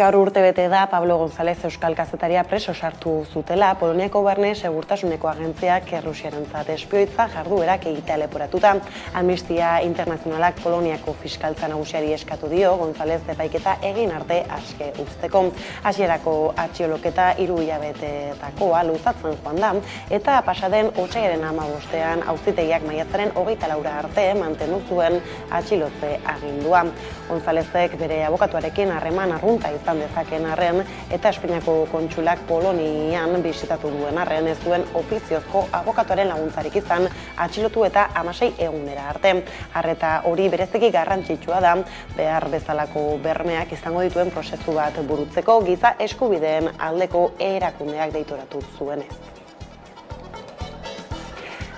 Gaur urtebete da Pablo González euskal kazetaria preso sartu zutela Poloniako barne segurtasuneko agentziak Errusiarentzat espioitza jarduerak egitea leporatuta. Amnistia Internazionalak Poloniako fiskaltza nagusiari eskatu dio González epaiketa egin arte aske uzteko. Hasierako atxioloketa 3 hilabeteetakoa luzatzen joan da eta pasaden otsailaren 15ean auzitegiak maiatzaren 24 arte mantendu zuen atxilotze agindua. Gonzálezek bere abokatuarekin harreman arrunta izan dezakeen arren eta Espainiako kontsulak Polonian bisitatu duen arren ez duen ofiziozko abokatuaren laguntzarik izan atxilotu eta 16 egunera arte. Arreta hori bereziki garrantzitsua da behar bezalako bermeak izango dituen prozesu bat burutzeko giza eskubideen aldeko erakundeak deitoratu zuenez.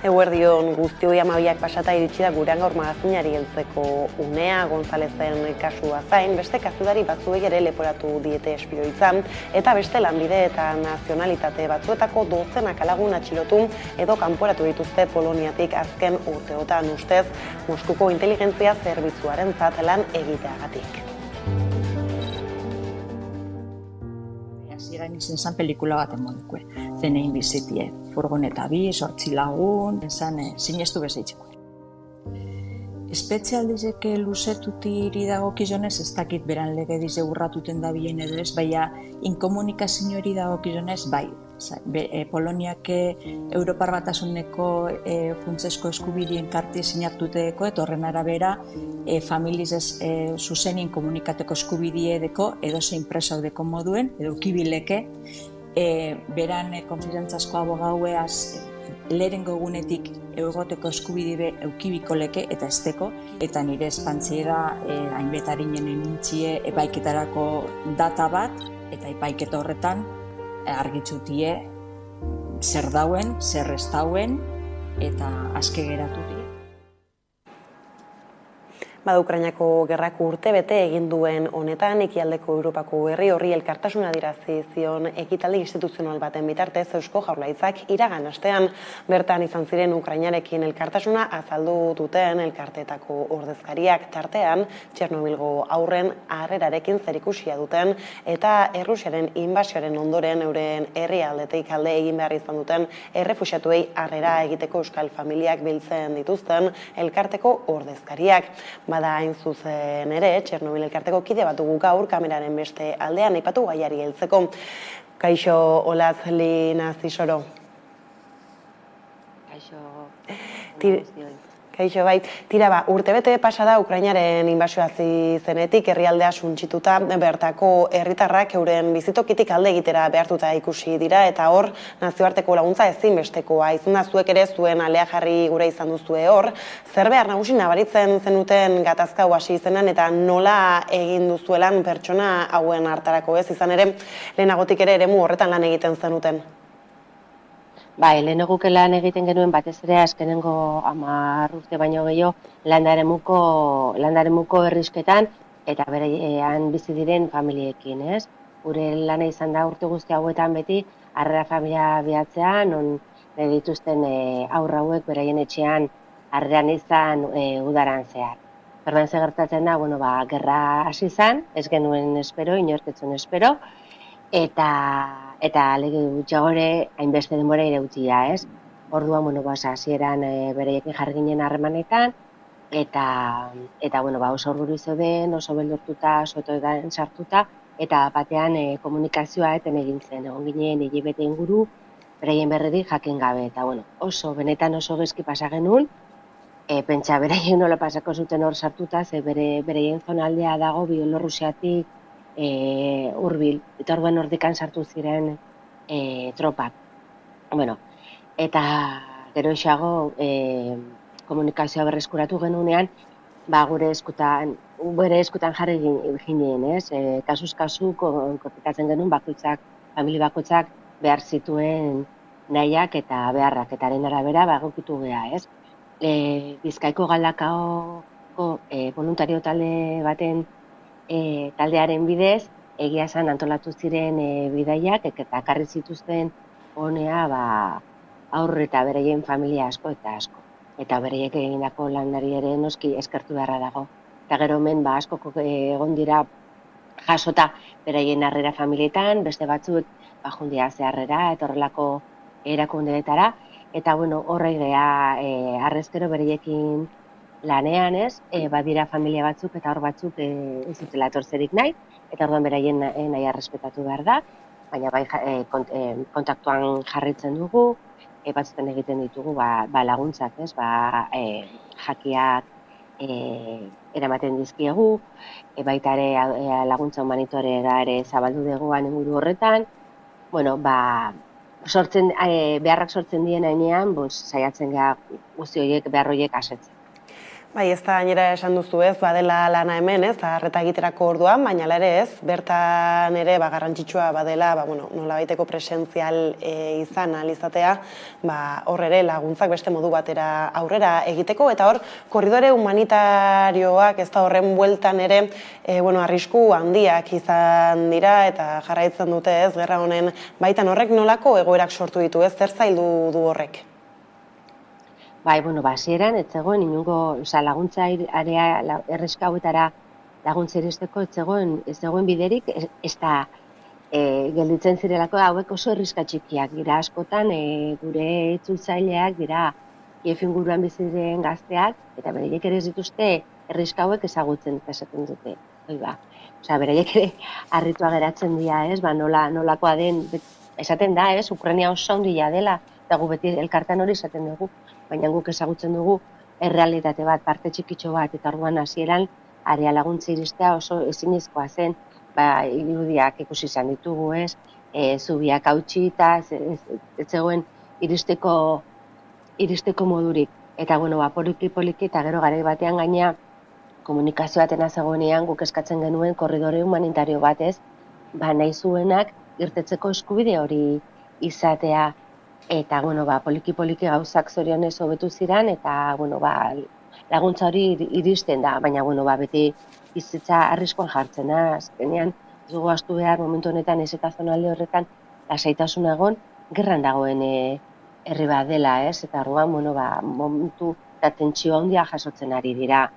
Eguerdion guztioi 12ak pasata iritsi da gurean gaur magazinari heltzeko unea. Gonzálezen kasua zain, beste kazudari batzuei ere leporatu diete espioitza eta beste lanbide eta nazionalitate batzuetako dozenak lagun atxilotu edo kanporatu dituzte Poloniatik azken urteotan ustez Moskuko inteligentzia zerbitzuarentzat lan egiteagatik. Hasieran izen zan pelikula baten modukue. Zenein bizitie, furgoneta 2, 8 lagun, sinestu bezeitzeko. Espetzialdizeke luzetutiri dagokizonez, ez dakit beran legedize urratuten da bien edo ez, baina inkomunikazio hori dagokizonez, bai. Poloniak Europar Batasuneko funtsesko eskubidien karti sinatuteko eta horren arabera familiz zuzenien komunikateko eskubidie edo zein presaudeko moduen, edo kibileke, beran konfidentzasko abogaueaz lehenengo egunetik egoteko eskubide eukibiko leke eta esteko, eta nire espantziera hainbetarinen emintzie epaiketarako data bat, eta epaiketa horretan argitzutie zer dauen, zer ez dauen, eta aske geratutie. Ukrainako gerrako urtebete egin duen honetan, ekialdeko Europako herri horri elkartasuna adierazi zion ekitaldi instituzional baten bitartez Eusko Jaurlaritzak iragan astean bertan izan ziren Ukrainarekin elkartasuna azaldu duten elkarteetako ordezkariak tartean Txernobilgo haurren harrerarekin zerikusia duten eta Errusiaren inbasioaren ondoren euren herrialdetik alde egin behar izan duten errefuxiatuei harrera egiteko euskal familiak biltzen dituzten elkarteko ordezkariak. Bada hain zuzen ere, Txernobil elkarteko kide bat dugu gaur kameraren beste aldean aipatu gaiari heltzeko. Kaixo, Olaz Linazisoro. Kaixo, bai. Tira, urtebete pasada Ukrainaren inbasio hasi zenetik herrialdea suntsituta bertako herritarrak euren bizitokitik alde egitera behartuta ikusi dira eta hor nazioarteko laguntza ezinbestekoa izan da. Zuek ere zuen alea jarri gure izan duzue hor. Zer behar nagusi nabaritzen zenuten gatazka hasi izenan eta nola egin duzuelan pertsona hauen hartarako ez izan ere lehenagotik ere eremu horretan lan egiten zenuten? Bai, lehenagoke lan egiten genuen batez ere azkenengo 10 urte baino gehiago landaremuko herrisketan eta berean bizi diren familiekin, ez? Gure lana izan da urte guzti hauetan beti harrera familia bihatzea, non dituzten haur hauek beraien etxean harreran izan udaran zehar. Orduan ze gertatzen da, gerra hasi zen, ez genuen espero, inork ez zuen espero, eta lege gutxiagore hainbeste denbora irautzia, ez? Orduan, hasieran bereiekin jarri ginen harremanetan, eta oso orgullu zeuden, oso beldurtuta, soetoetan sartuta, eta batean komunikazioa eten egin zen, egon ginen hilabete inguru, bereien berririk jakin gabe, eta benetan oso gezki pasa genuen, pentsa bereien nola pasako zuten hor sartuta, ze bereien zonaldea dago Bielorrusiatik hurbil, eta orduan hordikan sartu ziren tropak. Eta gero isago komunikazioa berreskuratu genunean, bere eskutan jarri ginen, ez? Kasuz kasu kotikatzen genuen familia bakoitzak behar zituen nahiak eta beharrak, eta haren arabera egokitu gea, ez? Bizkaiko Galdakaoko voluntario talde baten taldearen bidez, egia esan antolatu ziren bidaiak eta ekarri zituzten honea haur eta bereien familia asko eta asko. Eta bereiek egindako lanari ere noski eskertu beharra dago. Eta gero hemen askoko egon dira jasota beraien harrera familietan, beste batzuk jundia zeharrera eta horrelako erakundeetara, eta bueno, horre gea harrezkero bereiekin lanean ez, badira familia batzuk eta hor batzuk ez dutela etortzerik nahi, eta orduan beraien nahi errespetatu behar da, baina bai kontaktuan jarraitzen dugu, batzutan egiten ditugu laguntzak, ez, jakiak eramaten dizkiegu, baita ere laguntza humanitorera ere zabaldu duguan inguru horretan, bueno, beharrak sortzen dien ainean, saiatzen gara guzti horiek, behar horiek asetzen. Bai, ez da gainera esan duzu ez, badela lana hemen ez, arreta egiterako orduan, baina ere ez, bertan ere garrantzitsua badela, nolabaiteko presentzial izan alizatea, hor ere laguntzak beste modu batera aurrera egiteko, eta hor, korridore humanitarioak ez da horren bueltan ere, arrisku handiak izan dira, eta jarraitzen dute ez, gerra honen baitan horrek nolako egoerak sortu ditu ez, zer zaildu du horrek? Bai, hasieran, ez zegoen inungo, laguntza erreska hauetara laguntza iristeko, ez zegoen biderik, ez da gelditzen zirelako hauek oso erriska txikiak, dira askotan, gure itzultzaileak, dira inguruan bizi diren gazteak, eta beraiek ere ez dituzte erriska hauek ezagutzen esaten dute. Beraiek ere harritua geratzen dira, ez, nolakoa den, esaten da, ez, Ukraina oso handia dela, eta gu beti elkartan hori esaten dugu, baina guk ezagutzen dugu errealitate bat, parte txikitxo bat, eta orduan hasieran area laguntza iristea oso ezinezkoa zen, irudiak ikusi izan ditugu, ez, zubiak hautsi eta ez zegoen iristeko modurik. Eta, poliki eta gero garai batean gaina komunikazio batena zegoenean guk eskatzen genuen korridore humanitario bat, ez, nahi zuenak irtetzeko eskubide hori izatea. Eta, poliki-poliki gauzak zorionez hobetu ziren, eta, laguntza hori iristen da, baina, beti bizitza arriskoan jartzen da, azkenean, ez dugu astu behar momentu honetan ez eta zonalde horretan lasaitasun egon, gerran dagoen herri bat dela, ez, eta orduan, momentu eta tentsio handia jasotzen ari dira,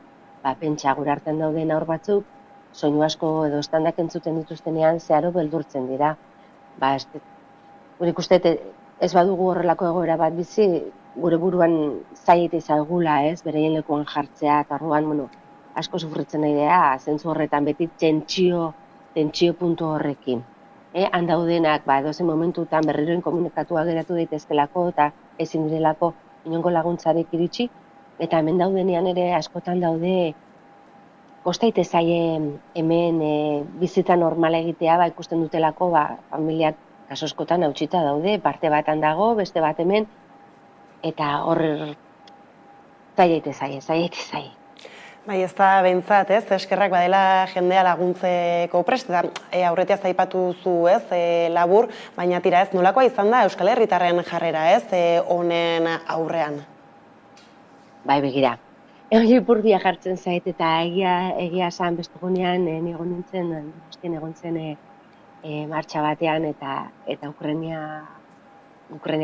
pentsa gure artean dauden aur batzuk, soinu asko edo estandak entzuten dituztenean zeharo beldurtzen dira, ikuste ez badugu horrelako egoera bat bizi, gure buruan zaite zaigula, ez, bereien lekuan jartzea, eta orduan, asko sufritzen nahi dira, zentzu horretan beti tentsio puntu horrekin. Han daudenak, edozein momentutan berriroen komunikatua geratu daitezkelako, eta ezin direlako inongo laguntzarik iritsi, eta hemen daudenean ere askotan daude, kostaite zaie hemen bizitza normala egitea, ikusten dutelako, familiak kasoskotan hautsita daude, parte batan dago, beste bat hemen, eta hor zaiete zaie. Bai, ez da behintzat, ez, eskerrak badela jendea laguntzeko prest, eta aurretiaz aipatu zu, ez, labur, baina tira ez, nolakoa izan da Euskal Herritarren jarrera, ez, honen aurrean? Bai, begira. Ipurdia jartzen zait, eta egia esan bestugunean, egon zen martxa batean, eta Ukraina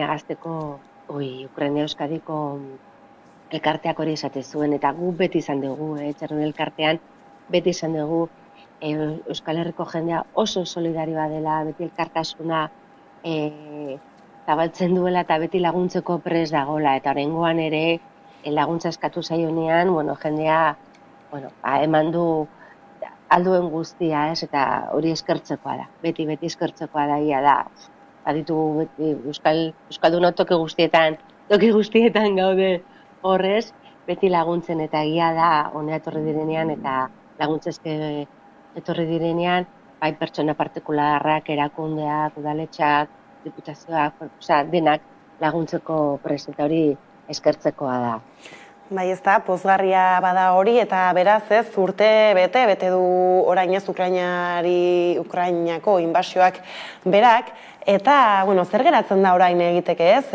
gazteko, Ukraina Euskadiko elkarteak hori esate zuen, eta gu beti izan dugu, txerrun elkartean, beti izan dugu Euskal Herriko jendea oso solidarioa dela, beti elkartasuna zabaltzen duela, eta beti laguntzeko pres dagola, eta oraingoan ere laguntza eskatu zaionean, jendea eman du alduen guztia, ez, eta hori eskertzekoa da, beti eskertzekoa da, ia da, baditu beti Euskaldunok toki guztietan gaude horrez, beti laguntzen, eta egia da, honea etorri direnean, eta laguntzezke etorri direnean, bai pertsona partikularrak, erakundeak, udaletxak, diputazioak, denak laguntzeko prest, eta hori eskertzekoa da. Bai, ez da, pozgarria bada hori, eta beraz ez, urte bete du orain ez Ukrainako inbasioak berak, eta, zer geratzen da orain egiteke ez?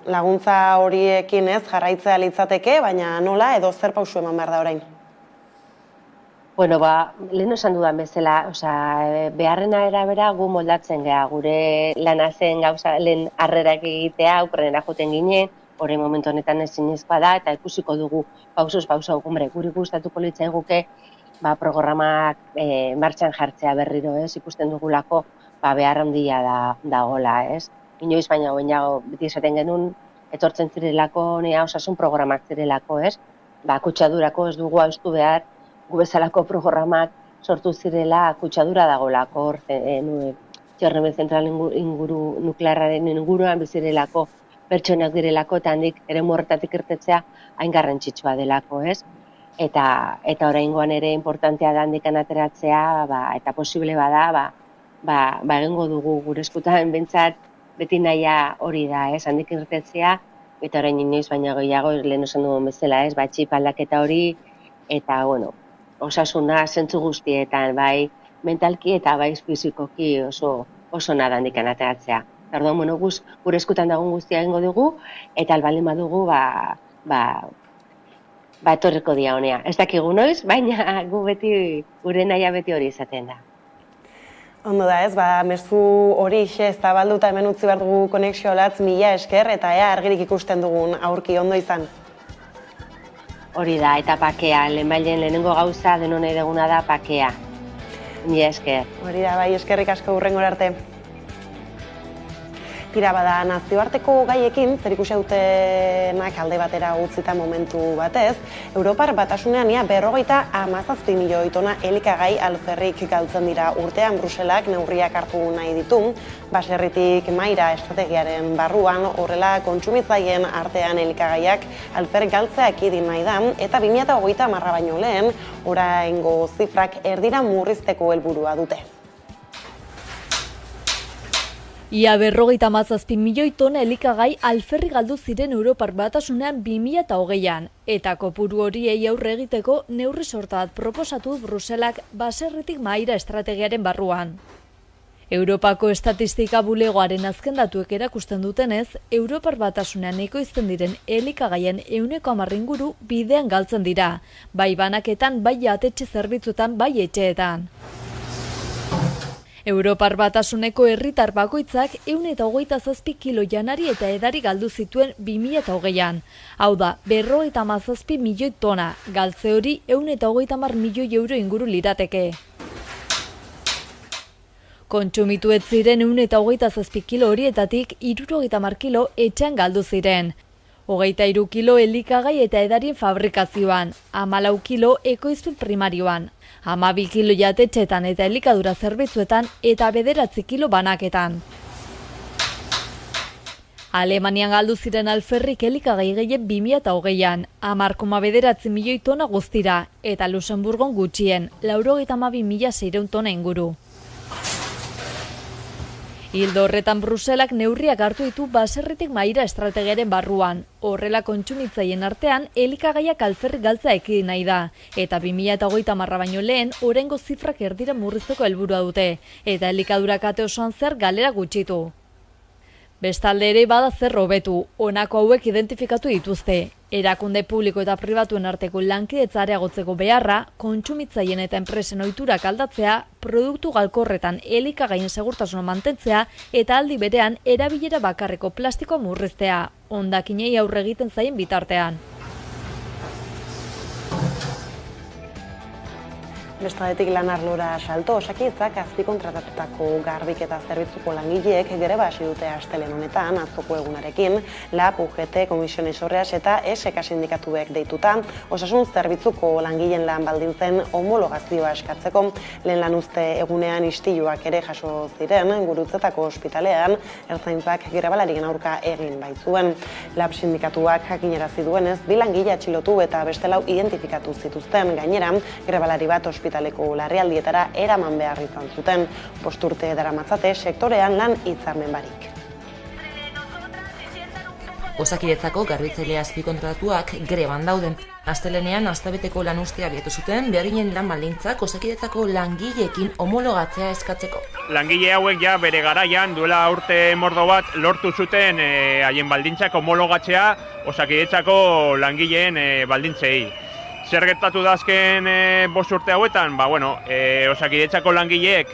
Laguntza horiekin ez jarraitzea litzateke, baina nola edo zer pausu eman behar da orain? Lehen esan dudan bezala, beharrena erabera gu moldatzen geha, gure lana zen gauza lehen harrerak egitea, Ukrainera joten ginen, horrein momentu honetan ezinezkoa da, eta ikusiko dugu pausuz pauso, gure gustatuko litzaiguke programak martxan jartzea berriro, ikusten dugulako behar handia dagoela, Inoiz baina gehiago beti esaten genuen etortzen zirelako osasun programak zirelako, kutsadurako ez dugu haustu behar, gu bezalako programak sortu zirela kutsadura dagoelako, hor Txernobel zentral nuklearraren inguruan bizirelako pertsonak direlako, eta handik eremu horretatik irtetzea hain garrantzitsua delako, Eta oraingoan ere importantea da handikan ateratzea, eta posible bada, egingo dugu gure eskutan bentsat beti nahia hori da, handik irtetzea, eta orain inoiz baina gehiago lehen esan dugun bezala, txip aldaketa hori, eta, osasuna zentzu guztietan, bai mentalki eta bai fizikoki oso nada handikan ateratzea. Orduan, gure eskutan dagoen guztia egingo dugu, eta albaldin badugu, etorriko dia honea. Ez dakigu noiz, baina gure nahia beti hori izaten da. Ondo da, mezu hori zabalduta hemen utzi behar dugu Konexio Latz, mila esker, eta ea argirik ikusten dugun aurki ondo izan. Hori da, eta pakea, lehenengo gauza denonei duguna da pakea. Mila esker. Hori da, bai, eskerrik asko hurrengora arte. Tira bada, nazioarteko gaiekin, zerikusia dutenak alde batera utzita momentu batez, Europar Batasunean 57 milioi tona elikagai alferrik galtzen dira urtean. Bruselak neurriak hartu nahi ditu, baserritik maira estrategiaren barruan, horrela kontsumitzaileen artean elikagaiak alfer galtzea ekidin nahi da, eta 2030 baino lehen, oraingo zifrak erdira murrizteko helburua dute. Ia 57 milioi tona elikagai alferri galdu ziren Europar Batasunean 2020an, eta kopuru horiei aurre egiteko neurri sorta bat proposatu Bruselak baserritik mahaira estrategiaren barruan. Europako estatistika bulegoaren azken datuek erakusten dutenez, Europar Batasunean ekoizten diren elikagaien 10% inguru bidean galtzen dira, bai banaketan, bai jatetxe zerbitzuetan, bai etxeetan. Europar Batasuneko herritar bakoitzak 127 kilo janari eta edari galdu zituen 2020an. Hau da, 57 milioi tona, galtze hori 130 milioi euro inguru lirateke. Kontsumitu ez ziren 127 kilo horietatik 70 kilo etxean galdu ziren. 23 kilo elikagai eta edarien fabrikazioan, 14 kilo ekoizpen primarioan, 12 kilo jatetxetan eta elikadura zerbitzuetan eta 9 kilo banaketan. Alemanian galdu ziren alferrik elikagai gehien 2020an, 10,9 milioi tona guztira, eta Luxemburgon gutxien, 92.600 tona inguru. Hildo horretan Bruselak neurriak hartu ditu baserritik mahaira estrategiaren barruan. Horrela kontsumitzaien artean elikagaiak alferrik galtzea ekidin nahi da. Eta 2030 baino lehen, oraingo zifrak erdira murrizteko helburua dute. Eta elikadura kate osoan zer galera gutxitu. Bestalde ere bada zer hobetu, honako hauek identifikatu dituzte. Erakunde publiko eta pribatuen arteko lankidetza areagotzeko beharra, kontsumitzaien eta enpresen ohiturak aldatzea, produktu galkorretan elikagaien segurtasuna mantentzea eta aldi berean erabilera bakarreko plastikoa murriztea, hondakinei aurre egiten zaien bitartean. Bestaldetik lan arlora salto, Osakidetzak azpikontratatutako garbiketa zerbitzuko langileek greba hasi dute astelehen honetan, atzoko egunarekin, LAB, UGT, Komisiones Horreas eta ESEK sindikatuek deituta, osasun zerbitzuko langileen lan baldintzen homologazioa eskatzeko, lehen lan uzte egunean istiluak ere jaso ziren, Gurutzetako ospitalean, ertzaintzak grebalarien aurka egin baitzuen. LAB sindikatuak jakinarazi duenez, 2 langile atxilotu eta beste 4 identifikatu zituzten, gainera, grebalari bat ospitaleko larrialdietara eraman behar izan zuten. 5 urte daramatzate sektorean lan hitzarmen barik. Osakidetzako garbitzaile azpikontratuak greban dauden. Astelehenean astabeteko lanuztea abiatu zuten, beharginen lan baldintzak Osakidetzako langileekin homologatzea eskatzeko. Langile hauek ja bere garaian duela urte mordo bat lortu zuten haien baldintzak homologatzea Osakidetzako langileen baldintzei. Zer gertatu da azken 5 urte hauetan? Osakidetzako langileek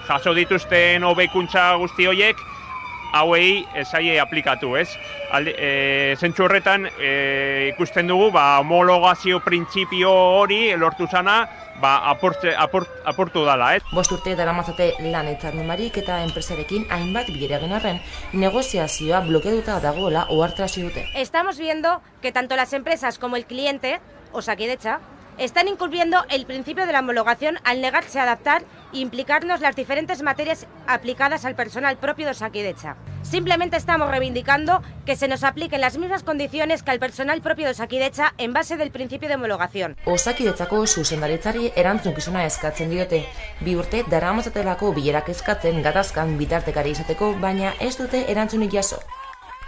jaso dituzten hobekuntza guzti horiek hauei esaie aplikatu, ez? Zentzu horretan ikusten dugu homologazio printzipio hori lortu zana apurtu dala, ez? 5 urte daramatzate lan hitzarmen eta enpresarekin hainbat bilera egin arren, negoziazioa blokeatuta dagoela ohartarazi dute. Estamos viendo que tanto las empresas como el cliente, Osakidetza, están incumpliendo el principio de la homologación al negarse a adaptar e implicarnos las diferentes materias aplicadas al personal propio de Osakidetza. Simplemente estamos reivindicando que se nos apliquen las mismas condiciones que al personal propio de Osakidetza en base del principio de homologación. Osakidetzako zuzendaritzari erantzukizuna eskatzen diote. 2 urte daramatzatelako bilerak eskatzen gatazkan bitartekari izateko, baina ez dute erantzunik jaso.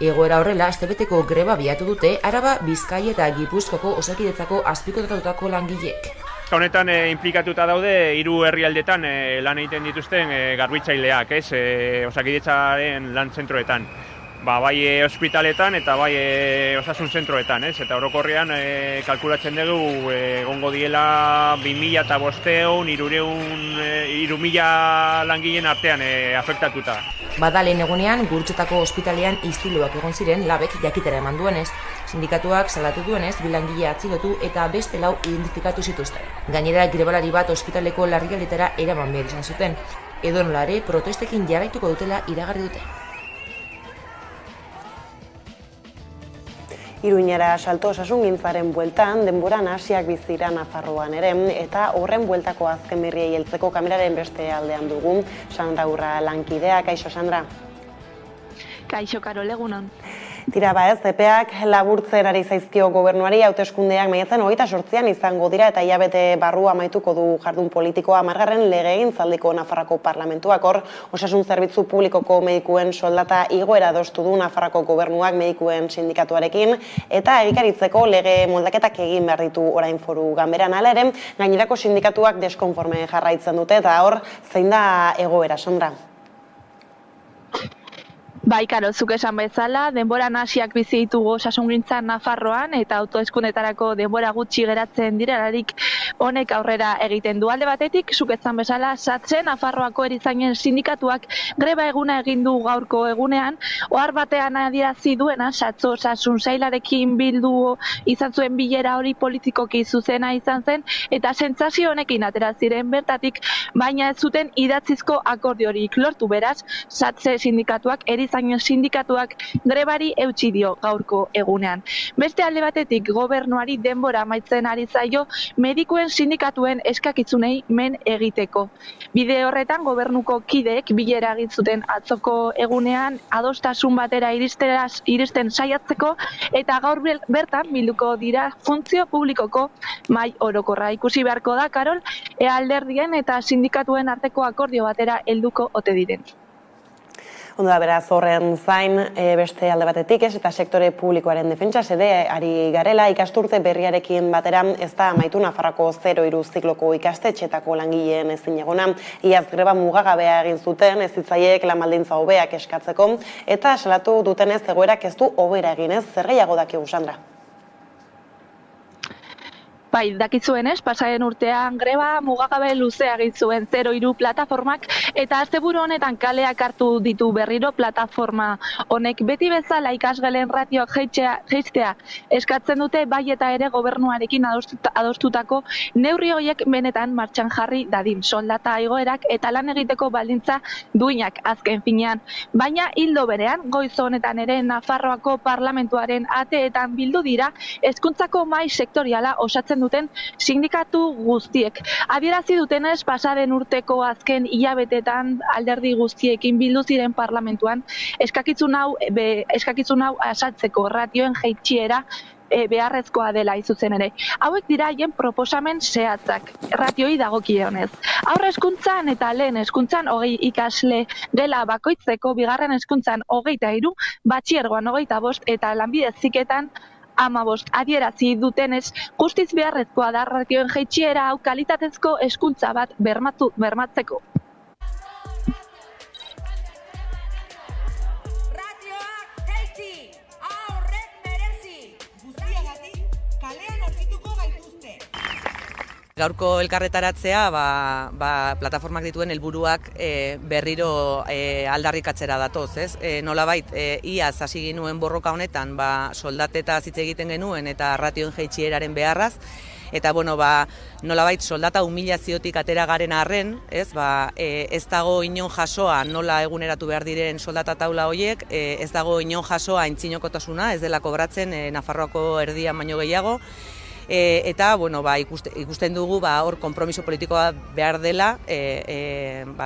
Egoera horrela, astebeteko greba biatu dute Araba, Bizkaia eta Gipuzkoako Osakidetzako azpikontratutako langileek. Honetan inplikatuta daude 3 herrialdetan lan egiten dituzten garbitzaileak, ez? Osakidetzaren lan zentroetan. Bai ospitaletan eta bai osasun zentroetan, ez? Eta orokorrean kalkulatzen dugu egongo diela 2500, 3000 langileen artean afektatuta. Badalen egunean, Gurutzetako ospitalean istiluak egon ziren labek jakitera eman duenez. Sindikatuak salatu duenez, 2 langile atxilotu eta beste 4 identifikatu zituzten. Gainera, grebalari bat ospitaleko larrialdetara eraman behar izan zuten. Edonola ere, protestekin jarraituko dutela iragarri dute. Iruñera salto osasungintzaren bueltan, denboran hasiak bizira Nafarroan ere, eta horren bueltako azken berriei heltzeko kameraren beste aldean dugu. Sandra Urra lankidea, kaixo Sandra? Kaixo Karol, egunon. Tira ez, epeak laburtzen ari zaizkio gobernuari, hauteskundeak maiatzen 28an izango dira eta hilabete barru amaituko du jardun politikoa 10. legegintzaldiko Nafarroko Parlamentuak. Hor, osasun zerbitzu publikoko medikuen soldata igoera adostu du Nafarroko gobernuak medikuen sindikatuarekin eta egikaritzeko lege moldaketak egin behar ditu orain foru ganberan. Hala ere, gainerako sindikatuak deskonforme jarraitzen dute eta hor, zein da egoera, Sandra? Bai, Karol, zuk esan bezala, denboran hasiak bizi ditugu osasungintzan Nafarroan eta autoeskundetarako denbora gutxi geratzen direlarik honek aurrera egiten du. Alde batetik, zuk esan bezala, SATSE Nafarroako erizainen sindikatuak greba eguna egin du gaurko egunean, ohar batean adierazi duena, SATSE osasun sailarekin bildu izan zuen bilera hori politikoki zuzena izan zen, eta sentsazio honekin atera ziren bertatik, baina ez zuten idatzizko akordiorik lortu, beraz, SATSE sindikatuak sindikatuak grebari eutsi dio gaurko egunean. Beste alde batetik gobernuari denbora amaitzen ari zaio medikuen sindikatuen eskakitzunei men egiteko. Bide horretan gobernuko kideek bilera egin zuten atzoko egunean adostasun batera iristen saiatzeko eta gaur bertan bilduko dira funtzio publikoko mahai orokorra. Ikusi beharko da, Karol, alderdien eta sindikatuen arteko akordio batera helduko ote diren. Ondo da, beraz, horren zain beste alde batetik ez, eta sektore publikoaren defentsa ere ari garela, ikasturte berriarekin batera ez da amaitu Nafarroko 0-3 zikloko ikastetxetako langileen ezin egona. Iaz greba mugagabea egin zuten, ez zitzaiek lan baldintza hobeak eskatzeko, eta salatu dutenez egoerak ez du hobera eginez, zer gehiago dakigu, Sandra? Bai, dakitzuenez, pasaren urtean greba mugagabe luzea egin zuen 0-3 plataformak eta asteburu honetan kaleak hartu ditu berriro plataforma honek. Beti bezala ikasgelen ratioak jaistea eskatzen dute, bai eta ere gobernuarekin adostutako neurri horiek benetan martxan jarri dadin, soldata igoerak eta lan egiteko baldintza duinak azken finean. Baina hildo berean, goiz honetan ere Nafarroako Parlamentuaren ateetan bildu dira hezkuntzako mahai sektoriala osatzen duten sindikatu guztiek. Adierazi dutenez, pasaren urteko azken hilabetetan alderdi guztiekin bildu ziren parlamentuan eskakizun hau asaltzeko ratioen jaitsiera beharrezkoa dela izuzen ere. Hauek dira haien proposamen zehatzak, ratioi dagokionez. Haur hezkuntzan eta lehen hezkuntzan 20 ikasle gela bakoitzeko, bigarren hezkuntzan 23, batxilergoan 25 eta lanbide heziketan 15. Adierazi dutenez, guztiz beharrezkoa da ratioen jaitsiera hau kalitatezko hezkuntza bat bermatzeko. Gaurko elkarretaratzea plataformak dituen helburuak berriro aldarrikatzera datoz, ez? Nolabait, iaz hasi ginuen borroka honetan soldatetaz hitz egiten genuen eta ratioen jaitsieraren beharraz, eta nolabait soldata humilaziotik atera garen arren, ez dago inon jasoa nola eguneratu behar diren soldata taula horiek, ez dago inon jasoa aintzinokotasuna, ez dela kobratzen Nafarroako erdian baino gehiago, eta ikusten dugu hor konpromiso politikoa behar dela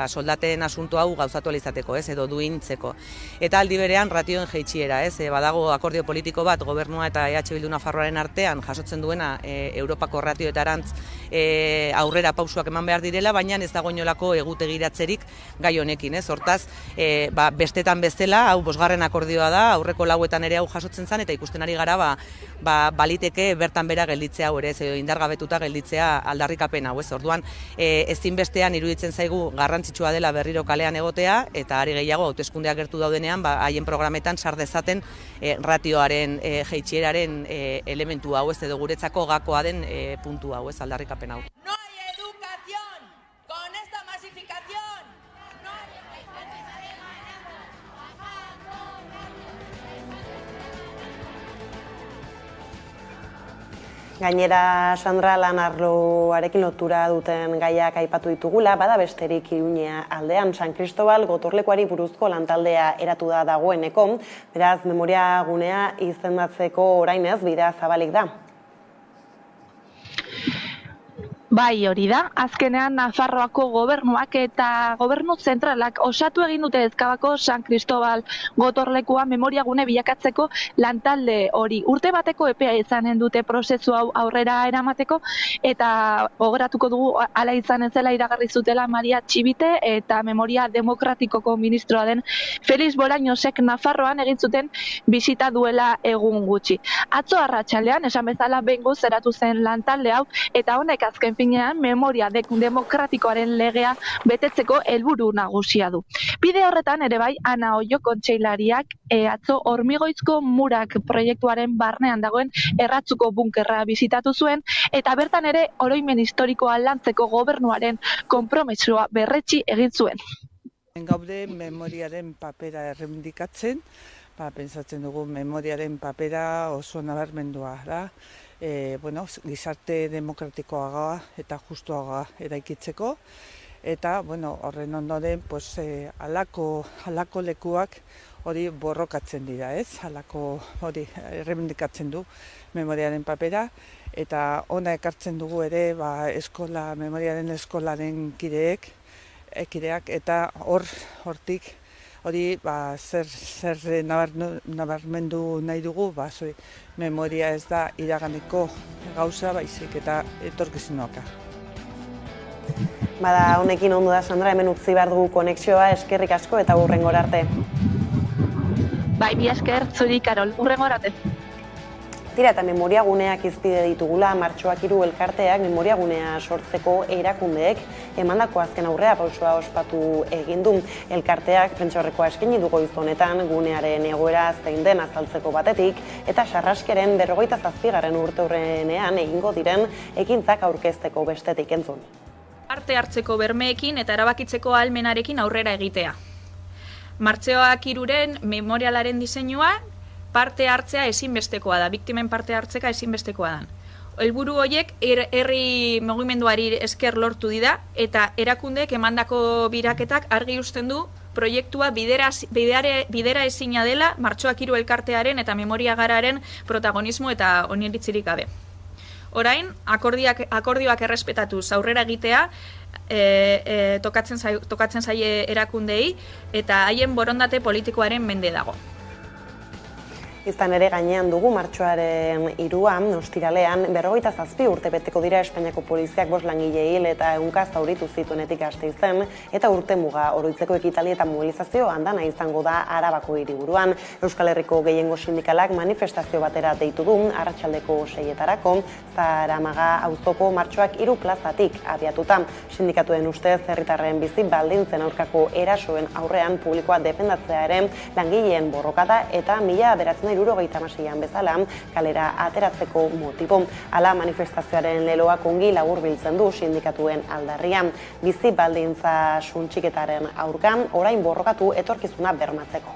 soldaten asunto hau gauzatu izateko, edo duintzeko. Eta aldi berean ratioen jaitsiera, badago akordio politiko bat gobernua eta EH Bildu Nafarroaren artean jasotzen duena Europako ratioetarantz aurrera pausuak eman behar direla, baina ez dago inolako egutegiratzerik gai honekin, hortaz bestetan bezala, hau 5. akordioa da, aurreko 4etan ere hau jasotzen zen, eta ikusten ari gara baliteke bertan bera gelditzea hau ere, indargabetuta gelditzea aldarrikapen hau, orduan ezinbestean iruditzen zaigu garrantzitsua dela berriro kalean egotea, eta ari gehiago hauteskundeak gertu daudenean haien programetan sar dezaten ratioaren jaitsieraren elementu hau, edo guretzako gakoa den puntu hau, aldarrikapen hau. No hay educación con esta masificación. Gainera, Sandra, lan arloarekin lotura duten gaiak aipatu ditugula, bada besterik Iruña aldean San Cristobal gotorlekuari buruzko lantaldea eratu da dagoeneko, beraz, memoria gunea izendatzeko orainez bidea zabalik da. Bai, hori da. Azkenean Nafarroako gobernuak eta gobernu zentralak osatu egin dute Ezkabako San Cristobal gotorlekua memoria gune bilakatzeko lantalde hori. Urte bateko epea izanen dute prozesu hau aurrera eramateko, eta gogoratuko dugu hala izan zela iragarri zutela Maria Txibite eta Memoria Demokratikoko ministroa den Felix Bolañosek Nafarroan egin zuten bisita duela egun gutxi. Atzo arratsaldean esan bezala behingoz eratu zen lantalde hau, eta honek azken finean memoria demokratikoaren legea betetzeko helburu nagusia du. Bide horretan ere bai, Ana Oio kontseilariak atzo Hormigoizko murak proiektuaren barnean dagoen erratzuko bunkerra bisitatu zuen, eta bertan ere oroimen historikoa lantzeko gobernuaren konpromisoa berretsi egin zuen. Gaude memoriaren papera erreibindikatzen, pentsatzen dugu memoriaren papera oso nabarmendua da, gizarte demokratikoagoa eta justuagoa eraikitzeko, eta horren ondoren halako lekuak hori borrokatzen dira, halako hori erreibindikatzen du memoriaren papera, eta ona ekartzen dugu ere memoriaren eskolaren kideak, eta hortik hori zer nabarmendu nahi dugu, memoria ez da iraganeko gauza baizik eta etorkizunoka. Bada, honekin ondo da, Sandra, hemen utzi behar dugu konexioa, eskerrik asko eta hurrengora arte. Bai, bi esker, zuri, Karol, hurrengora arte. Tira eta memoria guneak izpide ditugula, Martxoak 3 elkarteak memoria gunea sortzeko erakundeek emandako azken aurrea pausua ospatu egin du. Elkarteak prentsaurrekoa eskaini du goiz honetan gunearen egoera zein den azaltzeko batetik, eta Sarraskeren 57. urteurrenean egingo diren ekintzak aurkezteko bestetik entzun. Parte hartzeko bermeekin eta erabakitzeko ahalmenarekin aurrera egitea. Martxoak 3 memorialaren diseinua parte hartzea ezinbestekoa da, biktimen parte hartzeka ezinbestekoa da. Helburu horiek herri mugimenduari esker lortu dira, eta erakundeek emandako biraketak argi uzten du proiektua bidera ezina dela Martxoak 3 elkartearen eta memoria gararen protagonismo eta oneritzirik gabe. Orain, akordioak errespetatuz aurrera egitea tokatzen zaie erakundeei, eta haien borondate politikoaren mende dago. Izan ere gainean dugu Martxoaren 3 ostiralean 57 urte beteko dira Espainiako poliziak 5 langile hil eta 100 zauritu zituenetik Gasteizen, eta urte muga oroitzeko ekitali eta mobilizazio andana izango da Arabako hiriburuan. Euskal Herriko gehiengo sindikalak manifestazio batera deitu du arratsaldeko 6etarako Zaramaga auzoko Martxoak 3 plazatik abiatuta. Sindikatuen ustez herritarren bizi baldintzen aurkako erasoen aurrean publikoa defendatzearen langileen borrokada eta 1993 1976an bezala kalera ateratzeko motibo. Hala manifestazioaren leloak ongi laburbiltzen du sindikatuen aldarrian. Bizi baldintza suntsiketaren aurka orain borrokatu etorkizuna bermatzeko.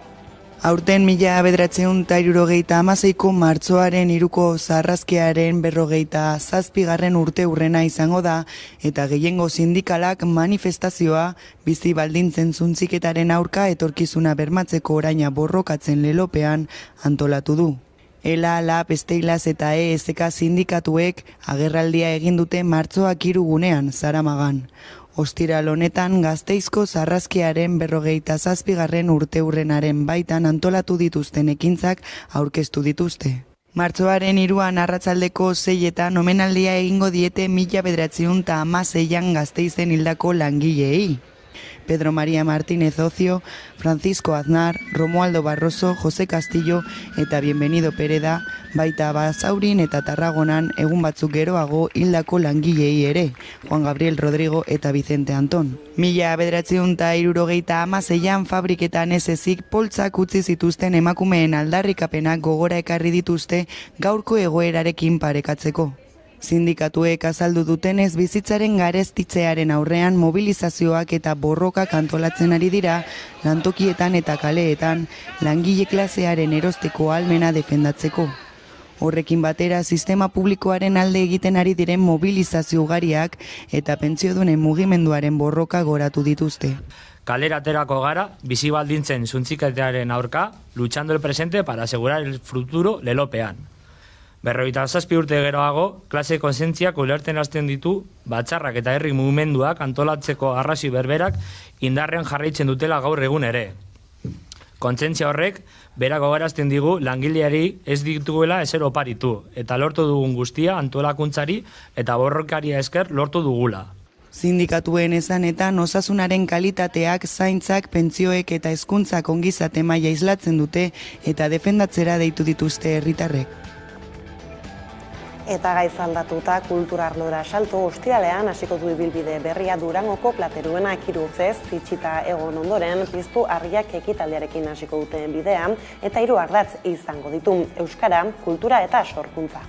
Aurten 1976ko martxoaren 3ko sarrazkearen 47. urte urrena izango da, eta gehiengo sindikalak manifestazioa bizi baldintzen suntsiketaren aurka etorkizuna bermatzeko oraina borrokatzen lelopean antolatu du. ELA, LAB, Steilas eta ESK sindikatuek agerraldia egin dute martxoak 3 gunean Zaramagan. Ostiral honetan Gasteizko sarrazkiaren 47. urteurrenaren baitan antolatu dituzten ekintzak aurkeztu dituzte. Martxoaren 3an arratsaldeko 6etan omenaldia egingo diete 1916an Gasteizen hildako langileei. Pedro María Martínez Ocio, Francisco Aznar, Romualdo Barroso, José Castillo eta Bienvenido Pereda, baita Basaurin eta Tarragonan egun batzuk geroago hildako langilei ere, Juan Gabriel Rodrigo eta Vicente Anton. 1976an fabriketan ez ezik poltsak utzi zituzten emakumeen aldarrikapenak gogora ekarri dituzte gaurko egoerarekin parekatzeko. Sindikatuek azaldu dutenez bizitzaren garestitzearen aurrean mobilizazioak eta borrokak antolatzen ari dira, lantokietan eta kaleetan, langile klasearen erosteko ahalmena defendatzeko. Horrekin batera, sistema publikoaren alde egiten ari diren mobilizazio ugariak eta pentsiodunen mugimenduaren borroka goratu dituzte. Kalera aterako gara, bizi baldintzen suntziketearen aurka, luchando el presente para asegurar el futuro lelopean. 57 urte geroago, klase konsientziak ulerten hasten ditu, batzarrak eta herri mugimenduak antolatzeko arrazoi berberak indarrean jarraitzen dutela gaur egun ere. Kontzientzia horrek, berak gogorazten digu langileari ez dituela ezer oparitu, eta lortu dugun guztia antolakuntzari eta borrokaria esker lortu dugula. Sindikatuen esanetan osasunaren kalitateak, zaintzak, pentsioek eta hezkuntzak ongizate maila islatzen dute eta defendatzera deitu dituzte herritarrek. Eta gaiz aldatuta kultura arlora salto ostiralean hasiko du ibilbide berria Durangoko plateruena 3 urtez fitxita egon ondoren piztu argiak ekitaldiarekin hasiko duten bidea eta 3 ardatz izango ditu: euskara, kultura eta sorkuntza.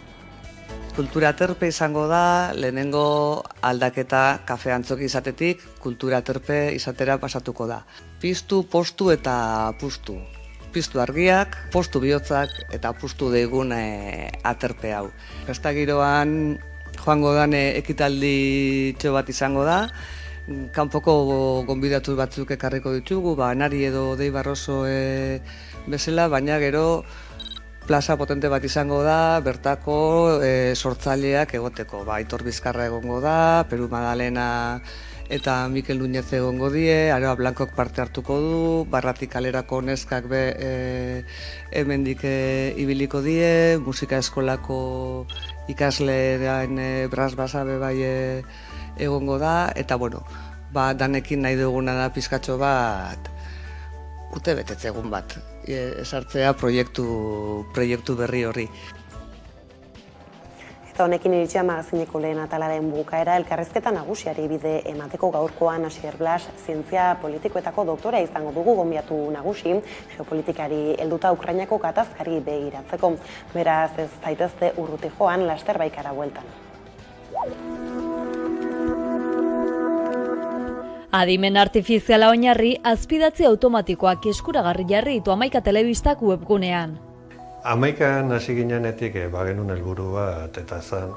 Kultura terpe izango da, lehenengo aldaketa kafe antzoki izatetik kultura terpe izatera pasatuko da. Piztu, postu eta pustu. Piztu argiak, postu bihotzak eta pustu deigun aterpe hau. Festa giroan joango dan ekitaldi txo bat izango da, kanpoko gonbidatu batzuk ekarriko ditugu, Nari edo Dei Barroso bezala, baina gero plaza potente bat izango da, bertako sortzaileak egoteko. Aitor Bizkarra egongo da, Peru Madalena eta Mikel Núñez egongo die, Aroa Blankok parte hartuko du, Barratik kalerako neskak hemendik ibiliko die, musika eskolako ikaslean Bras Basabe bai egongo da, eta danekin nahi duguna da pizkatxo bat urte betetze egun bat, esartzea proiektu berri horri. Eta honekin iritsia magazineko lehen atalaren bukaera, elkarrizketa nagusiari bide emateko gaurkoan Asier Blas, zientzia politikoetako doktorea izango dugu gonbiatu nagusi, geopolitikari helduta Ukrainako gatazkari begiratzeko. Beraz, ez zaitezte urruti joan, laster baikara bueltan. Adimen artifiziala oinarri, azpidatze automatikoak eskuragarri jarri ditu Hamaika telebistak webgunean. Hamaikan hasi ginenetik bagenun helburu bat, eta zan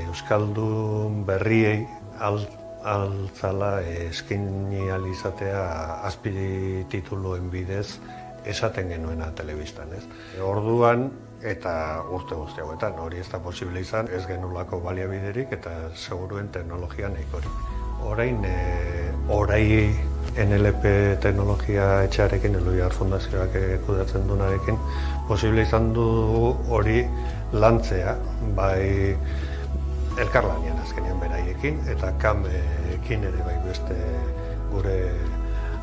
euskaldun berriei altzala eskaini ahal izatea azpitituluen bidez esaten genuena telebistan, ez? Orduan eta urte guzti hauetan hori ez da posible izan, ez genulako baliabiderik eta seguruen teknologia nahikorik. Orain NLP teknologia etxearekin, Eluiar Fundazioak kudeatzen duenarekin, posible izan du hori lantzea, bai elkarlanean azkenean beraiekin, eta kamekin ere bai beste gure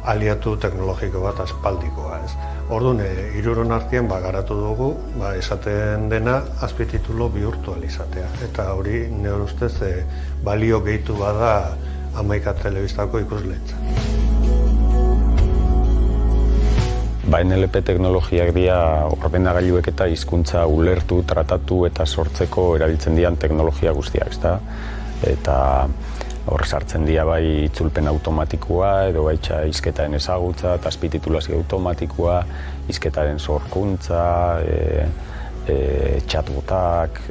aliatu teknologiko bat aspaldikoa, ez. Orduan, hiruron artean garatu dugu, esaten dena azpititulo bihurtu izatea, eta hori nire ustez balio gehitu bada Hamaika telebistako ikusleitza. NLP teknologiak dira ordenagailuek eta hizkuntza ulertu, tratatu eta sortzeko erabiltzen dian teknologia guztiak, ezta? Eta hor sartzen dira bai itzulpen automatikoa, edo baitxa hizketaren ezagutza, eta azpititulazio automatikoa, hizketaren sorkuntza, chatbotak,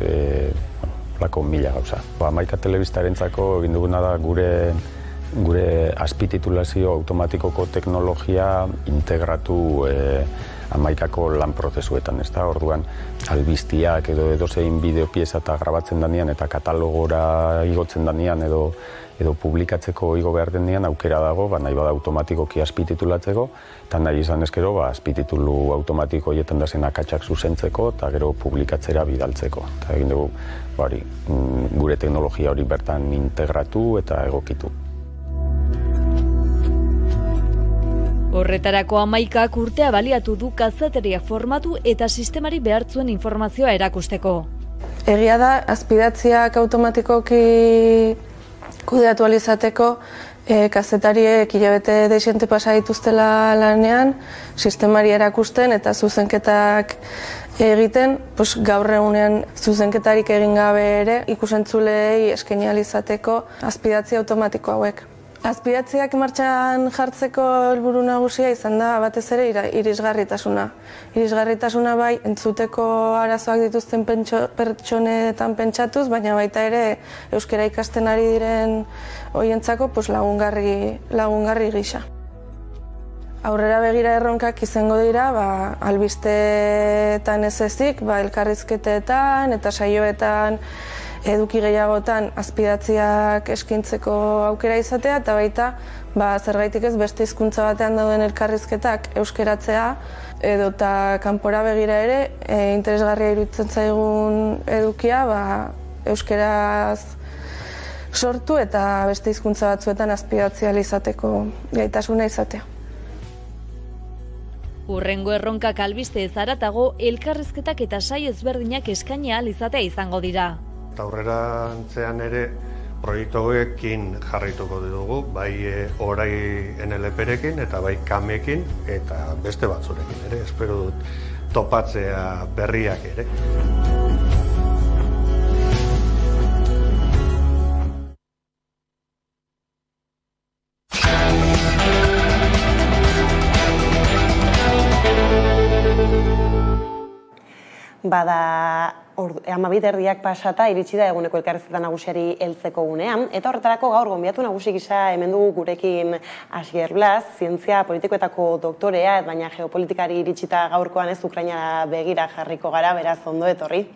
lako mila gauza. Hamaika telebistarentzako egin duguna da gure azpititulazio automatikoko teknologia integratu hamaikako lan prozesuetan, ez da? Orduan, albiztiak edo zein bideopieza eta grabatzen danean eta katalogora igotzen danean edo publikatzeko igo behar denean aukera dago, nahi bada automatikoki azpititulatzeko, eta nahi izan ezkero azpititulu automatiko horietan da zen akatsak zuzentzeko eta gero publikatzera bidaltzeko. Eta egin dugu gure teknologia hori bertan integratu eta egokitu. Horretarako 11ak urtea baliatu du kazetariak formatu eta sistemari behartzuen informazioa erakusteko. Egia da, azpidatziak automatikoki kudeatu alizateko kazetariek hilabete deixente pasa dituztela lanean, sistemari erakusten eta zuzenketak egiten, gaur egunean zuzenketarik egin gabe ere ikusentzulei eskaini alizateko azpidatzi automatiko hauek. Azpidatziak martxan jartzeko helburu nagusia izan da batez ere irisgarritasuna. Irisgarritasuna bai entzuteko arazoak dituzten pertsonetan pentsatuz, baina baita ere euskara ikasten ari diren horientzako lagungarri gisa. Aurrera begira erronkak izango dira, albisteetan ez ezik, elkarrizketetan eta saioetan eduki gehiagotan azpidatziak eskintzeko aukera izatea, eta baita zergaitik ez beste hizkuntza batean dauden elkarrizketak euskeratzea, edota kanpora begira ere interesgarria iruditzen zaigun edukia euskeraz sortu eta beste hizkuntza batzuetan azpidatzia izateko gaitasuna izatea. Hurrengo erronkak albiste ez haratago, elkarrizketak eta saio ezberdinak eskaini ahal izatea izango dira. Eta aurrerantzean ere proiektu hauekin jarraituko dugu, bai orai NLP-rekin eta bai CAM-ekin eta beste batzurekin ere, espero dut topatzea berriak ere. Bada 12 pasata iritsi da eguneko elkarrizketa nagusiari heltzeko unean, eta horretarako gaur gonbidatu nagusi gisa hemen dugu gurekin Asier Blas, zientzia politikoetako doktorea, baina geopolitikari iritsita gaurkoan ez Ukrainara begira jarriko gara, beraz ondo etorri.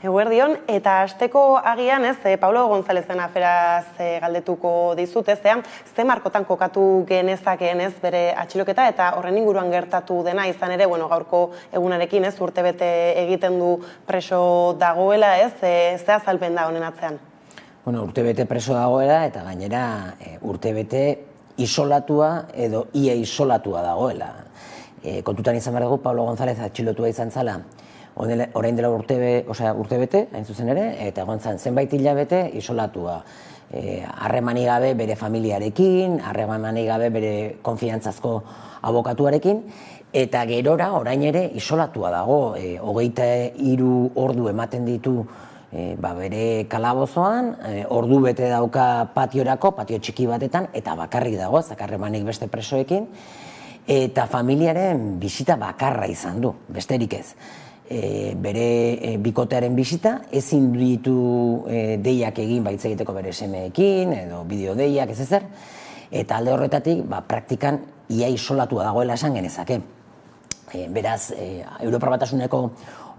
Eguerdion, eta hasteko agian Paulo Gonzalezen aferaz galdetuko dizut, ze markotan kokatu genezakeen bere atxiloketa eta horren inguruan gertatu dena izan ere, gaurko egunarekin urtebete egiten du preso dagoela, ze azalpen da honen atzean? Urtebete preso dagoela eta gainera urtebete isolatua edo ia isolatua dagoela. Kontutan izan behar dugu, Paulo González atxilotua izan zala, orain dela urtebete, hain zuzen ere, eta egon zen zenbait hilabete isolatua. Harremanik gabe bere familiarekin, harremanik gabe bere konfiantzazko abokatuarekin, eta gerora orain ere isolatua dago. 23 ordu ematen ditu bere kalabozoan, ordu bete dauka patiorako, patio txiki batetan, eta bakarrik dago, zakarremanik beste presoekin, eta familiaren bisita bakarra izan du, besterik ez. Bere bikotearen bisita, ezin ditu deiak egin baitz egiteko bere semeekin, edo bideo deiak ez ezer, eta alde horretatik praktikan ia isolatua dagoela esan genezake. Beraz, Europar Batasuneko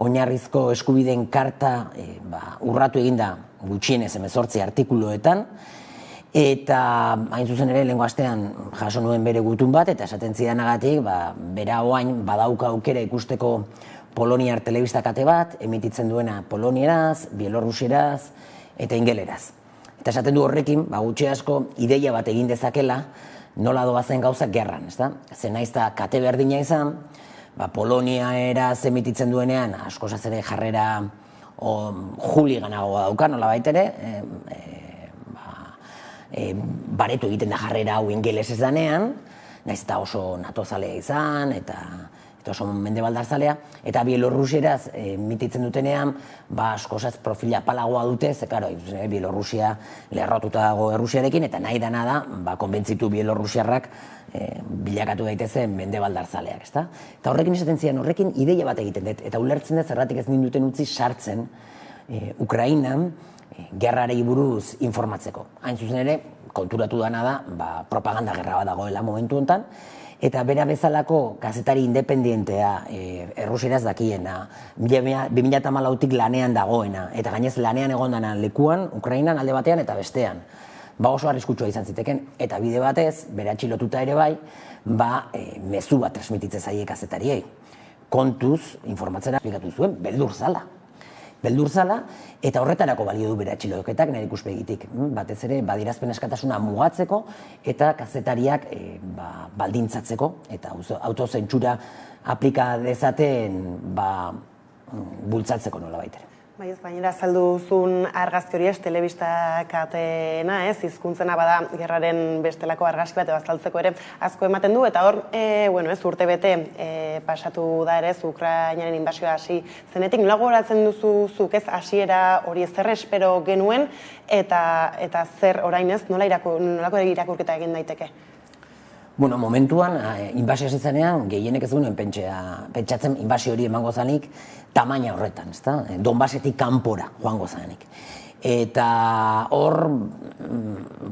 oinarrizko eskubideen karta urratu eginda gutxienez 18 artikuluetan, eta hain zuzen ere lehengo astean jaso nuen bere gutun bat, eta esaten zidanagatik, bera oain badauka aukera ikusteko Poloniar telebista kate bat, emititzen duena polonieraz, bielorrusieraz eta ingeleraz. Eta esaten du horrekin, gutxi asko ideia bat egin dezakela, nola doazen gauzak gerran, ezta? Zer naiz da kate berdina izan, Polonieraz emititzen duenean, askoz ere jarrera juliganagoa dauka, nola baitere, baretu egiten da jarrera hau ingelesez danean, naiz eta oso NATO-zalea izan, eta oso mendebaldarzalea, eta Bielorrusieraz mititzen dutenean, askozaz profila apalagoa dute, ze, karo, Bielorrusia lerrotuta dago Errusiarekin, eta nahi dana da, konbentzitu Bielorrusiarrak bilakatu daitezen mendebaldarzaleak, ezta? Eta horrekin esaten zian, horrekin ideia bat egiten dut, eta ulertzen dut zerratik ez ninduten utzi sartzen Ukrainan gerrarei buruz informatzeko. Hain zuzen ere, konturatu dana da, propaganda gerra bat dagoela momentu honetan, eta bera bezalako kazetari independientea Errusieraz dakiena, 2014tik lanean dagoena, eta gainez lanean egon dana lekuan, Ukrainan alde batean eta bestean. Oso arriskutsua izan ziteken, eta bide batez, bere atxilotuta ere bai, mezu bat transmititze zaie kazetariei. Kontuz, informatzera esplikatu zuen, beldur zala. Beldur zala, eta horretarako balio du bere atxiloketak nire ikuspegitik. Batez ere, badirazpen askatasuna mugatzeko, eta kazetariak baldintzatzeko, eta autozentsura aplika dezaten bultzatzeko nola baitere. Bai, baina azalduzun argazki hori telebista katena, hizkuntzena bada gerraren bestelako argazki bat azaltzeko ere asko ematen du, eta hor, urte bete pasatu da ere Ukrainaren inbasioa hasi zenetik, nola gogoratzen duzuzuk ez hasiera hori zer espero genuen, eta zer orain ez, nolako irakurketa egin daiteke? Bueno, momentuan, inbasio zenean, gehienek ez duen pentsatzen inbasio hori emango zanik tamaina horretan, ezta? Donbasetik kanpora joango zanik. Eta hor,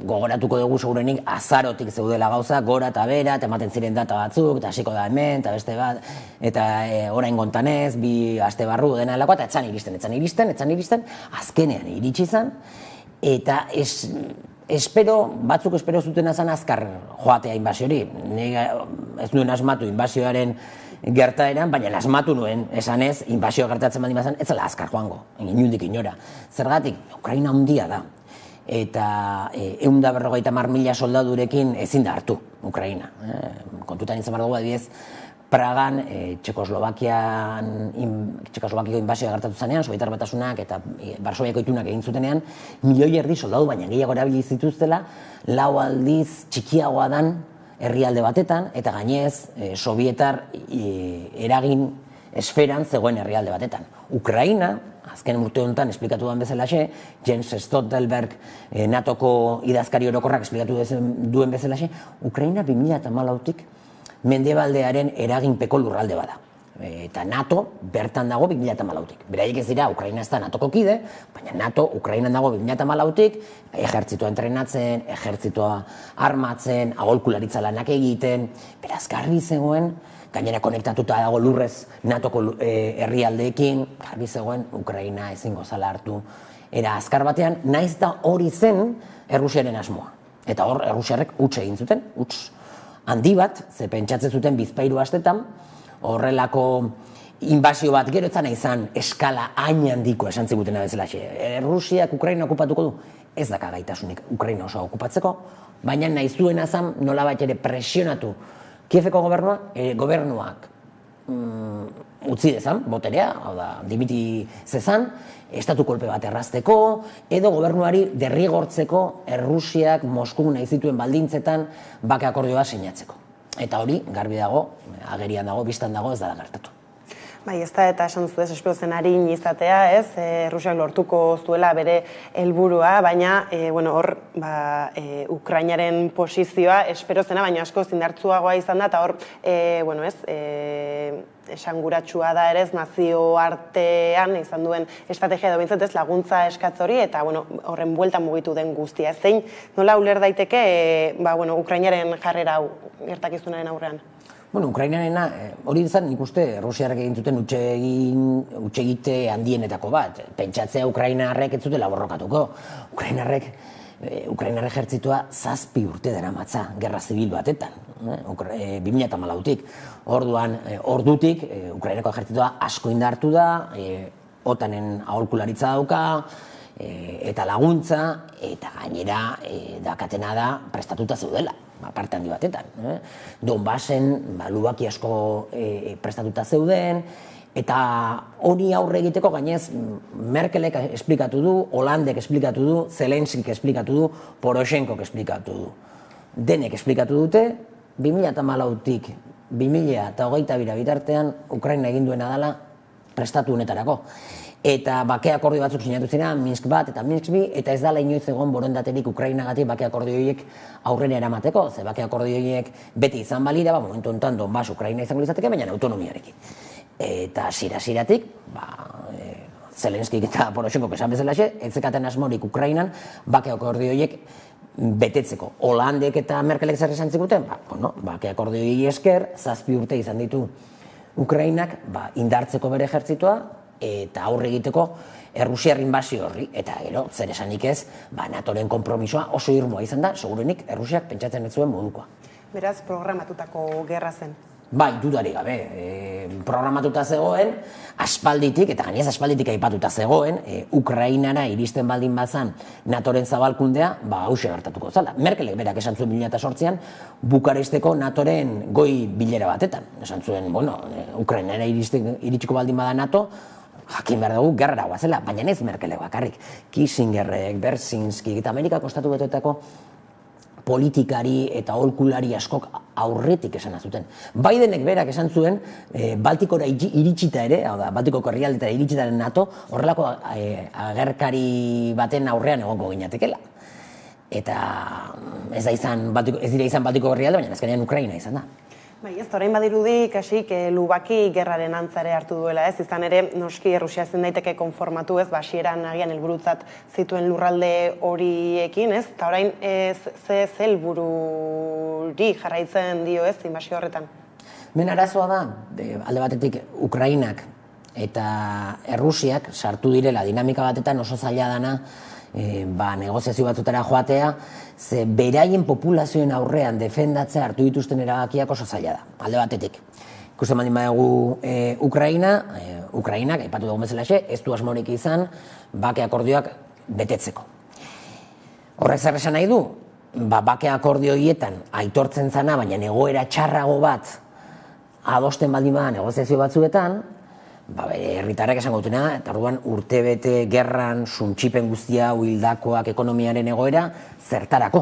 gogoratuko dugu segurenik azarotik zeudela gauza, gora eta bera, eta ematen ziren data batzuk, eta hasiko da hemen, eta beste bat, eta orain gontanez, 2 aste barru dena delakoa, eta etzan iristen, azkenean iritsi izan, eta batzuk espero zuten azan azkar joatea inbasio hori. Ez nuen asmatu inbasioaren gertaeran, baina asmatu nuen, esanez, inbasioa gertatzen baldin bazan, ez zela azkar joango, inundik inora. Zergatik, Ukraina handia da, eta 150.000 soldadurekin ezin da hartu Ukraina. Kontutan izan behar dugu adibidez, Pragan, Txekoslovakiako inbasioa gertatu zanean, Sobietar Batasunak eta Varsoviako itunak egin zutenean, 1,5 milioi soldadu, baina gehiago erabili zituztela, 4 aldiz txikiagoa dan herrialde batetan, eta gainez, Sobietar eragin esferan zegoen herrialde batetan. Ukraina, azken urte honetan esplikatu duen bezalaxe, Jens Stoltenberg, NATOko idazkari orokorrak esplikatu duen bezalaxe, Ukraina 2014tik mendebaldearen eraginpeko lurralde bada. Eta NATO bertan dago 2014tik. Beraiek ez dira, Ukraina ez da NATOko kide, baina NATO Ukrainan dago 2014tik, ejertzitoa entrenatzen, ejertzitoa armatzen, aholkularitza lanak egiten, beraz garbi zegoen, gainera konektatuta dago lurrez NATOko herrialdeekin, garbi zegoen Ukraina ezingo zala hartu era azkar batean, naiz da hori zen Errusiaren asmoa. Eta hor, Errusiarrek huts egin zuten, huts handi bat, ze pentsatzen zuten bizpahiru astetan, horrelako inbasio bat gero etzana izan eskala hain handiko esan zigutena bezalaxe. Errusiak Ukraina okupatuko du, ez daka gaitasunik Ukraina oso okupatzeko, baina nahi zuena zan nolabait ere presionatu Kieveko gobernuak utzi dezan, boterea, hau da, dimiti zezan, estatu kolpe bat errazteko, edo gobernuari derrigortzeko Errusiak Moskun nahi zituen baldintzetan bake akordioa sinatzeko. Eta hori, garbi dago, agerian dago, biztan dago, ez dela gertatu. Bai, ez da, eta esan duzu ez, espero zen harin izatea, ez, Errusiak lortuko zuela bere helburua, baina, hor, Ukrainaren posizioa espero zena, baina asko zindartzuagoa izan da, eta hor, esanguratsua da ere, nazio artean izan duen estrategia edo bintzat ez laguntza eskatzori, eta horren bueltan mugitu den guztia. Zein, nola uler daiteke, Ukrainaren jarrera gertakizunaren aurrean? Ukrainarena, hori izan nik uste Errusiarrek egin zuten hutsegite handienetako bat. Pentsatzea Ukrainarrek ez zutela borrokatuko. Ukrainarrek ejertzitua 7 urte daramatza gerra zibil batetan, 2014tik. Ordutik, Ukrainako ejertzitua asko indartu da, OTANen aholkularitza dauka, eta laguntza, eta gainera dakatena da prestatuta zeudela. Parte handi batetan. Donbasen lubaki asko prestatuta zeuden, eta hori aurre egiteko gainez Merkelek esplikatu du, Holandek esplikatu du, Zelenskik esplikatu du, Poroshenkok esplikatu du. Denek esplikatu dute, 2014tik 2022 bitartean Ukraina egin duena dela prestatu honetarako. Eta bake akordio batzuk sinatu ziren, Minsk bat eta Minsk bi, eta ez dela inoiz egon borondaterik Ukrainagatik bake akordio horiek aurrera eramateko, ze bake akordio horiek beti izan balira, momentu honetan Donbas Ukraina izango litzateke, baina autonomiarekin. Eta hasieratik, Zelenskik eta Poroshenkok esan bezalaxe, ez zekaten asmorik Ukrainan bake akordio horiek betetzeko. Holandek eta Merkelek zer esan zikuten, bake akordio horiek esker, 7 urte izan ditu Ukrainak indartzeko bere ejertzitoa, eta aurre egiteko Errusiar inbasio horri, eta gero, zer esanik ez, NATOren konpromisoa oso irmoa izan da, segurenik Errusiak pentsatzen ez zuen modukoa. Beraz, programatutako gerra zen. Bai, dudari gabe, programatuta zegoen, aspalditik, eta gainez aspalditik aipatuta zegoen, Ukrainara iristen baldin bazan NATOren zabalkundea, hauxe gertatuko zala. Merkelek berak esan zuen 2008an, Bukaresteko NATOren goi bilera batetan. Esan zuen, Ukrainara iritsiko baldin bada NATO, jakin behar dugu gerrara guazela, baina ez Merkelek bakarrik. Kissingerrek, Berzinski eta Amerikako Estatu Batuetako politikari eta aholkulari askok aurretik esan zuten. Bidenek berak esan zuen, Baltikora iritsita ere, hau da, Baltikoko herrialdetara iritsitaren NATO, horrelako agerkari baten aurrean egongo ginatekela. Eta ez dira izan Baltiko herrialde, baina azkenean Ukraina izan da. Bai, ez, orain badirudi, kasik, Lubaki gerraren antzare hartu duela, ez? Izan ere, noski Errusia zen daiteke konformatu, ez? Hasieran agian helburutzat zituen lurralde horiekin, ez? Eta orain, ze helbururi jarraitzen dio, ez? Inbasio horretan. Arazoa da, alde batetik Ukrainak eta Errusiak sartu direla dinamika batetan oso zaila dana negoziazio batzutara joatea, ze beraien populazioen aurrean defendatzea hartu dituzten erabakiak oso zaila da, alde batetik. Ikusten baldin badugu Ukrainak, aipatu dugun bezalaxe, ez du asmorik izan, bake akordioak betetzeko. Horrek zer esan nahi du? Bake akordio horietan aitortzen zana, baina egoera txarrago bat adosten baldin bada negoziazio batzuetan, herritarrek esango dutena, eta orduan urtebete gerran suntsipen guztia, hildakoak, ekonomiaren egoera, zertarako.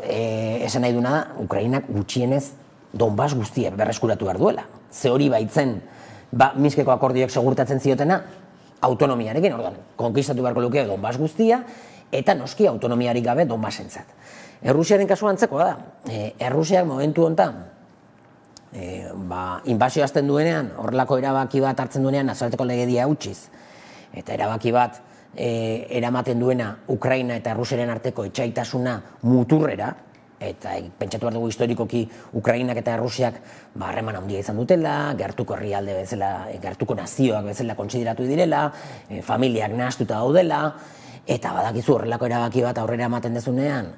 Esan nahi duna, Ukrainak gutxienez Donbas guztia berreskuratu behar duela. Ze hori baitzen, Minskeko akordioak segurtatzen ziotena, autonomiarekin, orduan, konkistatu beharko luke Donbas guztia, eta noski autonomiarik gabe Donbasentzat. Errusiaren kasua antzekoa da. Errusiak momentu honetan, inbasio azten duenean, horrelako erabaki bat hartzen duenean, nazioarteko legedia utziz, eta erabaki bat eramaten duena Ukraina eta Errusiaren arteko etxaitasuna muturrera, eta pentsatu behar dugu historikoki Ukrainak eta Errusiak harreman handia izan dutela, gertuko herrialde bezala, gertuko nazioak bezala kontsideratu direla, familiak nahastuta daudela, eta badakizu horrelako erabaki bat aurrera ematen dezunean,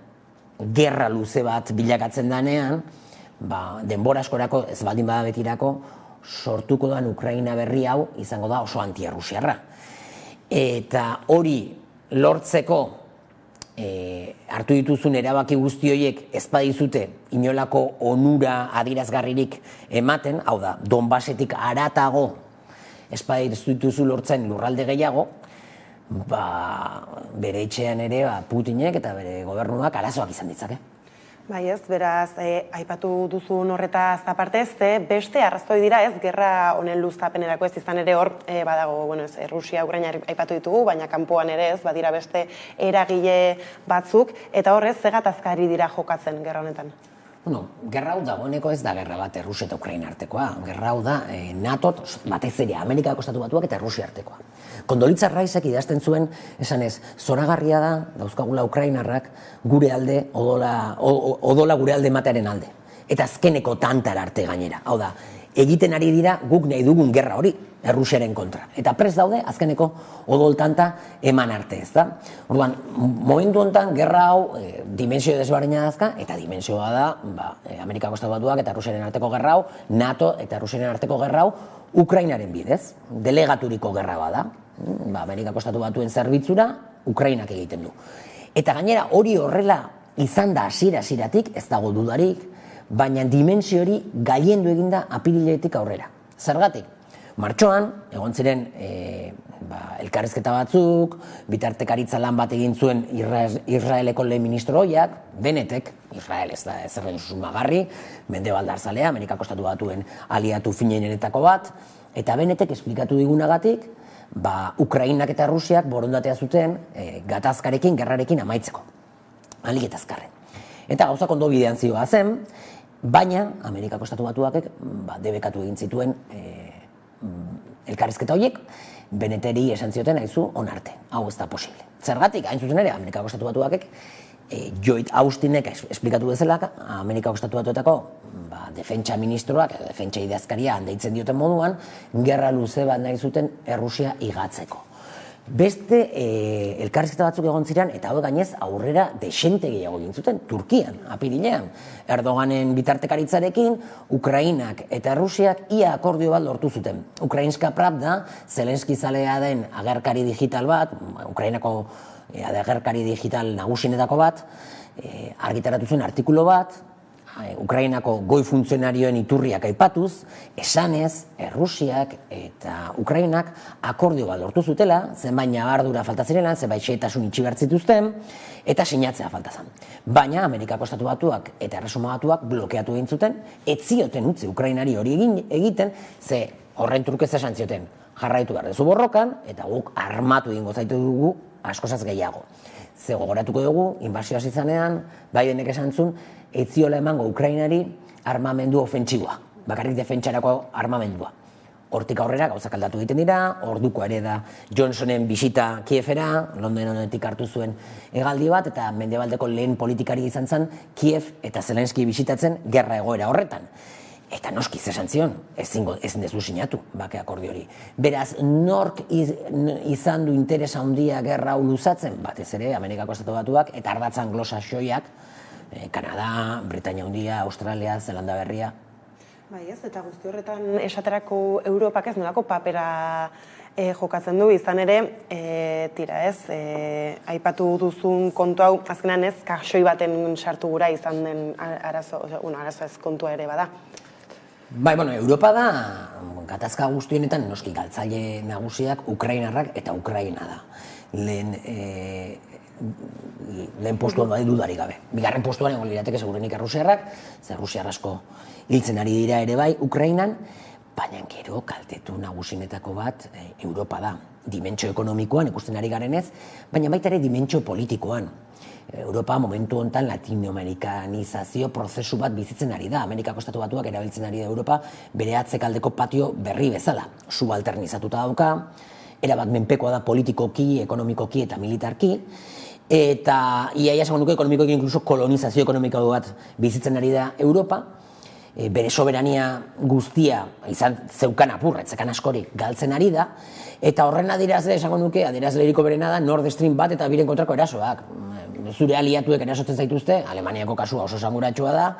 gerra luze bat bilakatzen danean, denbora askorako, ez baldin bada betirako, sortuko da Ukraina berri hau izango da oso anti-errusiarra. Eta hori lortzeko hartu dituzun erabaki guzti horiek ez badizute inolako onura adierazgarririk ematen, hau da, Donbasetik haratago ez badituzu lortzen lurralde gehiago, bere etxean ere Putinek eta bere gobernuak arazoak izan ditzake. Bai ez, beraz, aipatu duzun horretaz apartez, beste arrazoi dira ez, gerra honen luztapenerako ez izan ere hor, badago, Errusia, Ukraina aipatu ditugu, baina kanpoan ere ez, badira beste eragile batzuk, eta horrez, zegatazkari dira jokatzen gerra honetan? Gerra hau dagoeneko ez da gerra bat Errusia eta Ukraina artekoa. Gerra hau da NATO, batez ere Amerikako Estatu Batuak eta Errusia artekoa. Kondolitza Ricek idazten zuen, esanez, zoragarria da, dauzkagula Ukrainarrak, gure alde, odola gure alde ematearen alde. Eta azkeneko tantar arte gainera. Hau da, egiten ari dira guk nahi dugun gerra hori, Errusiaren kontra. Eta prest daude, azkeneko odol tanta eman arte, ez da? Orduan, momentu honetan, gerra hau dimensio desberdina dazka, eta dimensioa da, Amerikako Estatu Batuak eta Errusiaren arteko gerra hau, NATO eta Errusiaren arteko gerra hau, Ukrainaren bidez, delegaturiko gerra bada. Amerikako Estatu Batuen zerbitzura, Ukrainak egiten du. Eta gainera, hori horrela izan da hasieratik, ez dago dudarik, baina dimensio hori gailendu eginda apiriletik aurrera. Zergatik? Martxoan, egon ziren elkarrizketa batzuk, bitartekaritza lan bat egin zuen Israeleko lehen ministro ohiak, Bennetek, Israel ez da ezerren susmagarri, mendebaldarzalea, Amerikako Estatu Batuen aliatu finenetako bat, eta Bennetek esplikatu digunagatik, Ukrainak eta Rusiak borondatea zuten gatazkarekin, gerrarekin amaitzeko. Alik eta azkarren. Eta gauzak ondo bidean zioa zen, baina Amerikako Estatu Batuak debekatu egin zituen elkarrizketa horiek, Benneteri esan zioten haizu onarte, hau ez da posible. Zergatik, hain zuzen ere, Amerikako Estatu Batuakek, Lloyd Austinek esplikatu bezala, Amerikako Estatu Batuetako defentsa ministroak, defentsa idazkaria handeitzen dioten moduan, gerra luze bat nahi zuten Errusia igatzeko. Beste elkarrizketa batzuk egon ziren, eta hau gainez aurrera desente gehiago egin zuten, Turkian, apirilean. Erdoganen bitartekaritzarekin, Ukrainak eta Errusiak ia akordio bat lortu zuten. Ukrainska Pravda, Zelenski zalea den agerkari digital bat, Ukrainako agerkari digital nagusienetako bat, argitaratu zuen artikulu bat, Ukrainako goi funtzionarioen iturriak aipatuz, esanez, Errusiak eta Ukrainak akordio bat lortu zutela, zenbait ñabardura falta zirela, zenbait xehetasun itxi behar zituzten, eta sinatzea falta zen. Baina Amerikako Estatu Batuak eta Erresuma Batuak blokeatu egin zuten, ez zioten utzi Ukrainari hori egiten, ze horren trukez esan zioten, jarraitu behar dezu borrokan, eta guk armatu egingo zaitu dugu askozaz gehiago. Ze gogoratuko dugu, inbazioa izanean, Bidenek esan zuen, ez ziola emango Ukrainari armamendu ofentsiboa, bakarrik defentsarako armamendua. Hortik aurrera gauzak aldatu egiten dira, orduko ere da Johnsonen bisita Kievera, Londonetik hartu zuen hegaldi bat, eta mendebaldeko lehen politikari izan zen Kiev eta Zelenski bisitatzen gerra egoera horretan. Eta noski esan zion, ezin dezu sinatu bake akordio hori. Beraz, nork izan du interesa handia gerra hau luzatzen, batez ere, Amerikako Estatu Batuak, eta ardatz anglosaxoiak, Kanada, Britainia Handia, Australia, Zelanda Berria. Bai ez, eta guzti horretan esaterako Europak ez nolako papera jokatzen du, izan ere, aipatu duzun kontu hau, azkenan ez, kaxoi baten sartu gura izan den arazo ez kontua ere bada. Bai, Europa da, gatazka guztionetan noski galtzaile nagusiak Ukrainarrak eta Ukraina da. Lehen postuan badi dudarik gabe. Bigarren postuan egon lirateke segurenik Errusiarrak, ze Errusiar asko hiltzen ari dira ere bai Ukrainan, baina gero kaltetu nagusinetako bat Europa da. Dimentsio ekonomikoan ikusten ari garenez, baina baita ere dimentsio politikoan. Europa momentu honetan latinoamerikanizazio prozesu bat bizitzen ari da. Amerikako Estatu Batuak erabiltzen ari da Europa bere atzekaldeko patio berri bezala. Subalternizatuta dauka, erabat menpekoa da politikoki, ekonomikoki eta militarki, eta iaia esango nuke ekonomikoki inkluso kolonizazio ekonomiko bat bizitzen ari da Europa, bere soberania guztia izan zeukan apurra, etzekan askori galtzen ari da, eta horren adierazle esango nuke, adierazleriko berena da Nord Stream bat eta biren kontrako erasoak. Zure aliatuek erasotzen zaituzte, Alemaniako kasua oso esanguratsua da,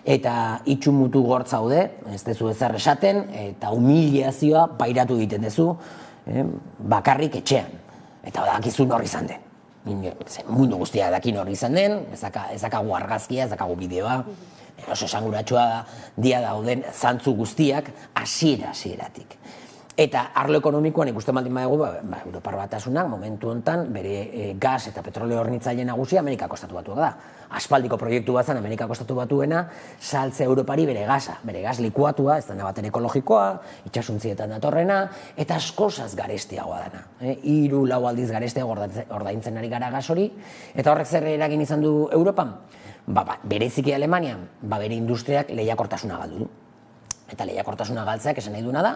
eta itxu mutu gortz zaude, ez dezu ezer esaten, eta humiliazioa pairatu egiten dezu, bakarrik etxean. Eta dakizu nor izan den. Mundu guztia daki nor izan den, ez dakagu argazkia, ez dakagu bideoa, oso esanguratsua dia dauden zantzu guztiak hasieratik. Eta arlo ekonomikoan ikusten baldin badugu, Europar Batasunak momentu honetan bere gas eta petroleo hornitzaile nagusia Amerikako Estatu Batuak da. Aspaldiko proiektu bat zen Amerikako Estatu Batuena saltze Europari bere gas likuatua, ez dena baten ekologikoa, itsasuntzietan datorrena, eta askozaz garestiagoa dena. 3-4 aldiz garestiago ordaintzen ari gara gas hori, eta horrek zer eragin izan du Europan? Bereziki Alemanian, bere industriak lehiakortasuna galdu du. Eta lehiakortasuna galtzeak esan nahi duena da,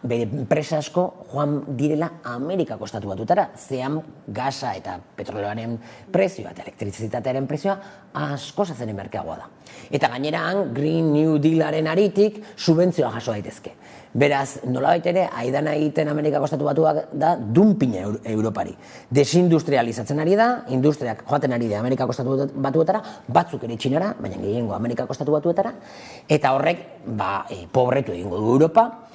bere enpresa asko joan direla Amerikako Estatu Batuetara, zean gasa eta petroleoaren prezioa eta elektrizitatearen prezioa asko zazen merkeagoa da. Eta gainera Green New Dealaren aritik subentzioa jaso daitezke. Beraz, nolabait ere, aidana egiten Amerikako Estatu Batuak da dumpina Europari. Desindustrializatzen ari da, industriak joaten ari da Amerikako Estatu Batuetara, batzuk ere Txinara, baina gehiengo Amerikako Estatu Batuetara, eta horrek pobretu egingo du Europa.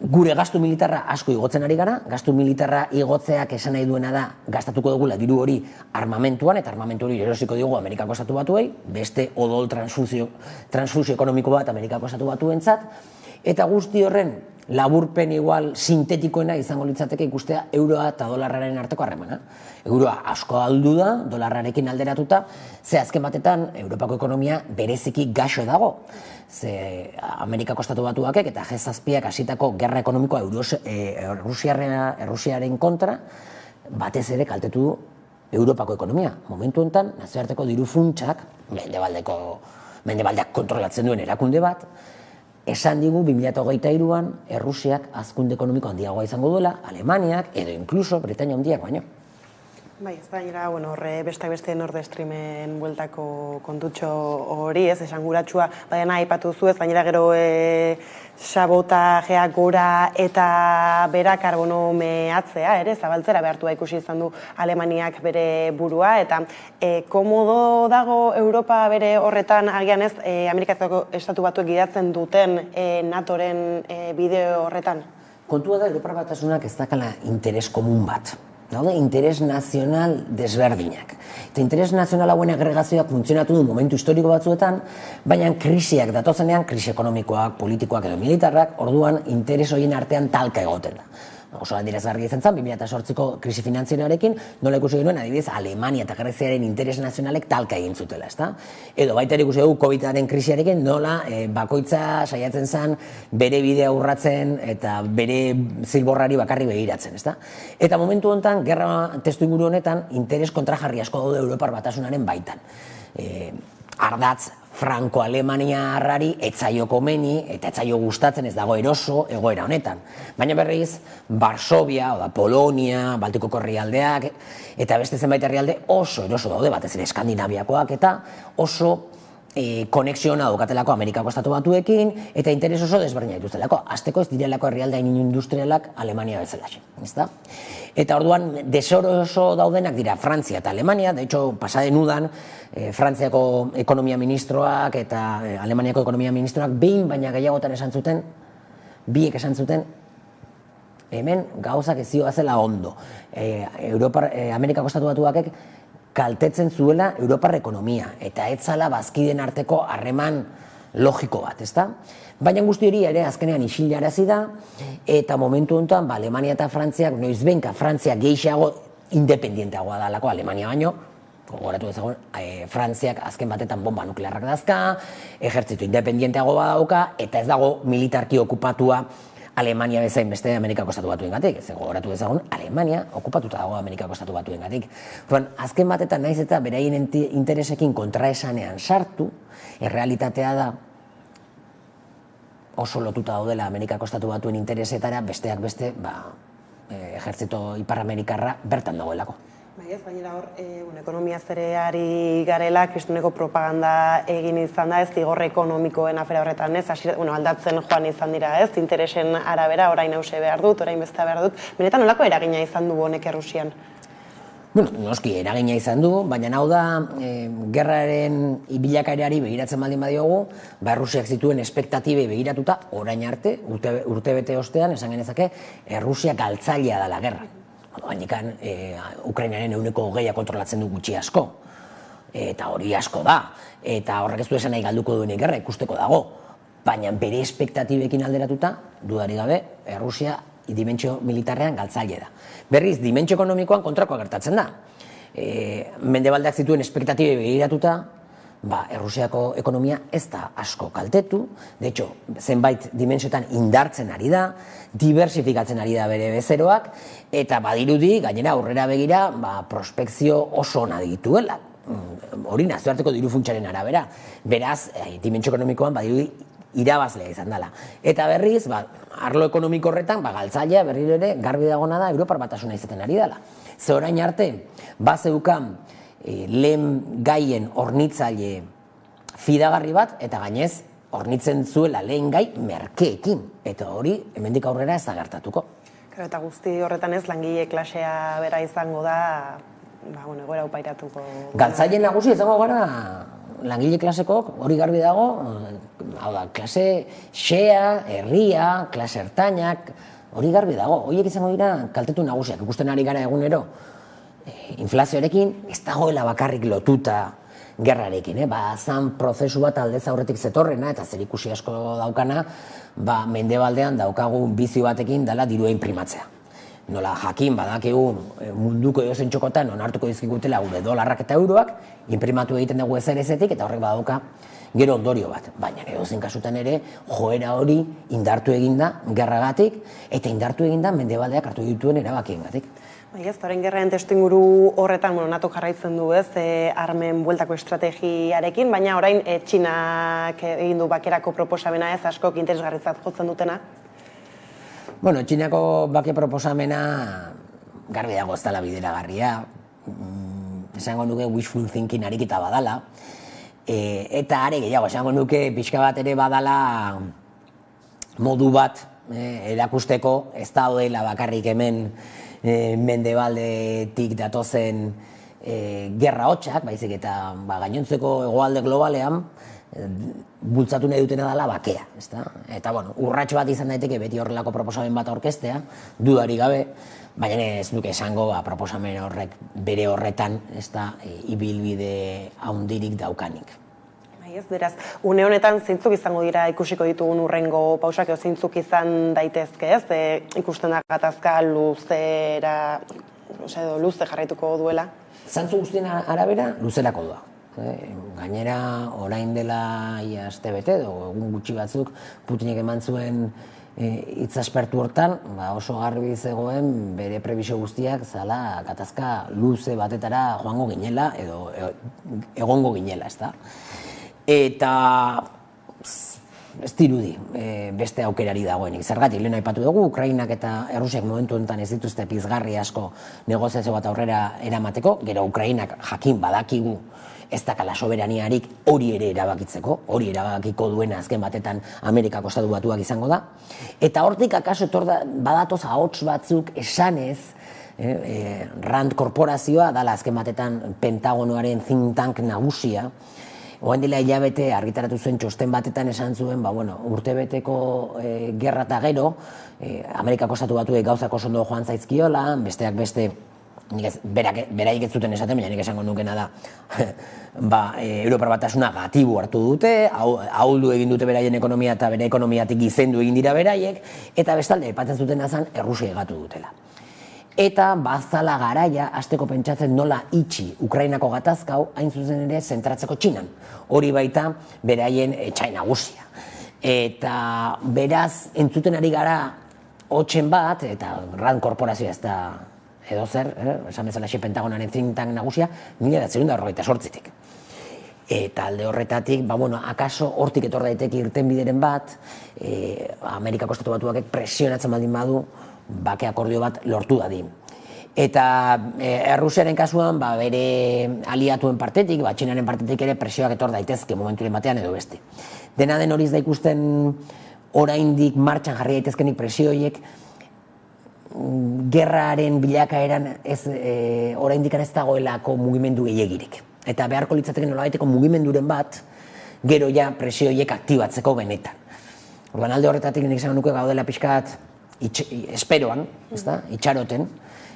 Gure gastu militarra asko igotzen ari gara, gastu militarra igotzeak esan nahi duena da gastatuko dugula diru hori armamentuan, eta armamentu hori erosiko dugu Amerikako Estatu Batuei, beste odol transfusio ekonomiko bat Amerikako Estatu Batuentzat, eta guzti horren laburpen igual sintetikoena izango litzateke ikustea euroa eta dolarraren arteko harremana. Euroa asko aldu da, dolarrarekin alderatuta, ze azken batetan Europako ekonomia bereziki gaxo dago. Ze Amerikako Estatu Batuakek eta G7ak hasitako gerra ekonomikoa Errusiaren kontra, batez ere kaltetu du Europako ekonomia. Momentu honetan, nazioarteko diru funtsak, mendebaldeak kontrolatzen duen erakunde bat, esan digu 2023an Errusiak hazkunde ekonomiko handiagoa izango duela, Alemaniak edo inkluso Britainia handiak baino. Bai, ez da, horre bestak beste Nord Streamen bueltako kontutxo hori, ez, esanguratsua, baina aipatu zu ez, gainera gero sabotajeak gora eta bera karbono mehatzea, ere, zabaltzera behartua ikusi izan du Alemaniak bere burua, eta komodo dago Europa bere horretan, agian ez, Amerikako Estatu Batuek gidatzen duten NATOren bideo horretan? Kontua da, Europar Batasunak ez dakala interes komun bat. Daude interes nazional desberdinak. Eta interes nazional hauen agregazioak funtzionatu du momentu historiko batzuetan, baina krisiak datozenean, krisi ekonomikoak, politikoak edo militarrak, orduan interes horien artean talka egoten da. Oso adierazgarria izan zen, 2008ko krisi finantzieroarekin, nola ikusi genuen, adibidez, Alemania eta Greziaren interes nazionalek talka egin zutela, ezta? Edo baita ere ikusi dugu COVID-aren krisiarekin, nola bakoitza saiatzen zen bere bidea urratzen eta bere zilborrari bakarri begiratzen, ezta? Eta momentu honetan, gerra testu inguru honetan, interes kontrajarri asko daude Europar Batasunaren baitan. Ardatz franko-alemaniarrari etzaio komeni eta etzaio gustatzen ez dago eroso egoera honetan. Baina berriz, Varsovia, Polonia, Baltikoko herrialdeak eta beste zenbait herrialde oso eroso daude, batez ere Eskandinaviakoak eta oso konexiona daukatelako Amerikako Estatu Batuekin eta interes oso desberdina dituztelako. Azteko ez direlako herrialdean industrialak Alemania bezalaxe, ezta? Eta orduan desoroso daudenak dira Frantzia eta Alemania, de hecho, pasaden udan, Frantziako ekonomia ministroak eta Alemaniako ekonomia ministroak behin baina gehiagotan esan zuten, biek esan zuten, hemen gauzak ez zioazela ondo. Amerikako Estatu Batuakek kaltetzen zuela Europar ekonomia, eta etzala bazkiden arteko harreman logiko bat, ezta? Baina guzti hori ere azkenean isilarazi da, eta momentu honetan Alemania eta Frantziak, noizbenka Frantzia gehiago independienteagoa dalako Alemania baino, gogoratu dezagun, Frantziak azken batetan bomba nuklearrak dazka, ejertzitu independienteagoa dauka, eta ez dago militarki okupatua Alemania bezain beste Amerikako Estatu Batuengatik. Ez gogoratu dezagun, Alemania okupatuta dago Amerikako Estatu Batuengatik. Azken batetan naiz eta beraien interesekin kontraesanean sartu, errealitatea da oso lotuta daudela Amerikako Estatu Batuen interesetara, besteak beste, ejertzito Ipar-Amerikarra bertan dagoelako. Bai ez, baina hor, ekonomia zereari garela, kristuneko propaganda egin izan da, ez zigor ekonomikoen afera horretan, ez, aldatzen joan izan dira, ez, interesen arabera, orain hause behar dut, orain beste behar dut, benetan nolako eragina izan du honek Errusian? Noski, eragina izan du, baina hau da, gerraren bilakaerari begiratzen baldin badiogu, Errusiak zituen espektatibei begiratuta, orain arte, urtebete ostean, esan genezake, Errusia galtzailea dela gerra. Handikan, Ukrainaren 20% kontrolatzen du gutxi asko, eta hori asko da, eta horrek ez du esan nahi galduko duen gerra ikusteko dago, baina bere espektatibekin alderatuta, dudari gabe, Errusia dimentsio militarrean galtzaile da. Berriz, dimentsio ekonomikoan kontrakoa gertatzen da. Mendebaldeak zituen espektatibe begiratuta, Errusiako ekonomia ez da asko kaltetu, de hecho, zenbait dimentsioetan indartzen ari da, diversifikatzen ari da bere bezeroak, eta badirudi, gainera aurrera begira, prospekzio oso ona dituela. Hori nazioarteko diru funtsaren arabera. Beraz, dimentsio ekonomikoan badirudi irabazlea izan dela. Eta berriz, arlo ekonomiko horretan, galtzailea berriro ere garbi dagona da Europar Batasuna izaten ari dela. Ze orain arte, bazeukan lehen gaien hornitzaile fidagarri bat, eta gainez, hornitzen zuela lehen gai merkeekin. Eta hori, hemendik aurrera ez da gertatuko. Eta guzti horretan ez, langile klasea bera izango da, egoera upairatuko. Galtzaile nagusi izango gara langile klasekok, hori garbi dago, hau da, klase xea, herria, klase ertainak, hori garbi dago. Horiek izango dira kaltetu nagusiak, ikusten ari gara egunero. Inflazioarekin ez dagoela bakarrik lotuta gerrarekin, zan prozesu bat aldez aurretik zetorrena, eta zer ikusi asko daukana, mendebaldean daukagu bizi batekin dela dirua inprimatzea. Nola jakin badakigu munduko edozein txokotan onartuko dizkigutela gure dolarrak eta euroak, inprimatu egiten dugu ezerezetik, eta horrek badauka gero ondorio bat. Baina edozein kasutan ere, joera hori indartu eginda gerragatik, eta indartu eginda mendebaldeak hartu dituen erabakiengatik. Orain gerraren testuinguru horretan NATO jarraitzen du armen bueltako estrategiarekin, baina orain Txinak egin du bakerako proposamena askok interesgarritzat jotzen dutena? Txinako bake proposamena garbi dago ez dela bideragarria, esango nuke wishful thinking ariketa badala, eta are gehiago, esango nuke pixka bat ere badala modu bat erakusteko ez daudela bakarrik hemen mendebaldetik datozen gerra hotxak, baizik eta gainontzeko hegoalde globalean bultzatu nahi dutena dela bakea. Eta urrats bat izan daiteke beti horrelako proposamen bat aurkeztea, dudari gabe, baina ez duke esango proposamen horrek bere horretan ibilbide handirik daukanik. Beraz, une honetan zeintzuk izango dira ikusiko ditugun urrengo pausak, edo zeintzuk izan daitezke, ikusten da gatazka luzera, edo luze jarraituko duela? Zantzu guztien arabera, luzerako doa. Gainera, orain dela aste bete, edo egun gutxi batzuk, Putinek eman zuen hitzaspertu hortan, oso garbi zegoen bere prebisio guztiak zala gatazka luze batetara joango ginela, edo egongo ginela, ezta? Eta ez dirudi beste aukerari dagoenik. Zergatik, lehen aipatu dugu, Ukrainak eta Errusiak momentu honetan ez dituzte pizgarri asko negoziazio bat aurrera eramateko, gero Ukrainak jakin badakigu ez dakala soberaniarik hori ere erabakitzeko, hori erabakiko duena azken batetan Amerikako Estatu Batuak izango da. Eta hortik akaso badatoz ahots batzuk esanez, Rand korporazioa dala azken batetan Pentagonoaren think tank nagusia, Oan dela hilabete argitaratu zuen txosten batetan esan zuen, urtebeteko gerra eta gero, Amerikako Estatu Batuek gauzak oso ondo joan zaizkiola, besteak beste, beraik ez zuten esaten, baina nik esango nukena da, Europar Batasuna gatibu hartu dute, ahuldu egin dute beraien ekonomia eta bere ekonomiatik gizendu egin dira beraiek, eta bestalde, epatzen zuten azan, Errusia egatu dutela. Eta bazala garaia hasteko pentsatzen nola itxi Ukrainako gatazkau hain zuzen ere zentratzeko Txinan. Hori baita beraien etxai nagusia. Eta beraz entzuten ari gara hotxen bat, eta Rand korporazioa ez da edo zer, esan bezala Pentagonaren think tank nagusia, 1948tik. Eta alde horretatik, akaso hortik etor daiteke irtenbideren bat, Amerikako Estatu Batuak presionatzen baldin badu, bake akordio bat lortu dadin. Eta Errusiaren kasuan, bere aliatuen partetik, Txinaren partetik ere presioak etor daitezke momenturen batean edo beste. Dena den horiz da ikusten oraindik martxan jarri daitezkenik presioiek, gerraren bilakaeran oraindik ez dagoelako mugimendu gehiagirik. Eta beharko litzateke nolabaiteko mugimenduren bat, gero ja presioiek aktibatzeko benetan. Orduan alde horretatik nik esan nuke gaudela pixkat esperoan, itxaroten,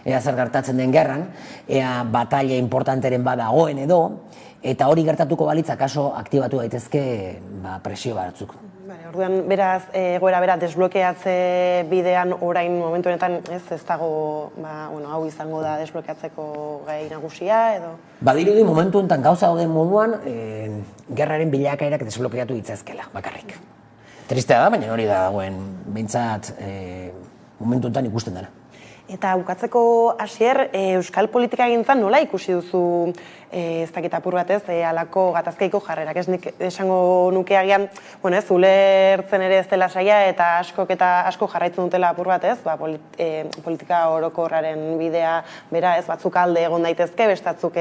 ea zer gertatzen den gerran, ea batalla importanteren badagoen edo, eta hori gertatuko balitz akaso aktibatu daitezke presio batzuk. Orduan, beraz, egoera bera desblokeatze bidean orain momentu honetan ez dago, hau izango da desblokeatzeko gai nagusia edo? Badirudi momentu honetan gauza dauden moduan, gerraren bilakaerak desblokeatu ditzazkela, bakarrik. Tristea da, baina hori da dagoen, behintzat momentu honetan ikusten dara. Eta bukatzeko Asier, euskal politika gintzan nola ikusi duzu ez dakit apur batez, halako gatazkaiko jarrerak. Ez nik esango nuke agian, ulertzen ere ez dela saia eta asko jarraitzen dutela apur batez, politika orokorraren bidea, bera ez batzuk alde egon daitezke, bestatzuk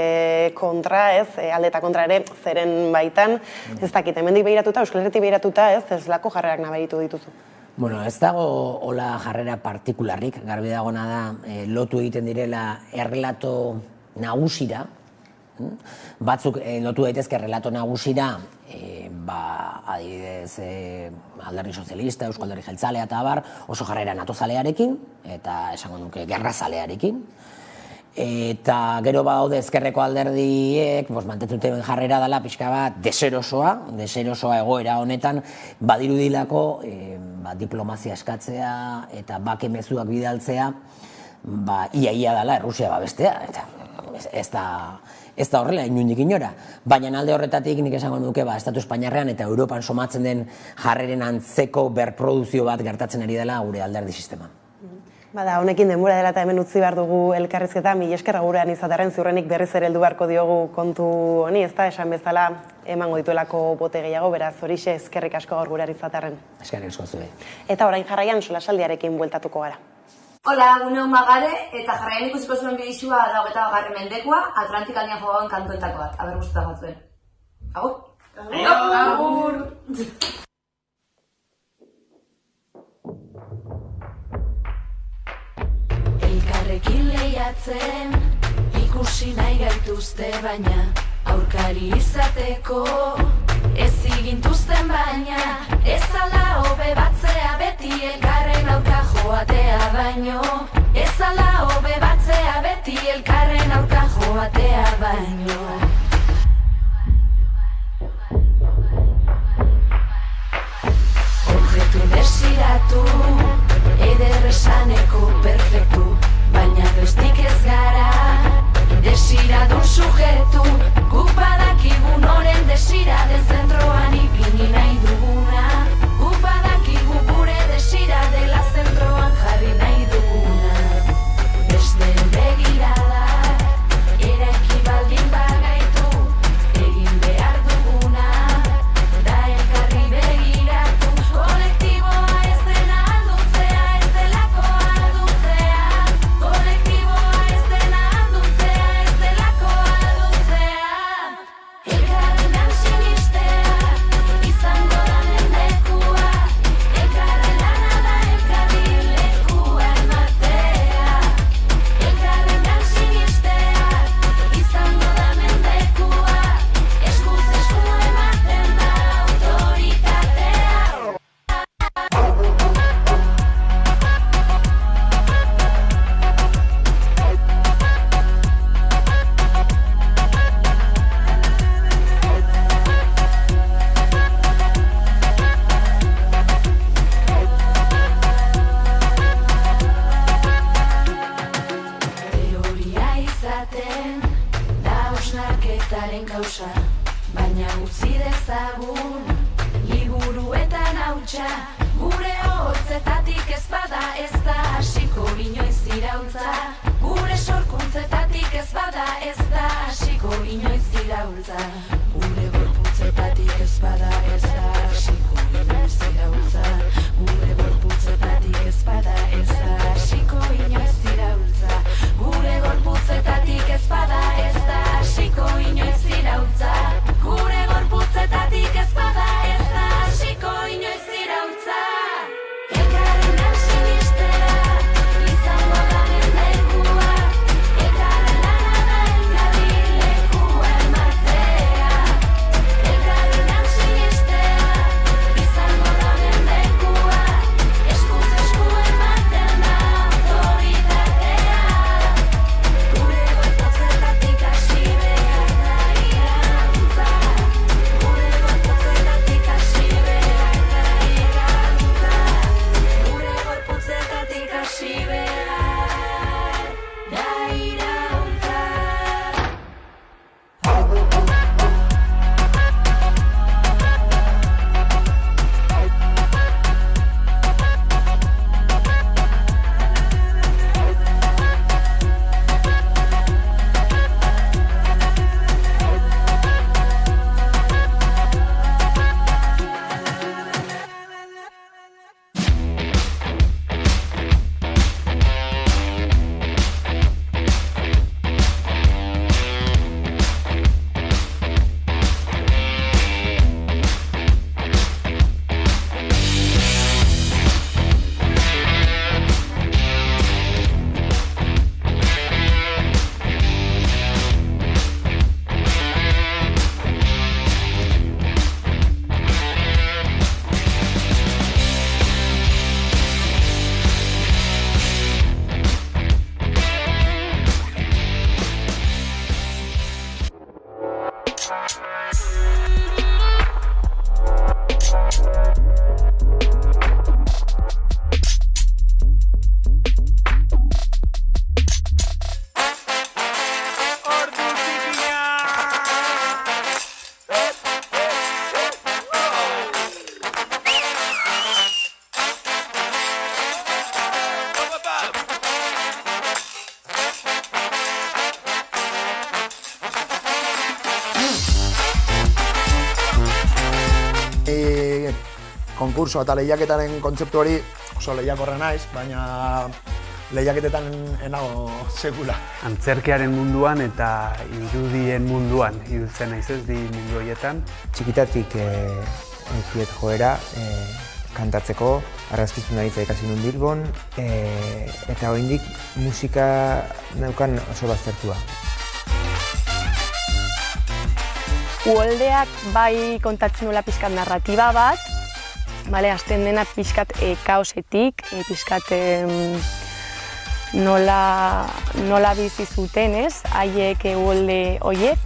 kontra, alde eta kontra ere zeren baitan. Ez dakit, hemendik behiratuta, Euskal Herritik behiratuta, ez lako jarrerak nabaritu dituzu. Ez dago hola jarrera partikularrik, garbi dagona da lotu egiten direla errelato nagusira, batzuk lotu daitezke errelato nagusira, adibidez Alderdi Sozialista, Eusko Alderdi Jeltzalea eta abar, oso jarrera NATO zalearekin, eta esango nuke gerra zalearekin, eta gero badaude ezkerreko alderdiek mantentzen jarrera dela pixka bat deserosoa egoera honetan, badirudilako diplomazia eskatzea eta bake mezuak bidaltzea ia dela Errusia babestea, eta ez da horrela inundik inora. Baina alde horretatik nik esango nuke Estatu Espainiarrean eta Europan somatzen den jarreren antzeko berproduzio bat gertatzen ari dela gure alderdi sistema. Bada, honekin denbora dela eta hemen utzi behar dugu elkarrizketa, mila esker gurean izatearen ziurrenik berriz ere heldu beharko diogu kontu honi, ez da, esan bezala emango dituelako bote gehiago, beraz horixe eskerrik asko gaur gurean izatearen. Eskerrik asko zuei. Eta orain jarraian solasaldiarekin bueltatuko gara. Hola, gune hon magare, eta jarraian ikusiko zuen bidizua da 21. mendekua, Atlantikaldian jogauen kantuetako bat, aber guztetan batzuen. Agur? Agur! Elkarrekin lehiatzen, ikusi nahi gaituzte baina, aurkari izateko, ez igintuzten baina, ez ala hobe batzea beti elkarren aurka joatea baino, ez ala hobe batzea beti elkarren aurka joatea baino. Objektu desiratu, ederresaneko perfektu, baina bestik ez gara, desiradun sujetu, guk badakigu noren desiraden zentroan ipini nahi duguna, guk badakigu gure desira dela zentroan jarri nahi duguna. Beste begirada, eraiki baldin bagaitu, egin behar duguna, da elkarri begiratu, kolektiboa ez dena aldutzea, ez delako aldutzea, kolektiboa ez dena aldutzea, ez delako aldutzea. Elkarrengan sinistea, izango da mendekua, elkarren lana da elkarri lekua ematea. Elkarrengan sinistea, izango da mendekua, eskuz esku ematen da autoritatea. Teoria izaten da hausnarketaren kausa, baina utzi dezagun liburuetan hautsa, gure hotzetatik ez bada ez da hasiko inoiz iraultza, gure sorkuntzetatik ez bada ez da hasiko inoiz iraultza, gure gorputzetatik ez bada ez da hasiko inoiz iraultza, gure gorputzetatik ez bada ez da hasiko inoiz iraultza, gure gorputzetatik ez bada ez da hasiko inoiz iraultza, gure gorputzetatik ez bada ez da hasiko inoiz iraultza. Elkarrengan sinistea, izango da mendekua, elkarren lana da elkarri lekua ematea. Elkarrengan sinistea, izango da mendekua, konkurso eta lehiaketaren kontzeptu hori oso lehiakorra naiz, baina lehiaketetan enago sekula. Antzerkiaren munduan eta irudien munduan ibiltzen naiz ez di mundu horietan. Txikitatik ekiet joera kantatzeko, argazkizuna hitza ikasi nun Bilbon, eta oraindik musika neukan oso baztertua. Uholdeak bai kontatzen duela pixkat narratiba bat, hasten dena pixkat kaosetik, pixkat nola bizi zuten, haiek uholde horiek.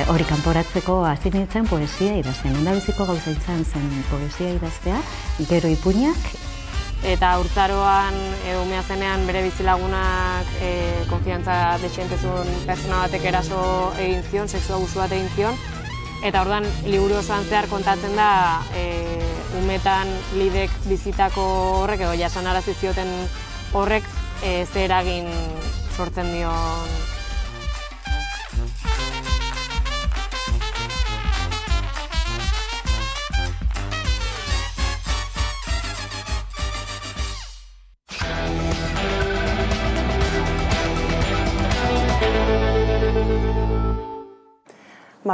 Hori kanporatzeko hasi nintzen poesia idazten. Lehendabiziko gauza izan zen poesia idaztea, gero ipuinak. Eta urtzaroan umea zenean bere bizilagunak konfiantza desientezun pertsona batek eraso egin zion, sexu abusu bat egin zion. Eta orduan liburu osoan zehar kontatzen da umetan lidek bizitako horrek edo jasanarazi zioten horrek ze eragin sortzen dion.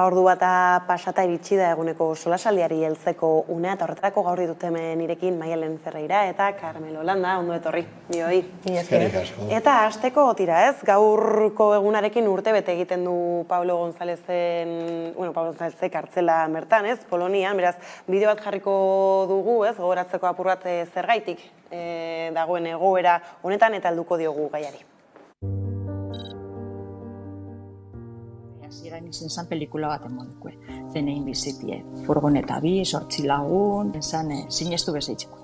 Ordu bata pasata iritsi da eguneko solasaldiari heltzeko unea, eta horretarako gaur ditut hemen nirekin Maialen Ferreira eta Carmelo Landa, ondo etorri, bioi. Eta hasteko tira ez, gaurko egunarekin urtebete egiten du Pablo Gonzálezek kartzela bertan, ez, Polonian, beraz, bideo bat jarriko dugu, ez, gogoratzeko apur bat zergaitik dagoen egoera honetan eta helduko diogu gaiari. Hasieran izen zan pelikula bat emodekue, zenein bizitie. Furgoneta 2, 8 lagun, sinestu bezaitzeko.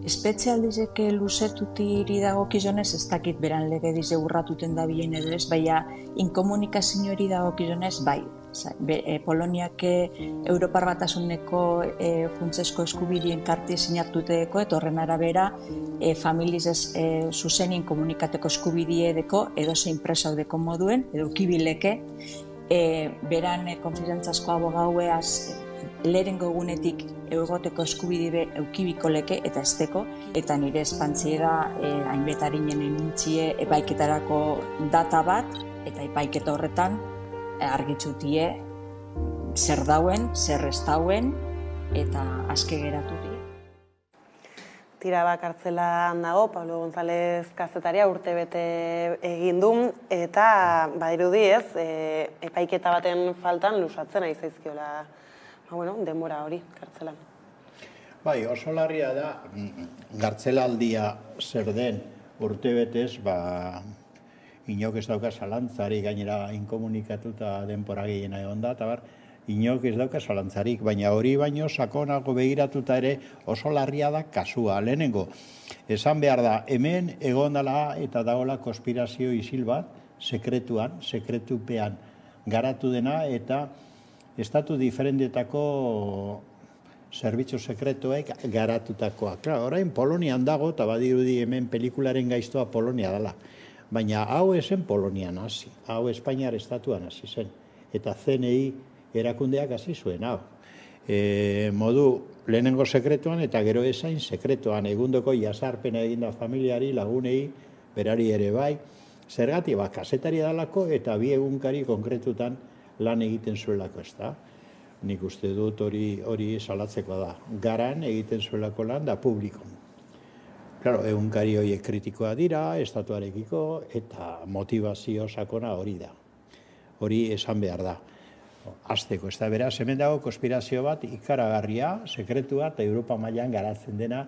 Espetzialdizeke luzetuti iri dagokizonez, ez dakit beran legediz urratuten da bien edo ez, baina inkomunikazio hori dagokizonez, bai. Poloniak Europar Batasuneko funtsesko eskubidien karti sinatuteko, eta horren arabera familiz zuzenien komunikateko eskubidie edeko, edo zein presaudeko moduen, edo ukibileke, beran konfidentzazko abogaueaz lehenengo egunetik egoteko eskubide eukibiko leke eta esteko, eta nire espantziera hainbetarinen enintzie epaiketarako data bat, eta epaiketa horretan argitzutie zer dauen, zer ez dauen, eta aske geratutie. Tira kartzelan dago, Pablo González kazetaria urtebete egin du, eta badirudi ez, epaiketa baten faltan lusatzen ari zaizkiola denbora hori kartzelan. Bai, oso larria da, kartzelaldia zer den urtebetez, inok ez dauka zalantzari, gainera inkomunikatuta denbora gehiena egon da, eta inok ez dauka zalantzarik, baina hori baino sakonago begiratuta ere oso larria da kasua. Lehenengo, esan behar da, hemen egon dela eta dagoela konspirazio isil bat, sekretupean garatu dena, eta estatu diferentetako zerbitzu sekretuek garatutakoa. Orain Polonian dago, eta badirudi hemen pelikularen gaiztoa Polonia dela. Baina hau esen Polonian hasi, hau Espainiar estatuan hasi zen. Eta CNI erakundeak hasi zuen, hau. Modu lehenengo sekretuan eta gero esain sekretuan, egundoko jasarpena eginda familiari, lagunei, berari ere bai. Zergatik, kazetari dalako eta bi egunkari konkretutan lan egiten zuelako, ez da. Nik uste dut hori salatzeko da. Garan egiten zuelako lan da publikon. Claro, egunkari horiek kritikoa dira, estatuarekiko, eta motivazio sakona hori da. Hori esan behar da. Azteko, ez da beraz, hemen dago konspirazio bat ikaragarria, sekretua eta Europa mailan garatzen dena,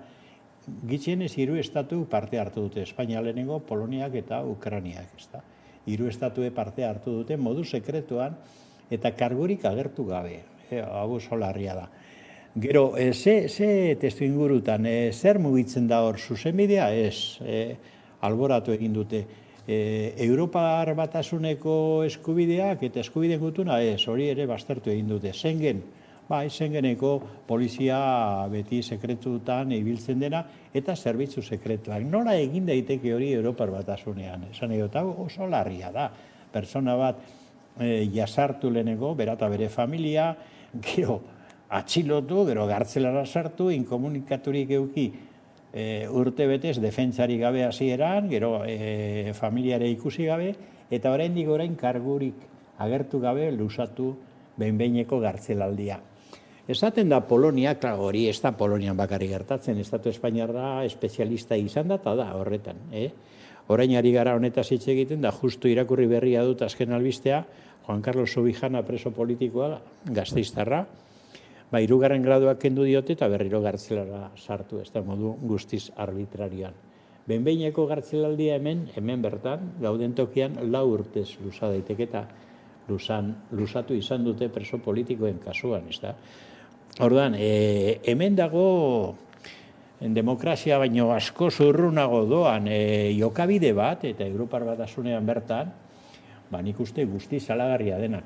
gitxienez 3 estatu parte hartu dute, Espainia lehenengo, Poloniak eta Ukrainiak, ez da. 3 estatue parte hartu dute modu sekretuan eta kargurik agertu gabe, hau oso larria da. Gero, ze testu ingurutan, zer mugitzen da hor zuzenbidea? Ez. alboratu egin dute. Europar Batasuneko eskubideak eta eskubideen gutuna hori ere baztertu egin dute. Schengeneko polizia beti sekretutan ibiltzen dena eta zerbitzu sekretuak. Nola egin daiteke hori Europar Batasunean? Esan edo, oso larria da. Persona bat jasartu leheneko, bera eta bere familia, gero atxilotu, gero gartzelara sartu, inkomunikaturik euki urte betez defentsari gabe hasieran, gero familiare ikusi gabe, eta orain kargurik agertu gabe luzatu behin-behineko gartzelaldia. Esaten da Polonia, hori ez da Polonian bakarrik gertatzen, Estatu Espainiarra espezialista izan da, eta da horretan. Orain ari gara honetaz hitz egiten, da justu irakurri berria dut azken albistea, Juan Carlos Subijana preso politikoa, Gasteiztarra, 3. graduak kendu diote eta berriro gartzelara sartu, ez da modu guztiz arbitrarioan. Behin-behineko gartzelaldia hemen bertan, gauden tokian 4 urtez luza daiteke eta luzatu izan dute preso politikoen kasuan, ez da. Orduan, hemen dago demokrazia baino asko zurrunago doan jokabide bat, eta Europar Batasunean bertan, nik uste guzti salagarria dena.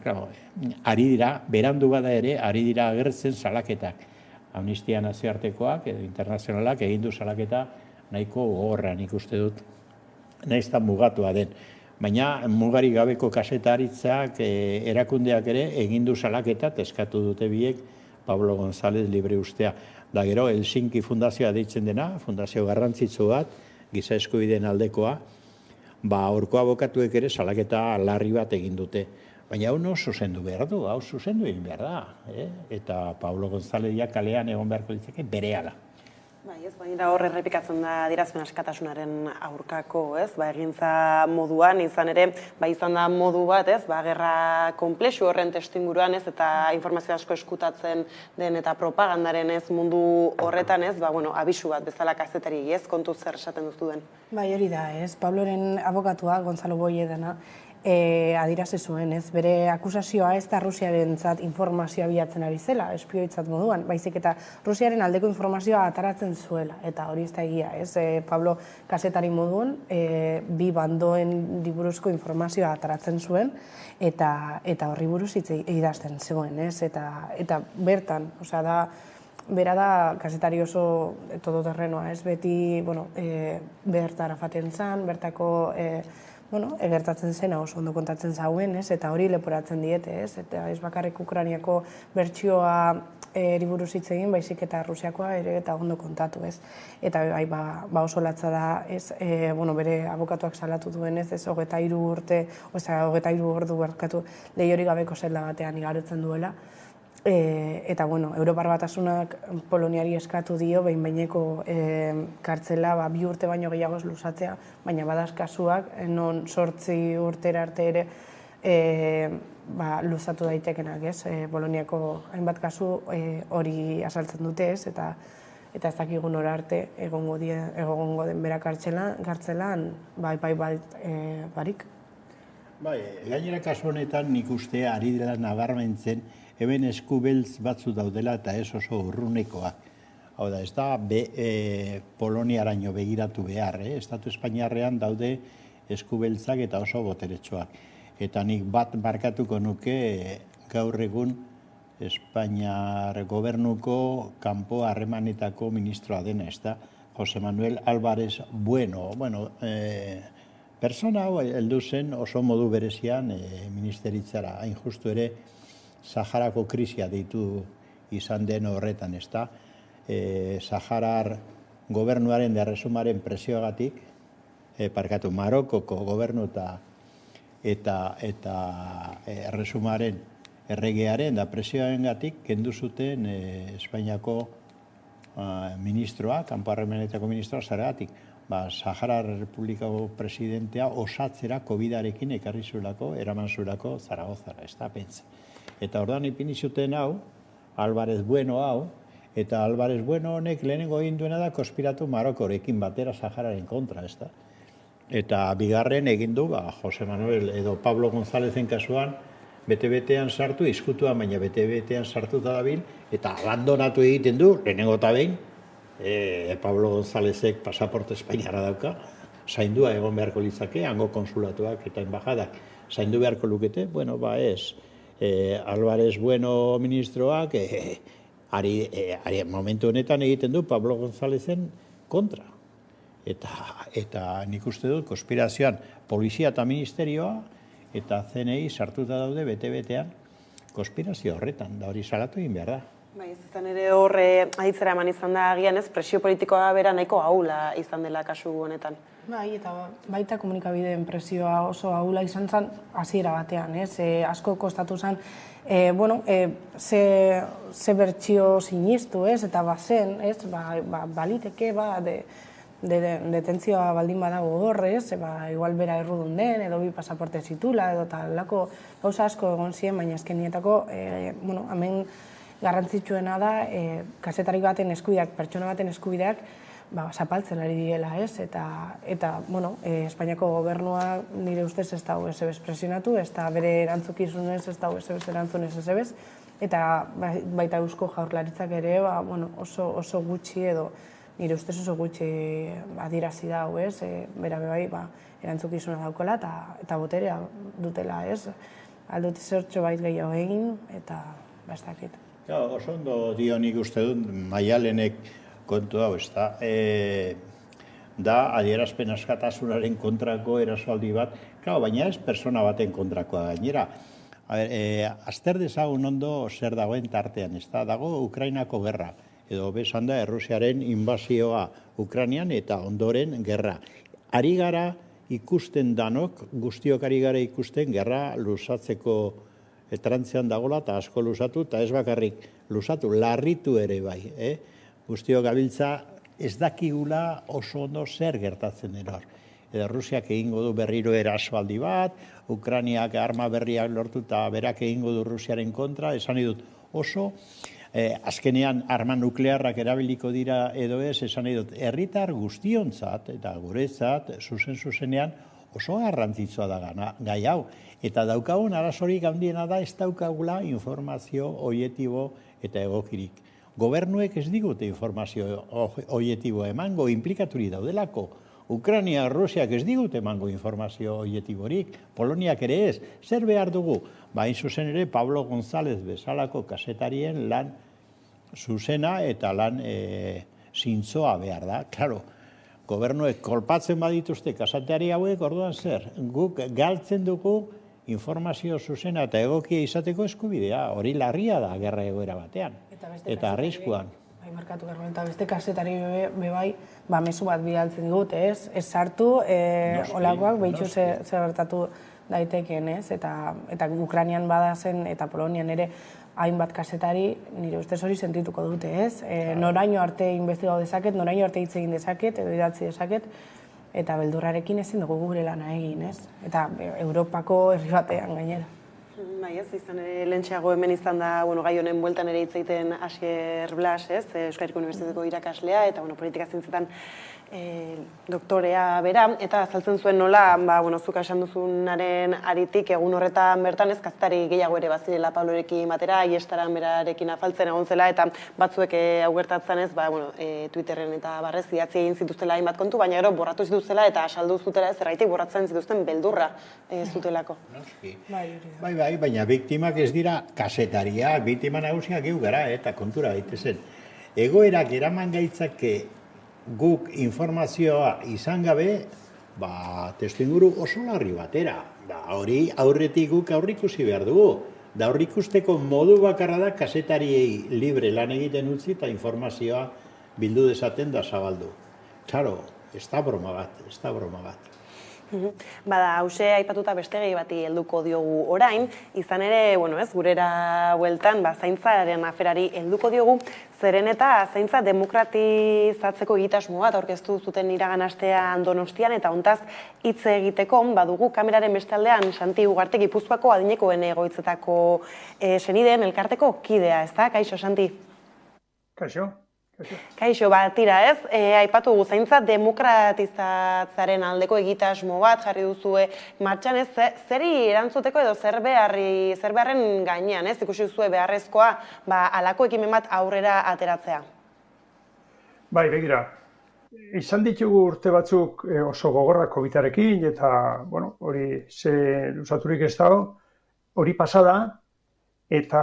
Ari dira, berandu bada ere, ari dira agertzen salaketak. Amnistia nazioartekoak edo internazionalak egin du salaketa nahiko gogorra, nik uste dut, nahiz eta mugatua den. Baina mugarik gabeko kazetaritzak erakundeak ere egin du salaketa, eskatu dute biek Pablo González libre ustea. Da gero, Helsinki fundazioa deitzen dena, fundazio garrantzitsu bat, giza eskubideen aldekoa, horko abokatuek ere salaketa larri bat egin dute. Baina hau zuzendu behar du, hau zuzendu egin behar da. Eta Pablo González kalean egon beharko litzake berehala. Ez, baina hor errepikatzen da adierazpen askatasunaren aurkako, ez? Egintza moduan, izan ere, izan da modu bat, ez? Gerra konplexu horren testuinguruan, ez? Eta informazio asko eskutatzen den eta propagandaren ez mundu horretan, ez? Abisu bat bezala kazetari, ez? Kontu zer esaten duzu den. Hori da, ez? Pabloren abokatua, Gonzalo Boyedana, adirazi zuen, ez? Bere akusazioa ez da Rusiarentzat informazioa bilatzen ari zela, espioitzat moduan, baizik eta Rusiaren aldeko informazioa ataratzen zuela, eta hori ez da egia, ez? Pablo kazetari moduan, bi bandoen buruzko informazioa ataratzen zuen, eta horri buruz idazten zegoen, ez? Eta bertan, osea da, bera da kazetari oso todoterrenoa, ez? Beti, bertara faten zan, bertako egertatzen zena oso ondo kontatzen zauen, eta hori leporatzen diete, eta ez bakarrik Ukrainiako bertsioa buruz hitz egin, baizik eta Rusiakoa ere eta ondo kontatu, ez. Eta oso latza da, bere abokatuak salatu duen, ez, 23 urte, 23 ordu berkatu lehiori gabeko zelda batean igarotzen duela. Eta, Europar Batasunak Poloniari eskatu dio behin-behineko kartzela 2 urte baino gehiagoz luzatzea, baina badaz kasuak, non 8 urtera arte ere luzatu daitekenak, ez? Poloniako hainbat kasu hori asaltzen dute, ez? Eta ez dakigun hor arte egongo den bera kartzelan, barik. Gainera kasu honetan nik uste ari dela nabarmentzen hemen eskubeltz batzu daudela eta ez oso urrunekoak. Hau da, ez da Poloniaraino begiratu behar, Estatu Espainiarrean daude eskubeltzak eta oso boteretsuak. Eta nik bat markatuko nuke gaur egun Espainiar gobernuko kanpo harremanetako ministroa dena, ez da, Jose Manuel Álvarez Bueno. Persona hau heldu zen oso modu berezian ministeritzara, hain justu ere Saharako krisia deitu izan den horretan, ez da. Saharar gobernuaren erresumaren presioagatik, Marokoko gobernu eta erresumaren erregearen da presioarengatik kendu zuten Espainiako ministroa, kanpo harremanetako ministroa, zergatik. Saharar Republikako presidentea osatzera COVID-arekin ekarri zuelako, eraman zuelako Zaragozara, ez da pentsa. Eta orduan ipini zuten hau, Álvarez Bueno hau, eta Álvarez Bueno honek lehenengo egin duena da konspiratu Marokorekin batera Sahararen kontra, ez da. Eta bigarren egin du, Jose Manuel edo Pablo Gonzálezen kasuan, bete-betean sartu, izkutuan, baina bete-betean sartuta dabil, eta abandonatu egiten du, lehenengo eta behin, Pablo Gonzálezek pasaporte espainiara dauka, zaindua egon beharko litzake, hango konsulatuak eta enbajadak zaindu beharko lukete, bueno, ez. Álvarez Bueno ministroak momentu honetan egiten du Pablo Gonzálezen kontra. Eta nik uste dut, konspirazioan polizia eta ministerioa eta CNI sartuta daude bete-betean konspirazio horretan, da hori salatu egin behar da. Bai, ez izan ere horre aditzera eman izan da agian ez, presio politikoa bera nahiko ahula izan dela kasu honetan. Bai, eta baita komunikabideen presioa oso ahula izan zen hasiera batean, ez? Asko kostatu zen, ze bertsio sinistu, ez? Eta bazen, ez? Baliteke, detentzioa baldin badago horrez, igual bera errudun den, edo bi pasaporte zitula, edo talako gauza asko egon ziren, baina azkenietako, hemen garrantzitsuena da, kazetari baten eskubideak, pertsona baten eskubideak, zapaltzen ari direla, ez? Eta, Espainiako gobernua nire ustez ez dago esebez presionatu, ez da bere erantzukizunez ez dago esebez erantzunez esebez, eta baita Eusko Jaurlaritzak ere oso gutxi edo nire ustez oso gutxi adierazi dago, ez? Bera bai erantzukizuna daukola eta boterea dutela, ez? Aldute zertxo bait gehiago egin eta ez dakit. Oso ondo dio nik uste dut Maialenek kontu hau, ez da, da adierazpen askatasunaren kontrako erasoaldi bat, baina ez persona baten kontrakoa gainera. Azter dezagun ondo zer dagoen tartean, ez da, dago Ukrainako gerra, edo besan da Errusiaren inbazioa Ukrainian eta ondoren gerra. Ari gara ikusten danok, guztiok ari gara ikusten gerra luzatzeko trantzean dagoela eta asko luzatu, eta ez bakarrik luzatu, larritu ere bai, guztiok gabiltza ez dakigula oso ondo zer gertatzen den hor. Rusiak egingo du berriro erasoaldi bat, Ukrainiak arma berriak lortu eta berak egingo du Rusiaren kontra, esan dut oso, azkenean arma nuklearrak erabiliko dira edo ez, esan dut herritar guztiontzat eta guretzat, zuzenean oso garrantzitsua da gai hau. Eta daukagun arazorik handiena da ez daukagula informazio obiektibo eta egokirik. Gobernuek ez digute informazio obiektibo emango, implikaturi daudelako. Ukraina, Rusiak ez digute emango informazio obiektiborik, Poloniak ere ez. Zer behar dugu? Hain zuzen ere Pablo González bezalako kasetarien lan zuzena eta lan zintzoa behar da. Claro, gobernuek kolpatzen badituzte kasetari hauek, orduan zer? Guk galtzen dugu informazio zuzena eta egokia izateko eskubidea. Hori larria da gerra egoera batean. Eta arriskuan. Markatu garroen, eta beste kasetari bebai, mezu bat bidaltzen digut, ez? Ez sartu, olakoak behitxu zer gertatu daiteken, ez? Eta Ukrainian badazen eta Polonian ere hainbat kasetari nire ustez hori sentituko dute, ez? Noraino arte investigau dezaket, noraino arte hitz egin dezaket, edo idatzi dezaket, eta beldurrarekin ezin dugu gure lana egin, ez? Eta Europako herri batean gainera. Bai, ez, izan ere lehentxeago hemen izan da, gai honen bueltan ere hitz egiten Asier Blas, ez, Euskadiko Unibertsitateko irakaslea, eta, politika zientzetan doktorea bera, eta azaltzen zuen nola, zuk esan duzunaren aritik egun horretan bertan, ez, kazetari gehiago ere bazirela Pablorekin batera, Aiestaran berarekin afaltzen egon zela, eta batzuek hau gertatzen ez, Twitterren eta barrez idatzi egin zituztela hainbat kontu, baina gero borratu zituztela eta asaldu zutela zergaitik borratzen zituzten beldurra zutelako. Bai, baina biktimak ez dira kasetariak, biktima nagusiak geu gara, eta kontura daitezen. Egoerak eraman gaitzake guk informazioa izan gabe, testuinguru oso larri batera. Hori aurretik guk aurrikusi behar dugu. Da aurrikusteko modu bakarra da kasetariei libre lan egiten utzi eta informazioa bildu dezaten da zabaldu. Claro, ez da broma bat. Bada, hause aipatuta beste gehi bati helduko diogu orain, izan ere, gurera bueltan, zaintzaren aferari helduko diogu, zeren eta zaintza demokratizatzeko egitasmo bat aurkeztu zuten iragan astean Donostian, eta hontaz hitz egiteko, badugu kameraren bestaldean Santi Ugarte Gipuzkoako adinekoen egoitzetako senideen elkarteko kidea, ez da? Kaixo, Santi? Kaixo, tira ez, aipatu zaintza demokratizatzearen aldeko egitasmo bat jarri duzue martxan ez, zeri erantzuteko edo zer beharren gainean ez, ikusi duzue beharrezkoa halako ekimen bat aurrera ateratzea? Bai, begira, izan ditugu urte batzuk oso gogorrak COVID-arekin, eta, bueno, hori ze luzaturik ez dago, hori pasada, eta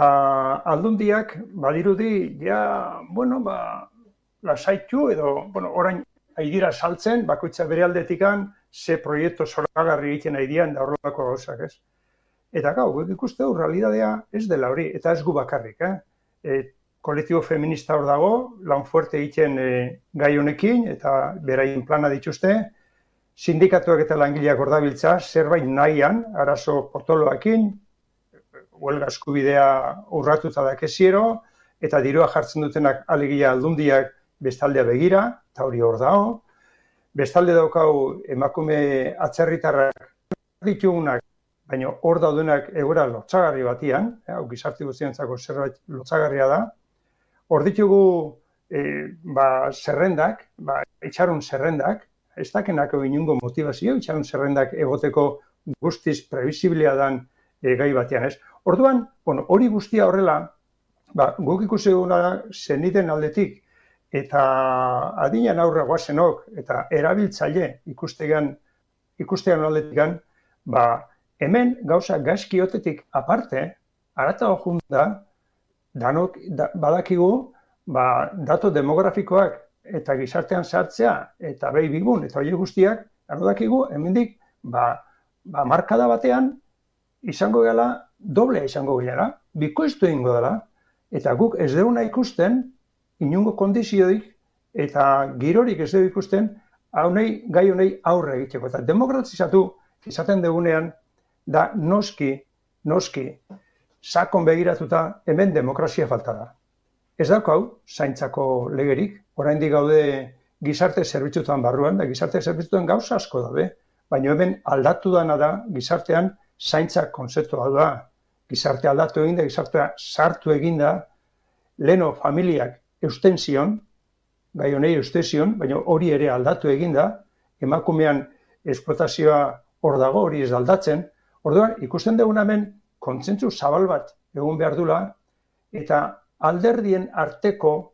aldundiak badirudi, ja, bueno, lasaitu edo, bueno, orain haidira saltzen, bakoitza bere aldetikan, ze proiektu zoragarri egiten haidian da horrelako gauzak, ez? Eta gau, ikuste du, realidadea ez dela hori, eta ez gu bakarrik, kolektibo feminista hor dago, lan fuerte egiten gai honekin, eta beraien plana dituzte, sindikatuak eta langileak hor dabiltza, zerbait nahian, arazo potoloakin, huelga eskubidea urratuta dakeziero, eta dirua jartzen dutenak alegia aldundiak bestaldea begira, eta hori hor dago. Bestalde daukau emakume atzerritarrak ditugunak, baina hor daudenak egoera lotsagarri batian, gizarte guztientzako zerbait lotsagarria da. Hor ditugu zerrendak, itxaron zerrendak, ez dakenak inungo motivazio, itxaron zerrendak egoteko guztiz previsiblea dan gai batean, ez? Orduan, hori guztia horrela, guk ikusi duguna zeniten aldetik, eta adinean aurra guazenok, eta erabiltzaile ikustean aldetikan, hemen gauza gaizkiotetik aparte, haratago junda, danok badakigu, dato demografikoak eta gizartean sartzea, eta behi bigun, eta hori guztiak, dakigu, hemendik, markada batean, izango gela, doblea izango gela, bikoiztu egingo dela, eta guk ez duguna ikusten, inungo kondizioik, eta girorik ez dugu ikusten, gai honei aurre egiteko. Eta demokratizatu izaten dugunean, da noski, sakon begiratuta hemen demokrazia falta da. Ez daukau, zaintzako legerik, oraindik gaude gizarte zerbitzutan barruan, da gizarte zerbitzutan gauza asko daude, baina hemen aldatu dana da gizartean zaintza konzeptua da. Gizarte aldatu eginda, gizartea sartu eginda, leno familiak eusten zion, gai honei eusten zion, baina hori ere aldatu eginda, emakumean esplotazioa hor dago, hori ez aldatzen. Orduan, ikusten dugun hemen kontzentzu zabal bat egun behar dula, eta alderdien arteko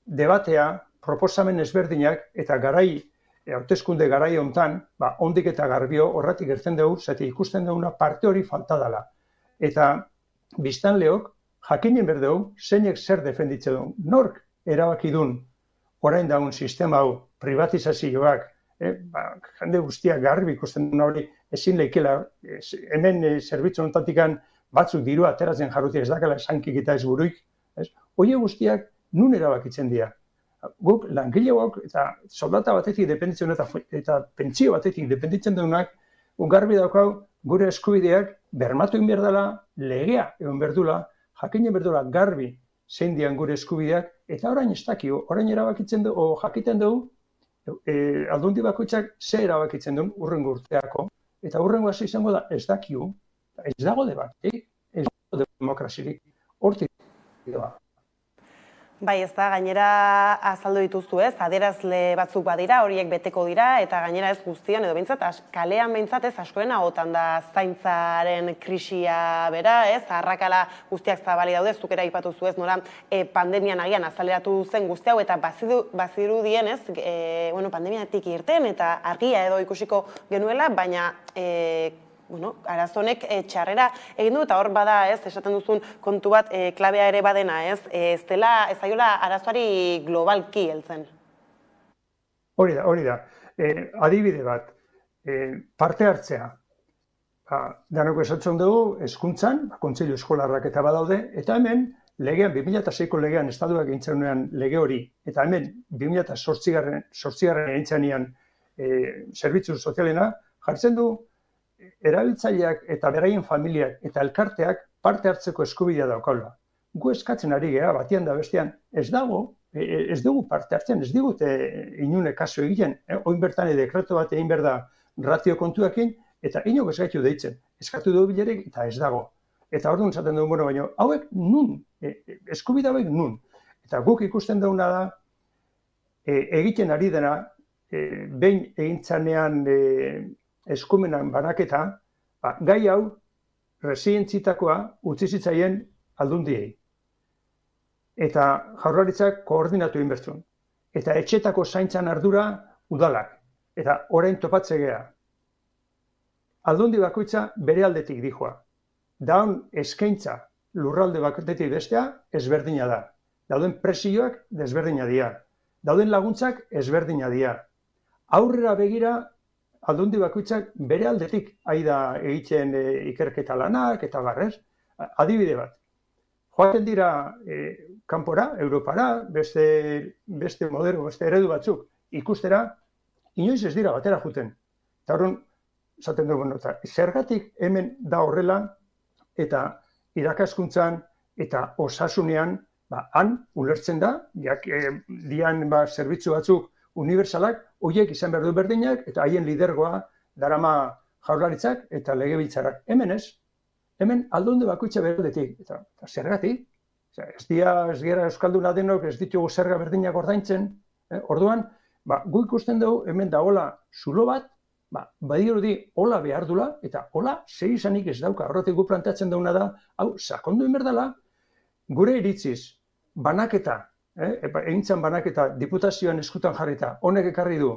debatea, proposamen ezberdinak, eta hauteskunde garai hontan, ondik eta garbio horretik gertzen dugu, zati ikusten duguna parte hori falta dela. Eta biztanleok, jakinen berdeu, zeinek zer defenditzen du. Nork erabaki dun, orain daun sistema hau, privatizazioak, jende guztiak garbi ikusten duna hori, ezin leikela, hemen zerbitzu honetatik batzuk dirua ateratzen jarrutik ez dakala esankik eta ez buruik, hori guztiak nun erabakitzen dira. Guk langileok eta soldata batetik dependitzen eta pentsio batetik dependitzen duenak, garbi daukau gure eskubideak bermatu egin behar dela, legea egon behar dula, jakinen behar dula garbi zein dian gure eskubideak, eta orain ez dakio, orain erabakitzen du, jakiten dugu, aldundi bakoitzak ze erabakitzen duen urrengo urteako, eta urrengo hasi izango da ez dakio, ez dago debatik, ez dago demokrazirik, hortik doa. Bai, ez da, gainera azaldu dituzu ez, adierazle batzuk badira, horiek beteko dira, eta gainera ez guztian, edo behintzat, kalean behintzat ez askoen agotan da zaintzaren krisia bera, ez, arrakala guztiak zabali daude, zukera ipatu zu ez, nora pandemian agian azaleratu zen guzti hau, eta baziru dien ez, pandemiatik irten, eta argia edo ikusiko genuela, baina arazonek txarrera egin du, eta hor bada ez, esaten duzun kontu bat klabea ere badena ez, ez zaiola arazoari globalki heltzen. Hori da. Adibide bat, parte hartzea. Danoko esatzen dugu, hezkuntzan, kontseilu eskolarrak eta badaude, eta hemen, legean, 2006ko legean, estatuak egintzenuean lege hori, eta hemen, 2008 egintzenean zerbitzu sozialena, jartzen du, erabiltzaileak eta beraien familiak eta elkarteak parte hartzeko eskubidea daukala. Gu eskatzen ari gea, batian da bestean, ez dugu parte hartzen, ez digute inune kasu egiten, oin bertan dekreto bat egin behar da ratio kontuakin, eta inok ez gaitu deitzen, eskatu dugu bilerik eta ez dago. Eta orduan zaten dugu, baina hauek nun, eskubide hauek nun. Eta guk ikusten duguna da, egiten ari dena, behin egintzanean eskumenan banaketa, gai hau residentzitakoa utzi zitzaien aldundiei. Eta jaurlaritzak koordinatu egin bertzun. eta etxetako zaintzan ardura udalak. Eta orain topatze gea. Aldundi bakoitza bere aldetik dijoa. Daun eskaintza lurralde bakoitetik bestea ezberdina da. Dauden presioak desberdina dira. Dauden laguntzak ezberdina dira. Aurrera begira, aldundi bakoitzak bere aldetik aida egiten ikerketa lanak eta barrez. Adibide bat. Joaten dira kanpora, Europara, beste modelo, beste eredu batzuk ikustera, inoiz ez dira batera juten. Eta horren, esaten dugu, zergatik hemen da horrela, eta irakaskuntzan eta osasunean, han ulertzen da, dian zerbitzu batzuk unibertsalak, horiek izan behar du berdinak, eta haien lidergoa darama jaurlaritzak eta legebiltzarak. Hemen ez, hemen aldunde bakoitza berdetik, eta zergatik, ez dira euskalduna denok, ez ditugu zerga berdinak ordaintzen, orduan, gu ikusten dugu, hemen da hola zulo bat, badirudi hola behar dula, eta hola zer izanik ez dauka. Horretik gu planteatzen dauna da, hau, sakondu inberdala, gure iritziz, banaketa, egintzan banaketa diputazioan eskutan jarrita, honek ekarri du,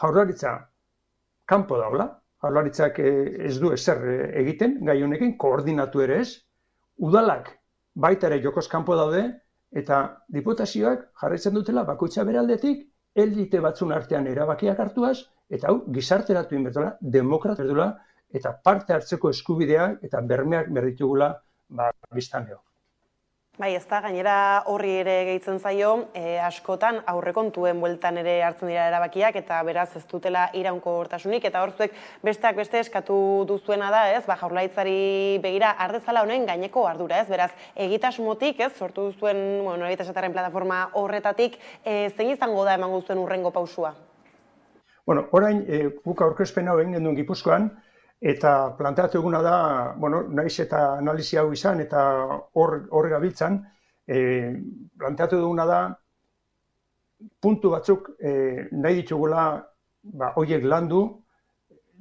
jaurlaritza kanpo daula, jaurlaritzak ez du ezer egiten, gai honekin, koordinatu ere ez, udalak baita ere jokoz kanpo daude, eta diputazioak jarraitzen dutela bakoitza bere aldetik, elite batzun artean erabakiak hartuaz, eta hau gizarteratu inbertola, demokrat berdula, eta parte hartzeko eskubideak eta bermeak berditugula biztanleo. Bai, ez da, gainera horri ere gehitzen zaio, askotan aurrekontuen bueltan ere hartzen dira erabakiak, eta beraz ez dutela iraunkortasunik, eta hor zuek besteak beste eskatu duzuena da, ez, jaurlaritzari begira ardezala honen gaineko ardura, ez, beraz, egitasmotik, ez, sortu duzuen, norabide esatearen plataforma horretatik, zein izango da emango duzuen urrengo pausua? Bueno, orain, guk aurkezpen hau egin genuen Gipuzkoan, eta planteatu eguna da, naiz eta analizi hau izan, eta hor gabiltzan, planteatu duguna da, puntu batzuk nahi ditugula horiek landu,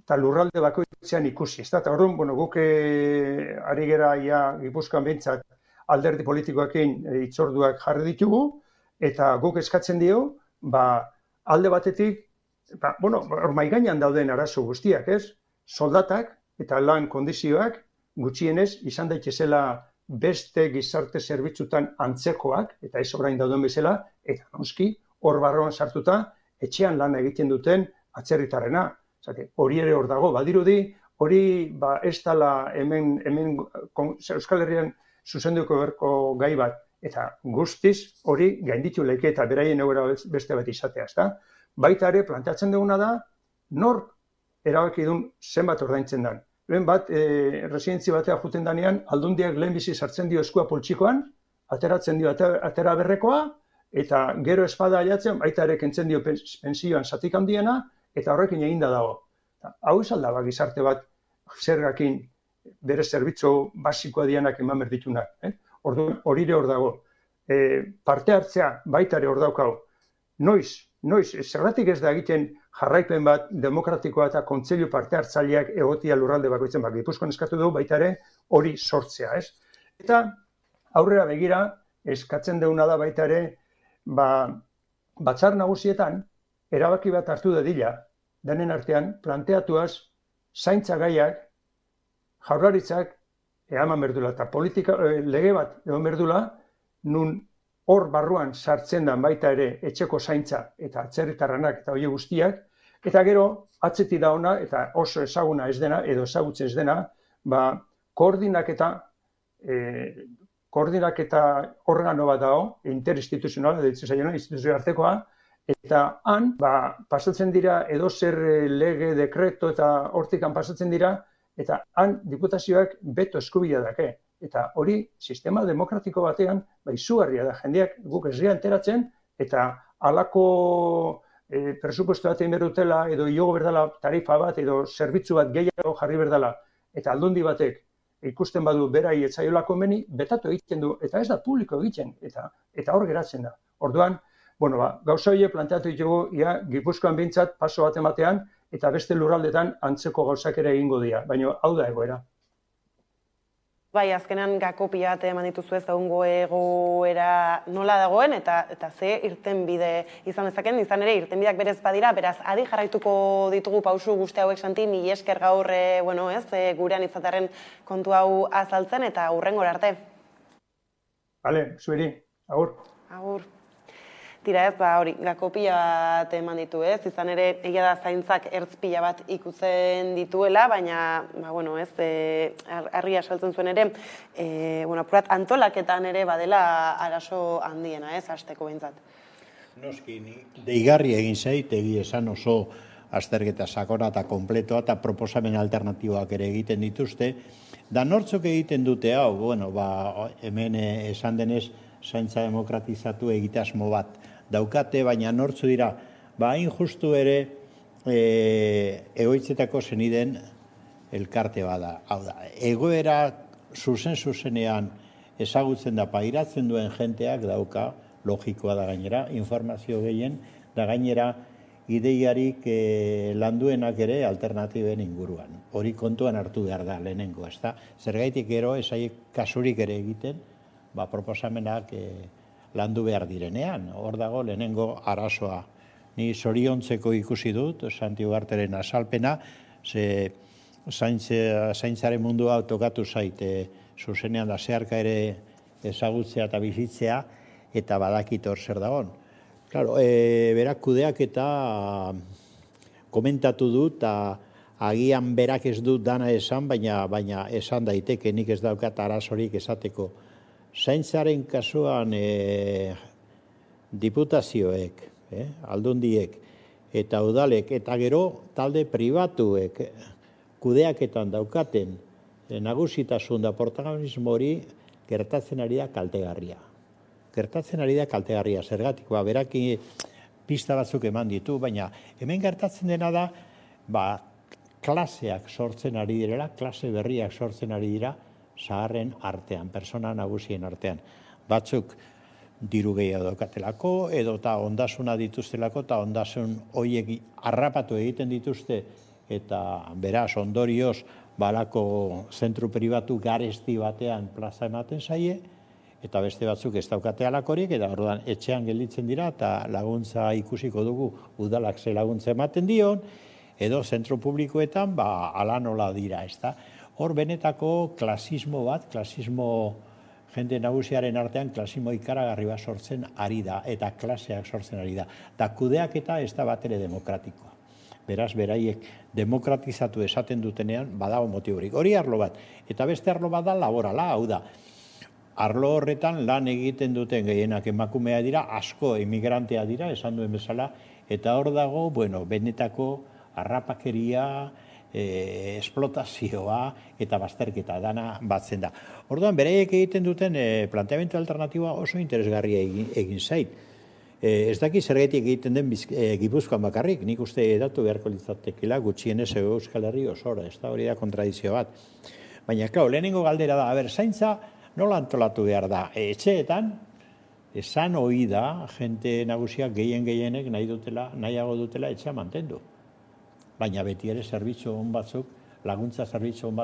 eta lurralde bakoitzean ikusi. Eta orduan, guk ari gera Gipuzkoan behintzat alderdi politikoekin hitzorduak jarri ditugu, eta guk eskatzen dio, alde batetik, mahai gainean dauden arazo guztiak, ez? Soldatak eta lan kondizioak gutxienez izan daitezela beste gizarte zerbitzutan antzekoak, eta ez orain dauden bezala, eta noski hor barroan sartuta etxean lan egiten duten atzerritarrena. Hori ere hor dago, badirudi, hori ez dela hemen Euskal Herrian zuzenduko berko gai bat, eta guztiz hori gainditu leke eta beraien egoera beste bat izatea, ezta? Baita ere planteatzen duguna da, nork erabaki duen zenbat ordaintzen den. Lehen bat, residentzi batea juten danean, aldundiak lehenbizi sartzen dio eskua poltsikoan, ateratzen dio atera berrekoa, eta gero espada aiatzen, baita ere kentzen dio pensioan zatik handiena, eta horrekin eginda dago. Hau ez aldaba gizarte bat zergakin bere zerbitzu basikoa dianak eman berditunak. Orduan, hori ere hor dago. Parte hartzea baita ere hor daukau. Noiz, zergatik ez da egiten jarraipen bat demokratikoa eta kontseilu parte hartzaileak egotia lurralde bakoitzen Gipuzkoan eskatu dugu baita ere hori sortzea, ez? Eta aurrera begira eskatzen duguna da baita ere batzar nagusietan erabaki bat hartu dadila, denen artean planteatuaz zaintza gaiak jaurlaritzak eman berdula eta lege bat eman berdula nun hor barruan sartzen dan baita ere etxeko zaintza eta atzerritarranak eta hori guztiak, eta gero atzeti da ona eta oso ezaguna ez dena edo ezagutzen ez dena, koordinaketa organo bat dago, interinstituzional, instituzio artekoa, eta han pasatzen dira edozer lege, dekreto eta hortikan pasatzen dira, eta han diputazioak beto eskubidea dake. Eta hori, sistema demokratiko batean, izugarria da, jendeak guk ez dira enteratzen, eta halako presupuesto bat egin berdutela, edo iogo berdala tarifa bat, edo zerbitzu bat gehiago jarri berdala, eta aldundi batek ikusten badu berai etzaiolako meni, betatu egiten du, eta ez da publiko egiten, eta hor geratzen da. Orduan, gauza horiek planteatu ditugu, Gipuzkoan behintzat paso bat ematean, eta beste lurraldetan antzeko gauzak ere egingo dira, baina hau da egoera. Bai, azkenan Gakopi bat eman dituzu ez egungo egoera nola dagoen eta ze irtenbide izan dezaken, izan ere irtenbideak berez badira, beraz adi jarraituko ditugu pausu guzti hauek Santi, mila esker gaur gurean izatearen kontu hau azaltzen eta hurrengora arte. Bale, zueri, agur. Agur. Tira ez, hori, Gakopia bat eman ditu ez, izan ere egia da zaintzak ertzpila bat ikutzen dituela, baina, harria saltzen zuen ere, apurat antolaketan ere badela arazo handiena ez, hasteko behintzat. Noski, deigarri egin zait, egia esan oso azterketa sakona eta konpletoa eta proposamen alternatiboak ere egiten dituzte, da nortzok egiten dute hau, hemen esan denez, zaintza demokratizatu egitasmo bat daukate, baina nortzu dira, hain justu ere egoitzetako zeniden elkarte bada. Hau da, egoera zuzenean ezagutzen da pairatzen duen jenteak dauka, logikoa da gainera, informazio gehien, da gainera ideiarik landuenak ere alternatiben inguruan. Hori kontuan hartu behar da lehenengo, ezta? Zergaitik gero esaiek kasurik ere egiten, proposamenak landu behar direnean. Hor dago lehenengo arazoa. Ni zoriontzeko ikusi dut, Santi Ugarteren azalpena, ze zaintzaren mundua tokatu zaite zuzenean da zeharka ere ezagutzea eta bizitzea, eta badakit hor zer dagoen. Claro, berak kudeak eta komentatu dut, eta agian berak ez dut dana esan, baina esan daiteke nik ez daukat arazorik esateko. Zaintzaren kasuan diputazioek, aldundiek, eta udalek, eta gero talde pribatuek kudeaketan daukaten nagusitasun da protagonismo hori gertatzen ari da kaltegarria. Gertatzen ari da kaltegarria, zergatik, beraki pista batzuk eman ditu, baina hemen gertatzen dena da, klaseak sortzen ari direla, klase berriak sortzen ari dira, zaharren artean, persona nagusien artean. Batzuk diru gehiago daukatelako, edo eta ondasuna dituztelako, eta ondasun horiek harrapatu egiten dituzte, eta beraz ondorioz balako zentru pribatu garesti batean plaza ematen zaie, eta beste batzuk ez daukate alakorik, eta orduan etxean gelditzen dira, eta laguntza ikusiko dugu udalak ze laguntza ematen dion, edo zentro publikoetan ala nola dira, ezta? Hor benetako klasismo bat, klasismo jende nagusiaren artean, klasismo ikaragarri bat sortzen ari da, eta klaseak sortzen ari da. Da kudeak eta ez da bat ere demokratikoa. Beraz, beraiek demokratizatu esaten dutenean, badago motiborik. Hori arlo bat. Eta beste arlo bat da laborala, hau da. Arlo horretan lan egiten duten gehienak emakumea dira, asko emigrantea dira, esan duen bezala, eta hor dago, benetako harrapakeria, esplotazioa eta bazterketa dana batzen da. Orduan, beraiek egiten duten planteamendu alternatiboa oso interesgarria egin zait. Ez daki zergatik egiten den Gipuzkoan bakarrik, nik uste datu beharko litzatekela gutxienez Euskal Herri osora, ez da hori da kontradizio bat. Baina, lehenengo galdera da, zaintza nola antolatu behar da? Etxeetan, esan ohi da, jente nagusiak gehienek nahiago dutela etxea mantendu. Baina beti ere zerbitzu hon batzuk, laguntza zerbitzu hon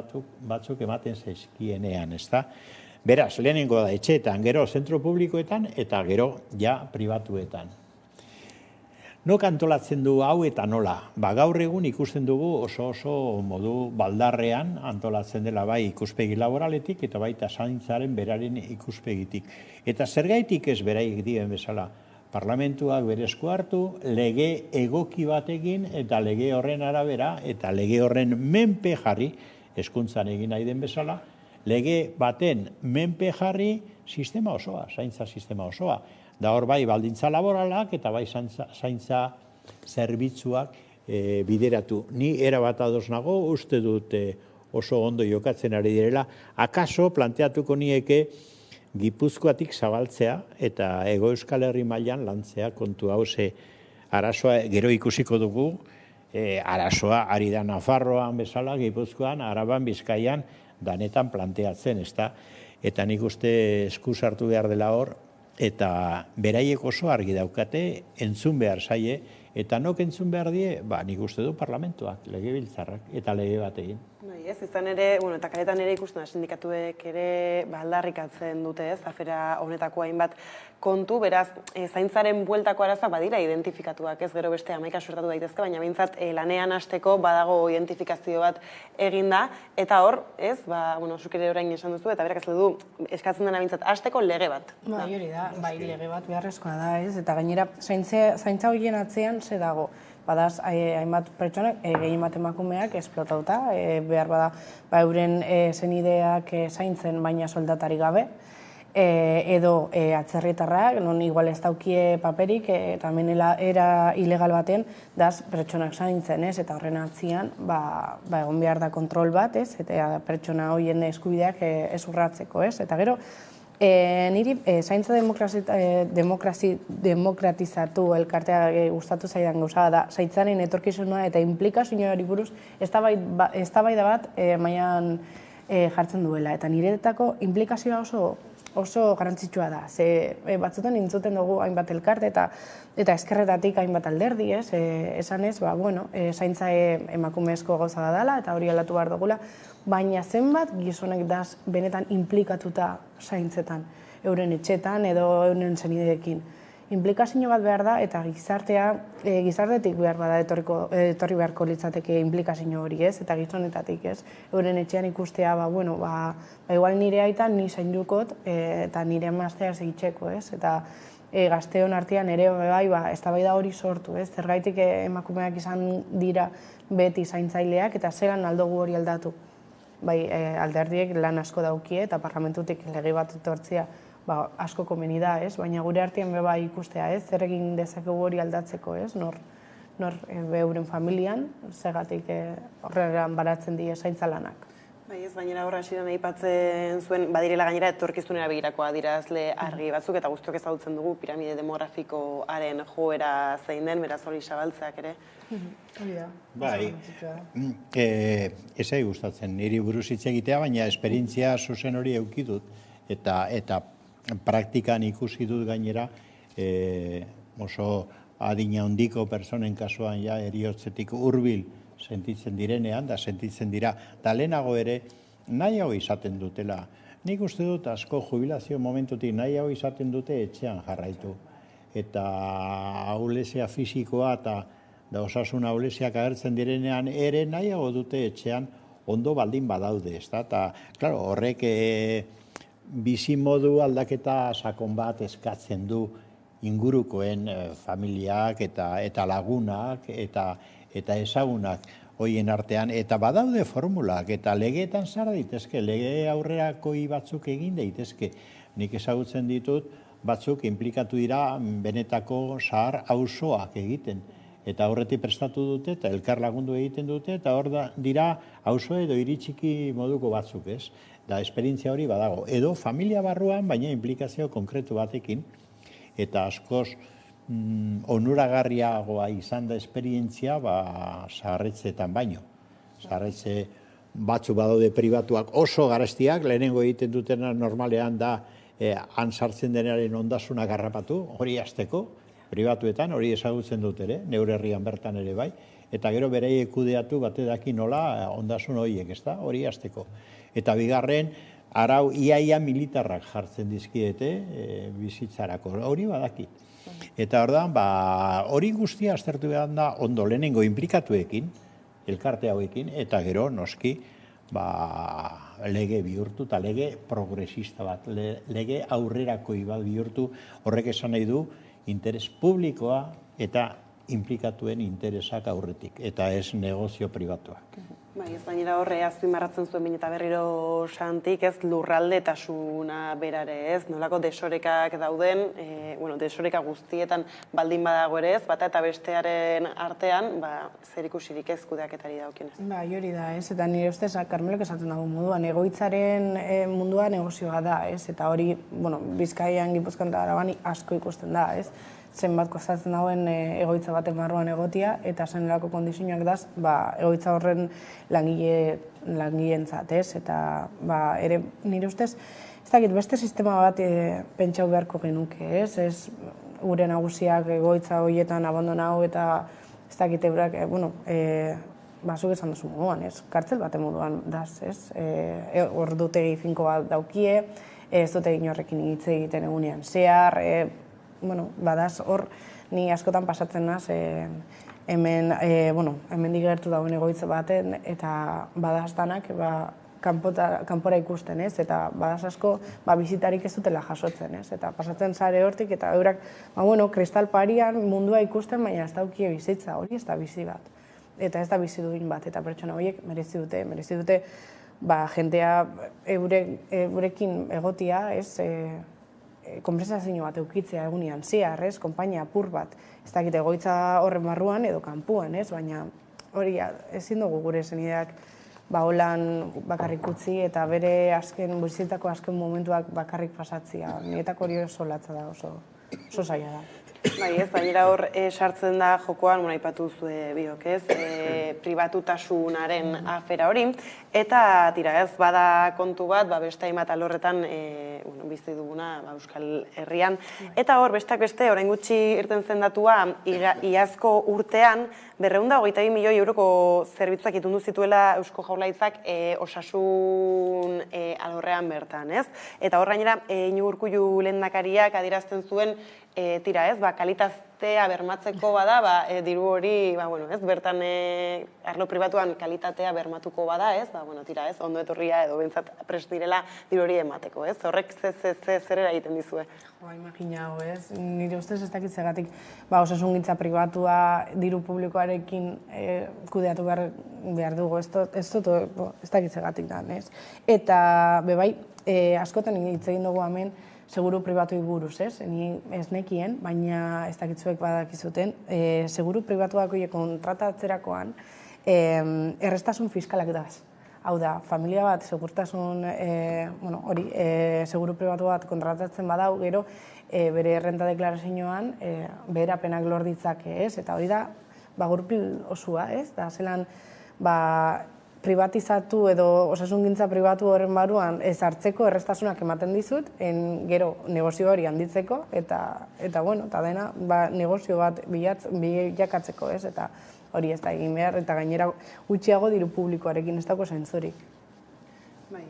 batzuk ematen zaizkienean, ez da? Beraz, lehenengo da etxeetan, gero zentro publikoetan, eta gero ja pribatuetan. Nok antolatzen du hau eta nola? Gaur egun ikusten dugu oso modu baldarrean antolatzen dela bai ikuspegi laboraletik eta baita zaintzaren beraren ikuspegitik. Eta zergaitik ez beraiek dien bezala, parlamentuak berezko hartu, lege egoki batekin eta lege horren arabera eta lege horren menpe jarri, hezkuntzan egin nahi den bezala, lege baten menpe jarri sistema osoa, zaintza sistema osoa. Da hor bai baldintza laboralak eta bai zaintza zerbitzuak bideratu. Ni erabat ados nago, uste dut oso ondo jokatzen ari direla, akaso planteatuko nieke Gipuzkoatik zabaltzea eta Hego Euskal Herri mailan lantzea kontu hau ze arazoa gero ikusiko dugu, arazoa ari da Nafarroan bezala, Gipuzkoan, Araban, Bizkaian, danetan planteatzen, ezta? Eta nik uste eskuz hartu behar dela hor, eta beraiek oso argi daukate, entzun behar zaie, Eta nok entzun behar die, nik uste du parlamentuak, legebiltzarrak, eta lege bat egin. Ez, izan ere, eta kaletan ere ikusten da, sindikatuek ere aldarrikatzen dute, ez, afera honetako hainbat kontu, beraz, zaintzaren bueltako arazoak badira identifikatuak, ez, gero beste 11 suertatu daitezke, baina behintzat lanean hasteko badago identifikazio bat eginda, eta hor, ez, zuk ere orain esan duzu, eta berak ez du, eskatzen dena behintzat hasteko lege bat. Hori da, lege bat beharrezkoa da, ez, eta gainera, zaintza horien atzean ze dago. Badaz, hainbat pertsonak, gehien bat emakumeak esplotauta, behar bada, euren zenideak zaintzen baina soldatari gabe, edo atzerritarrak, non igual ez daukie paperik, eta hemen era ilegal baten, daz, pertsonak zaintzen, ez, eta horren atzian, egon behar da kontrol bat, ez, eta pertsona horien eskubideak ez urratzeko, ez, eta gero, niri zaintza demokratizatu elkartea gustatu zaidan gauza da, zaintzaren etorkizuna eta implikazioari buruz eztabaida bat mailan jartzen duela. Eta niretzako inplikazioa oso garrantzitsua da. Ze batzutan entzuten dugu hainbat elkarte eta eskerretatik hainbat alderdi, esan ez, zaintza emakumezko gauza da dela eta hori aldatu behar dugula, baina zenbat gizonek daz benetan implikatuta zaintzetan, euren etxetan edo euren zenideekin. Implikazio bat behar da eta gizartetik behar bada etorri beharko litzateke implikazio hori, ez, eta gizonetatik, ez. Euren etxean ikustea, igual nire aitan ni zaindukot eta nire emaztea segitzeko, ez, eta gazteon artean ere eztabaida hori sortu, ez, zergaitik emakumeak izan dira beti zaintzaileak eta zelan aldugu hori aldatu. Alderdiek lan asko daukie eta parlamentutik lege bat etortzea asko komeni da, ez? Baina gure artean ikustea, ez? Zer egin dezakegu hori aldatzeko, ez? Nor euren familian, zegatik horregan baratzen die zaintza lanak. Ez, baina horra hasidan aipatzen zuen, badirela gainera etorkizunera begirako adierazle argi batzuk, eta guztiok ezagutzen dugu piramide demografikoaren joera zein den, beraz hori zabaltzeak ere. Ez gustatzen, niri buruz hitz egitea, baina esperientzia zuzen hori eukidut, eta praktikan ikusi dut gainera oso adina handiko personen kasuan heriotzetik hurbil sentitzen direnean, da sentitzen dira, da lehenago ere nahiago izaten dutela. Nik uste dut asko jubilazio momentutik nahiago izaten dute etxean jarraitu. Eta ahulezia fisikoa eta osasun ahuleziak agertzen direnean ere nahiago dute etxean ondo baldin badaude. Eta horrek bizimodu aldaketa sakon bat eskatzen du ingurukoen familiak eta lagunak eta ezagunak hoien artean, eta badaude formulak, eta legeetan zara daitezke, lege aurrerakoi batzuk egin daitezke. Nik ezagutzen ditut, batzuk inplikatu dira benetako zahar auzoak egiten, eta horretik prestatu dute, eta elkar lagundu egiten dute, eta hor dira auzo edo iritsiki moduko batzuk, ez? Da, esperientzia hori badago. Edo familia barruan, baina inplikazio konkretu batekin, eta askoz onuragarriagoa izan da esperientzia zaharretzeetan baino. Zaharretze batzu badaude pribatuak oso garestiak, lehenengo egiten dutena normalean da han sartzen denaren ondasuna garrapatu, hori hasteko, pribatuetan, hori ezagutzen dut ere, neure herrian bertan ere bai, eta gero beraiek kudeatu bate daki nola ondasun horiek, ez da, hori hasteko. Eta bigarren, arau iaia militarrak jartzen dizkiete bizitzarako, hori badakit. Eta ordan, hori guztia aztertu behar da ondo lehenengo inplikatuekin, elkarte hauekin, eta gero noski lege bihurtu, eta lege progresista bat, lege aurrerakoi bat bihurtu, horrek esan nahi du interes publikoa eta inplikatuen interesak aurretik, eta ez negozio pribatuak. Ez gainera horre azpimarratzen zuen baina eta berriro Santik, ez lurraldetasuna berare, ez nolako desorekak dauden, desoreka guztietan baldin badago ere ez, bata eta bestearen artean, zer ikusirik ez kudeaketari daukionez. Hori da, ez, eta nire ustez, Karmelok esaten dago moduan, egoitzaren mundua negozioa da, ez, eta hori, Bizkaian, Gipuzkoan eta Araban asko ikusten da, ez, zenbat kostatzen dagoen egoitza baten barruan egotia, eta zenelako kondizioak daz, egoitza horren langileentzat, ez? Eta ere nire ustez, ez dakit beste sistema bat pentsau beharko genuke, ez? gure nagusiak egoitza horietan abandonau eta ez dakite eurak, zuk esan duzu moduan, kartzel baten moduan daz, ordutegi finko bat daukie, ez dute inorrekin hitz egiten egunean zehar, badaz hor ni askotan pasatzen naz, hemen digertu dauen egoitza baten, eta badaz danak, kanpora ikusten, eta badaz asko bizitarik ez dutela jasotzen, eta pasatzen zare hortik, eta eurak, kristal parian mundua ikusten, baina ez daukie bizitza, hori ez da bizi bat. Eta ez da bizi duin bat, eta pertsona horiek merezi dute, jentea eurekin egotia, konpresazio bat eukitzea egunean zehar, konpainia apur bat, ez dakit egoitza horren barruan edo kanpuan, baina hori ezin dugu gure senideak holan bakarrik utzi eta bere bizitako azken momentuak bakarrik pasatzia. Nietako hori oso latza da, oso zaila da. Bai, baina hor sartzen da jokoan, aipatu zue biok, pribatutasunaren afera hori, eta bada kontu bat, beste hainbat alorretan bizi duguna Euskal Herrian, eta hor besteak beste, orain gutxi irten zen datua, iazko urtean, 222 milioi euroko zerbitzuak itundu zituela Eusko Jaurlaritzak osasun alorrean bertan, ez? Eta hor gainera, Iñigo Urkullu lehendakariak adierazten zuen, kalitatea bermatzeko bada, diru hori, bertan arlo pribatuan kalitatea bermatuko bada, ondo etorria edo bentsat prest direla diru hori emateko, ez? Horrek zer egiten dizue? Imagina, nire ustez ez dakit zegatik osasungintza pribatua diru publikoarekin kudeatu behar dugu, ez dakit zegatik da, ez? Eta, bebai, askotan hitz egin dugu hemen, seguru pribatu buruz, ni ez nekien, baina ez dakitzuek badakizuten, seguru pribatuak kontratatzerakoan errestasun fiskalak daz. Hau da, familia bat, segurtasun, seguru pribatu bat kontratatzen badau, gero bere errenta deklarazioan beherapenak lor ditzake, eta hori da, gurpil osua, da zelan, privatizatu edo osasungintza pribatu horren baruan ez hartzeko errestasunak ematen dizut, gero negozio hori handitzeko, eta dena negozio bat bilakatzeko, eta hori ez da egin behar, eta gainera gutxiago diru publikoarekin ez dago zentzurik. Bai,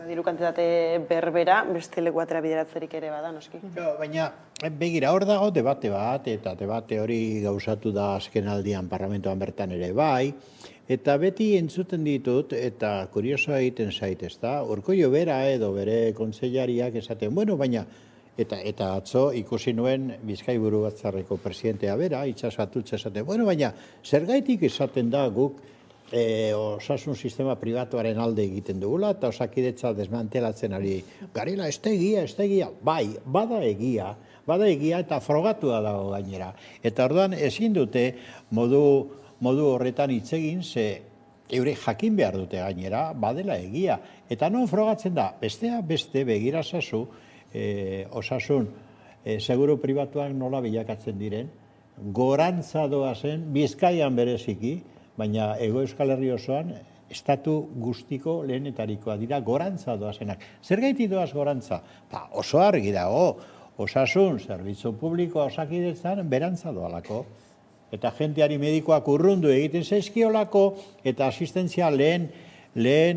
diru kantitate berbera, beste leku atera bideratzerik ere bada, noski. Baina, begira, hor dago debate bat, eta debate hori gauzatu da azken aldian parlamentoan bertan ere bai, eta beti entzuten ditut, eta kuriosoa egiten zait, ez da, Urkullu bera edo bere kontseilariak esaten, baina, eta atzo ikusi nuen Bizkaiburu Batzarreko presidentea bera, itxasatutze esaten, baina, zergaitik esaten da guk osasun sistema pribatuaren alde egiten dugula, eta Osakidetza desmantelatzen ari garela, ez da egia, bai, bada egia, eta frogatua dago gainera. Eta orduan ezin dute modu horretan hitz egin, ze eure jakin behar dute gainera, badela egia. Eta non frogatzen da, beste begirazazu osasun seguru pribatuak nola bilakatzen diren, gorantza doazen, Bizkaian bereziki, baina Hego Euskal Herri osoan, estatu guztiko lehenetarikoa dira gorantza doazenak. Zergaiti doaz gorantza? Oso argi dago, osasun, zerbitzu publikoa Osakidetzan, berantza doalako. Eta jenteari medikoak urrundu egiten zaizkiolako, eta asistentzia lehen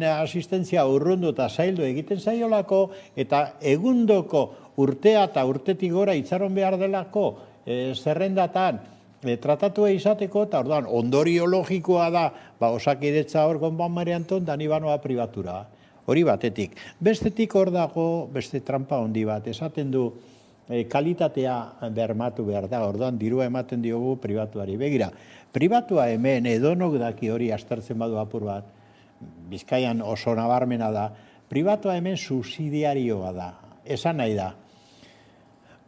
asistentzia urrundu eta zaildu egiten zaiolako, eta egundoko urtea eta urtetik gora itxaron behar delako zerrendatan tratatua izateko, eta orduan ondorio logikoa da, Osakidetza hor gonban Marianton, dani banoa pribatura. Hori batetik. Bestetik hor dago, beste trampa handi bat, esaten du kalitatea bermatu behar da, orduan dirua ematen diogu pribatuari. Begira, pribatua hemen edonok daki hori aztertzen badu apur bat, Bizkaian oso nabarmena da, pribatua hemen subsidiarioa da. Esan nahi da,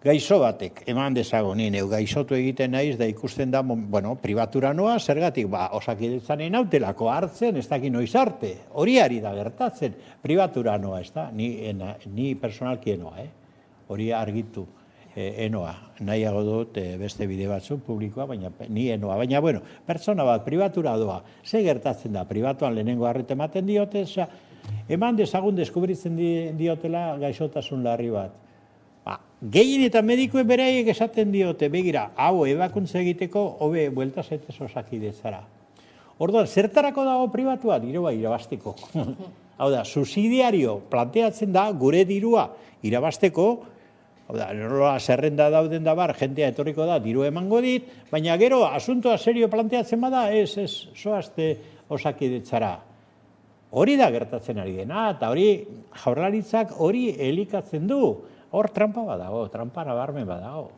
gaixo batek, eman dezago nien, gaixotu egiten naiz, da ikusten da, pribatura noa, zergatik, Osakidetzan enautelako hartzen, ez daki noiz arte, hori ari da gertatzen, pribatura noa, ez da, ni personalki enoa, hori argitu enoa, nahiago dut beste bide batzu publikoa, baina ni enoa, baina, pertsona bat, pribatura doa, ze gertatzen da, pribatuan lehenengo arrete ematen diote, eman dezagun deskubritzen diotela gaixotasun larri bat. Gehien eta medikue beraiek esaten diote, begira, hau ebakuntza egiteko, hobe buelta zaitez Osakidetzara. Orduan, zertarako dago pribatua? Dirua irabasteko. Hau da, subsidiario planteatzen da, gure dirua irabasteko, hau da, nola zerrenda dauden da bar, jentea etorriko da, diru emango dit, baina gero, asuntoa serio planteatzen bada, ez, zoazte Osakidetzara. Hori da gertatzen ari dena, eta hori Jaurlaritzak hori elikatzen du. Hor trampa badago, trampa nabarmen badago.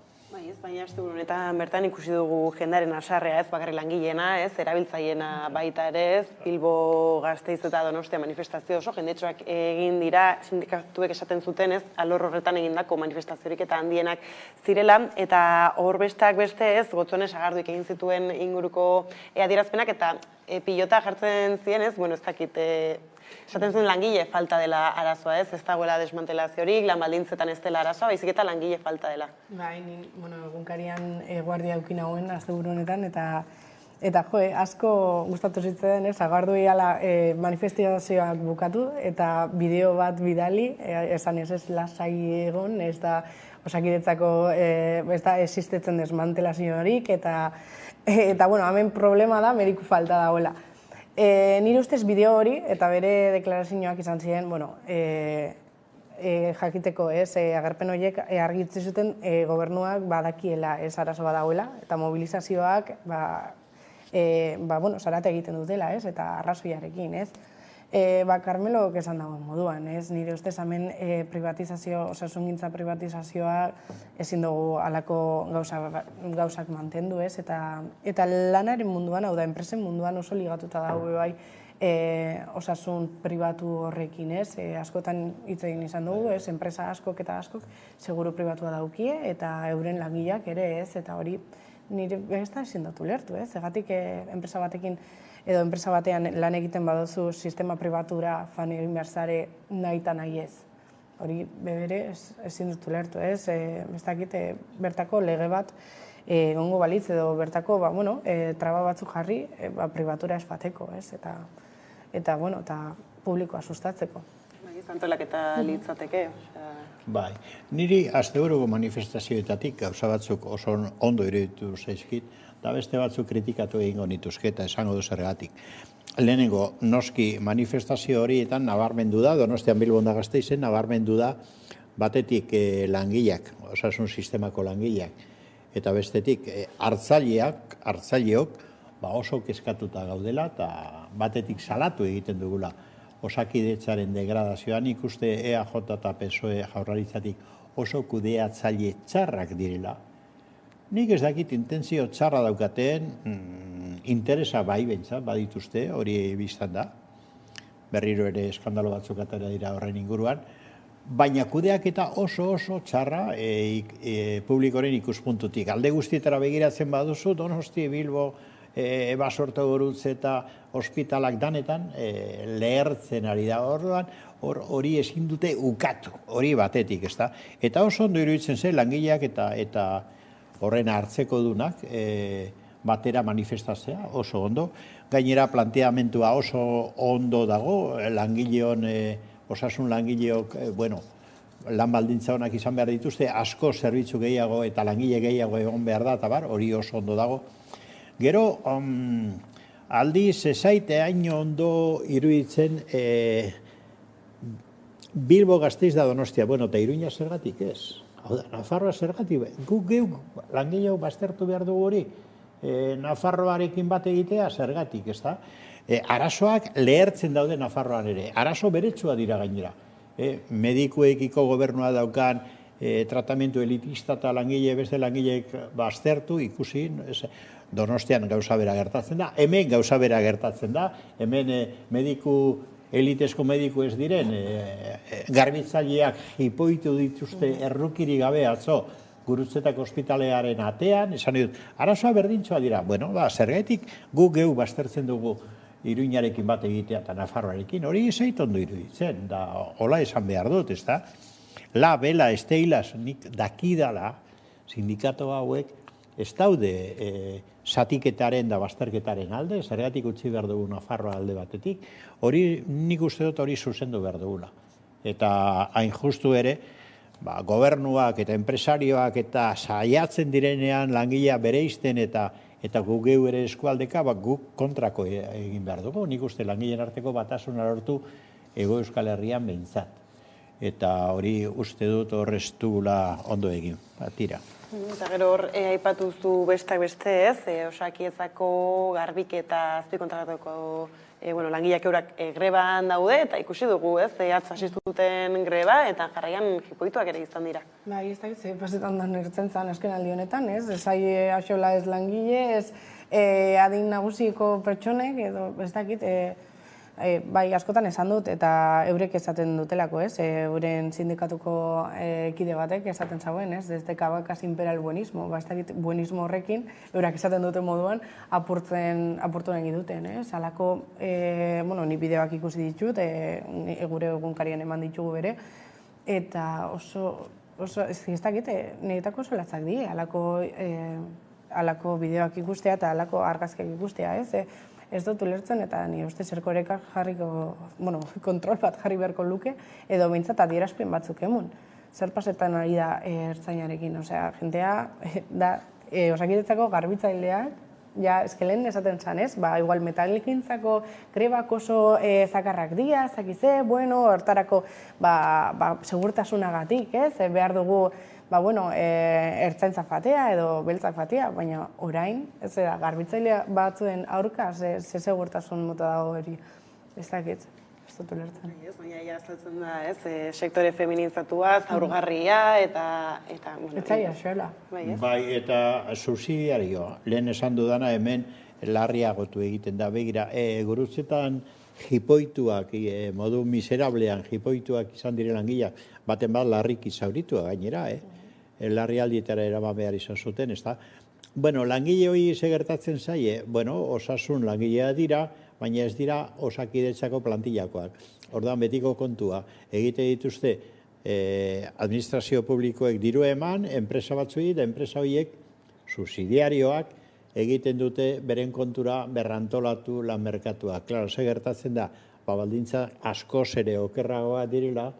Baina aste honetan bertan ikusi dugu jendaren asarrea, ez bakarrik langileena, ez erabiltzaileena baita ere, ez Bilbo, Gasteiz eta Donostia manifestazio oso jendetxoak egin dira, sindikatuek esaten zuten, ez alor horretan egindako manifestaziorik eta handienak zirela, eta hor besteak beste, ez Gotzone Sagarduik egin zituen inguruko adierazpenak eta pilota jartzen ziren, ez, bueno, ez dakit, esaten zuen langile falta dela arazoa, ez dagoela desmantelaziorik, lan baldintzetan ez dela arazoa, baizik eta langile falta dela. Bai, egunkarian guardia eukin hauen asteburu honetan, eta asko gustatu zitzen, Sagardui ala manifestazioak bukatu, eta bideo bat bidali, esan ez lasai egon, ez da Osakidetzako, ez da existetzen desmantelaziorik, eta bueno, hemen problema da mediku falta dagoela. Nire ustez bideo hori, eta bere deklarazioak izan ziren, jakiteko, agerpen horiek argitze zuten gobernuak badakiela ez arazo badagoela, eta mobilizazioak zarate egiten dutela, eta arrazoiarekin, ez? Carmelok esan dagoen moduan, ez? Nire ustez hemen privatizazio, osasungintza privatizazioa ezin dugu halako gauzak mantendu, ez? Eta lanaren munduan, hau da, enpresen munduan oso ligatuta dago bai osasun pribatu horrekin, ez? Askotan hitz egin izan dugu, ez? Enpresa askok eta askok seguru pribatua daukie, eta euren langileak ere, ez? Eta hori nire ez da ezin dut ulertu, ez? Egatik enpresa batekin edo enpresa batean lan egiten baduzu sistema pribatura fan egin behar zare nahi eta nahi ez. Hori bebere ezin dut ulertu, ez? Ez dakit bertako lege bat egongo balitz edo bertako traba batzuk jarri pribatura ez bateko, ez? Eta publikoa sustatzeko. Antolaketa litzateke. Bai, niri asteburuko manifestazioetatik gauza batzuk oso ondo iruditu zaizkit, eta beste batzuk kritikatu egingo nituzke eta esango du zergatik. Lehenengo, noski manifestazio horietan nabarmendu da, Donostian Bilbon da Gasteizen, nabarmendu da batetik langileak, osasun sistemako langileak, eta bestetik hartzaileok oso kezkatuta gaudela, eta batetik salatu egiten dugula Osakidetzaren degradazioan, ikuste EAJ eta PSOE Jaurlaritzatik oso kudeatzaile txarrak direla. Nik ez dakit intentzio txarra daukaten, interesa bai behintzat, badituzte, hori biztan da. Berriro ere eskandalo batzuk atera dira horren inguruan. Baina kudeak eta oso txarra publikoren ikuspuntutik. Alde guztietara begiratzen baduzu, Donosti, Bilbo, Basorto Gurutz eta ospitalak danetan lehertzen ari da orduan, hori ezin dute ukatu, hori batetik, ezta? Eta oso ondo iruditzen zen langileak eta horren hartzeko dunak batera manifestatzea, oso ondo. Gainera planteamentua oso ondo dago, langileon, osasun langileok, lan baldintza honak izan behar dituzte, asko zerbitzu gehiago eta langile gehiago egon behar da, eta hori oso ondo dago. Gero, aldiz, ezaite hain ondo iruditzen Bilbo, Gasteiz da Donostia, eta Iruña zergatik ez. Hau da, Nafarroa zergatik, guk geuk langileo baztertu behar dugu hori, Nafarroarekin bat egitea zergatik, ez da? Arazoak lehertzen daude Nafarroan ere, arazo beretsua dira gainera. Medikuekiko gobernua daukan, tratamentu elitista eta langile, beste langileek baztertu, ikusi, Donostian gauza bera gertatzen da, hemen gauza bera gertatzen da, hemen elitezko mediku ez diren, garbitzaileak jipoitu dituzte errukiri gabe atzo Gurutzetako ospitalearen atean, esan dut, arazoa berdintzoa dira, zergaitik guk geu baztertzen dugu Iruñarekin bat egitea eta Nafarroarekin, hori zait ondo iruditzen, da hola esan behar dut, ez da? La, bela, esteilaz, nik dakidala, sindikato hauek, ez daude zatiketaren da bazterketaren alde, zergatik utzi behar dugu Nafarroa alde batetik, hori nik uste dut hori zuzendu behar dugula. Eta hain justu ere, gobernuak eta enpresarioak eta saiatzen direnean langilea bereizten eta guk geu ere eskualdeka, guk kontrako egin behar dugu. Nik uste langileen arteko batasuna lortu Hego Euskal Herrian behintzat. Eta hori uste dut horrez dugula ondo egin. Tira. Eta gero hor, aipatuzu bestak beste ez, Osakidetzako garbik eta azpikontratatuko langileak eurak greban daude, eta ikusi dugu, ez, hasi zuten greba, eta jarraian jipoituak ere izan dira. Bai, ez dakit, pasetan da nertzen zan azken aldi honetan, ez, esai axola ez langile, ez adin nagusiko pertsonek, edo ez dakit, bai, askotan esan dut, eta eurek esaten dutelako, ez, euren sindikatuko kide batek esaten zauen, ez, desde Cavacas impera el buenismo, ez dakit, buenismo horrekin, eurak esaten duten moduan, apurtu nahi duten, ez, alako, ni bideoak ikusi ditut, gure egunkarien eman ditugu bere, eta oso, ez dakit, niretako oso latzak di, alako bideoak ikustea eta alako argazkiak ikustea, ez, ez dut ulertzen eta ni uste zerkorekak kontrol bat jarri beharko luke, edo behintzat adierazpen batzuk emun. Zer pasetan ari da ertzainarekin, osea, jentea da Osakidetzako garbitzaileak, ja, eskelen esaten zan, ez? Igual metalgintzako grebak oso zakarrak dira, zakize, hortarako segurtasunagatik, ez? Behar dugu ertzaintza fatea edo beltzak fatea, baina orain, ez da, garbitzaile batzuen aurka, ze segurtasun mota dago hori, ez dakit, ez dut ulertzen. Baina azaltzen da, ez, sektore feminizatua, zaurgarria, eta... Etzaia, xoela. Bai, eta subsidiario, lehen esan dudana hemen larriagotu egiten da, begira, gurutzetan jipoituak, modu miserablean jipoituak izan dire langileak, baten bat larriki zauritua gainera, larrialdietara eraman behar izan zuten, ez da. Langile hori gertatzen zaie, osasun langilea dira, baina ez dira Osakidetzako plantillakoak. Orduan betiko kontua, egite dituzte administrazio publikoek diru eman, enpresa batzuei, eta enpresa horiek subsidiarioak egiten dute beren kontura berrantolatu lan merkatua. Klaro, ze gertatzen da, baldintza askoz ere okerragoa direla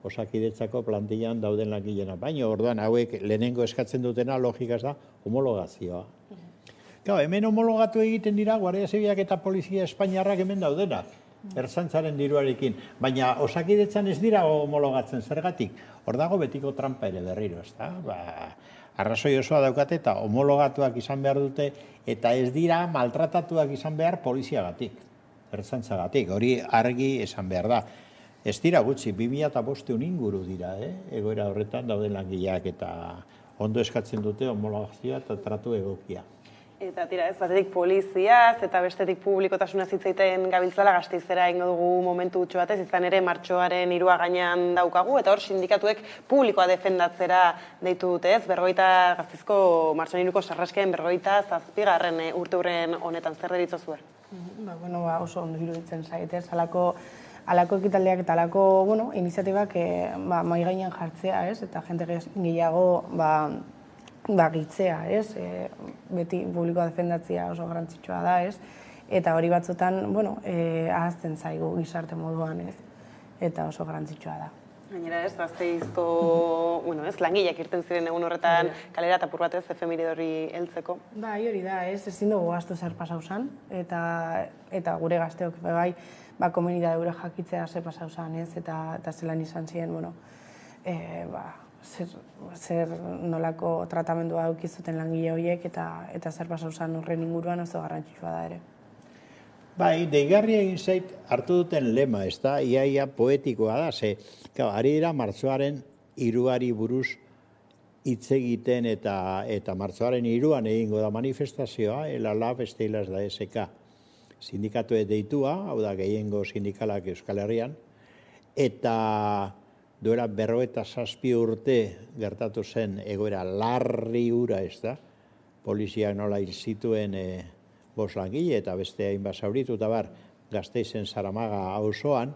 Osakidetzako plantillan dauden langileena. Baina orduan hauek lehenengo eskatzen dutena logikaz da homologazioa. Hemen homologatu egiten dira Guardia Zibilak eta Polizia Espainiarrak hemen daudenak, ertzaintzaren diruarekin. Baina Osakidetzan ez dira homologatzen zergatik. Hor dago betiko trampa ere berriro, ez da? Arrazoi osoa daukate eta homologatuak izan behar dute eta ez dira maltratatuak izan behar poliziagatik, ertzaintzagatik. Hori argi esan behar da. Ez dira gutxi, 2005 inguru dira, egoera horretan dauden langileak eta ondo eskatzen dute homologazioa eta tratu egokia. Eta tira ez, batetik poliziaz eta bestetik publikotasuna zitzaiten gabiltzala Gasteizera ingo dugu momentu gutxo batez, izan ere martxoaren 3 gainean daukagu, eta hor sindikatuek publikoa defendatzera deitu dute ez, Gasteizko martxoaren 3ko sarraskeen 47. urteurren honetan zer deritzo zuen? Oso ondo iruditzen zaitez, alako ekitaldiak eta alako iniziatibak mai gainean jartzea, eta jente gehiago gitzea, beti publikoa defendatzea oso garrantzitsua da, eta hori batzutan ahazten zaigu gizarte moduan, eta oso garrantzitsua da. Gainera ez, Gasteizko langileak irten ziren egun horretan kalera eta apur batez efemide hori heltzeko. Bai, hori da, ezin dugu gaztu zer pasau zan, eta gure gazteok bai, komunidade eure jakitzea zer pasau zan, eta zelan izan ziren, zer nolako tratamendua eukizuten langile horiek eta zer pasau zan horren inguruan oso garrantzitsua da ere. Bai, deigarri egin zait hartu duten lema, ez da, iaia poetikoa da, ari dira martxoaren 3 buruz hitz egiten eta martxoaren 3an egingo da manifestazioa, LALAB Steilas da SK sindikatue deitua, hau da gehiengo sindikalak Euskal Herrian, eta duela 57 urte gertatu zen egoera larri hura, ez da, poliziak nola hil zituen 5 langile eta beste hainbat zauritu eta Gasteizen Zaramaga auzoan,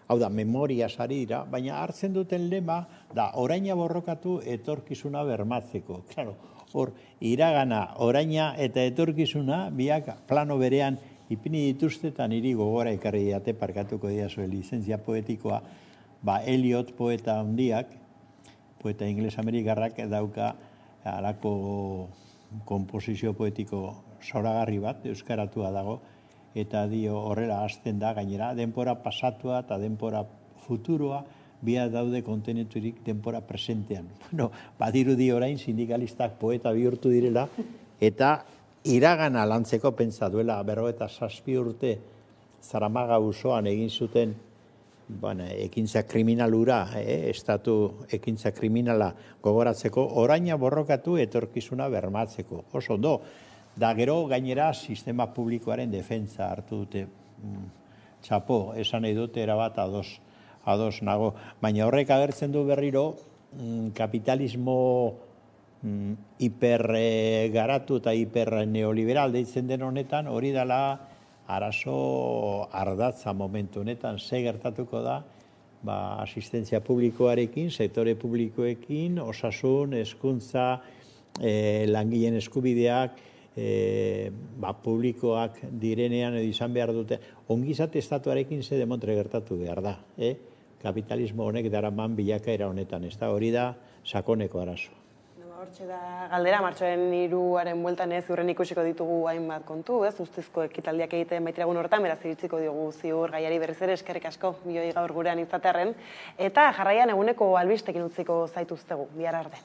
hau da, memoria sari dira, baina hartzen duten lema da oraina borrokatu etorkizuna bermatzeko. Claro, hor, iragana, oraina eta etorkizuna biak plano berean ipini dituzte eta niri gogora ekarri diate parkatuko diazue lizentzia poetikoa, Eliot poeta handiak, poeta ingles-amerikarrak dauka halako konposizio poetiko zoragarri bat, euskaratua dago, eta dio horrela hasten da, gainera, denpora pasatua eta denpora futuroa, bia daude konteneturik denpora presentean. Bueno, badirudi orain sindikalistak poeta bihurtu direla, eta iragana lantzeko pentsa duela 57 urte Zaramaga auzoan egin zuten ekintza kriminalura, estatu ekintza kriminala gogoratzeko, oraina borrokatu etorkizuna bermatzeko. Oso ondo, da gero gainera sistema publikoaren defentsa hartu dute. Txapo, esan nahi dute erabat ados nago. Baina horrek agertzen du berriro kapitalismo hipergaratu eta hiperneoliberal deitzen den honetan, hori dela arazo ardatza momentu honetan. Ze gertatuko da, asistentzia publikoarekin, sektore publikoekin, osasun, hezkuntza, langileen eskubideak, publikoak direnean edo izan behar dute. Ongizate estatuarekin ze demontre gertatu behar da. Kapitalismo honek daraman bilakaera honetan. Ez da hori da sakoneko arazo. Hortxe da galdera, martxoaren 3-aren bueltan ziurren ikusiko ditugu hainbat kontu, ustezko ekitaldiak egiten baitiragun horretan, beraz iritziko diogu ziur gaiari berriz ere, eskerrik asko, bioi gaur gurean izatearren, eta jarraian eguneko albistekin utziko zaituztegu, bihar arte.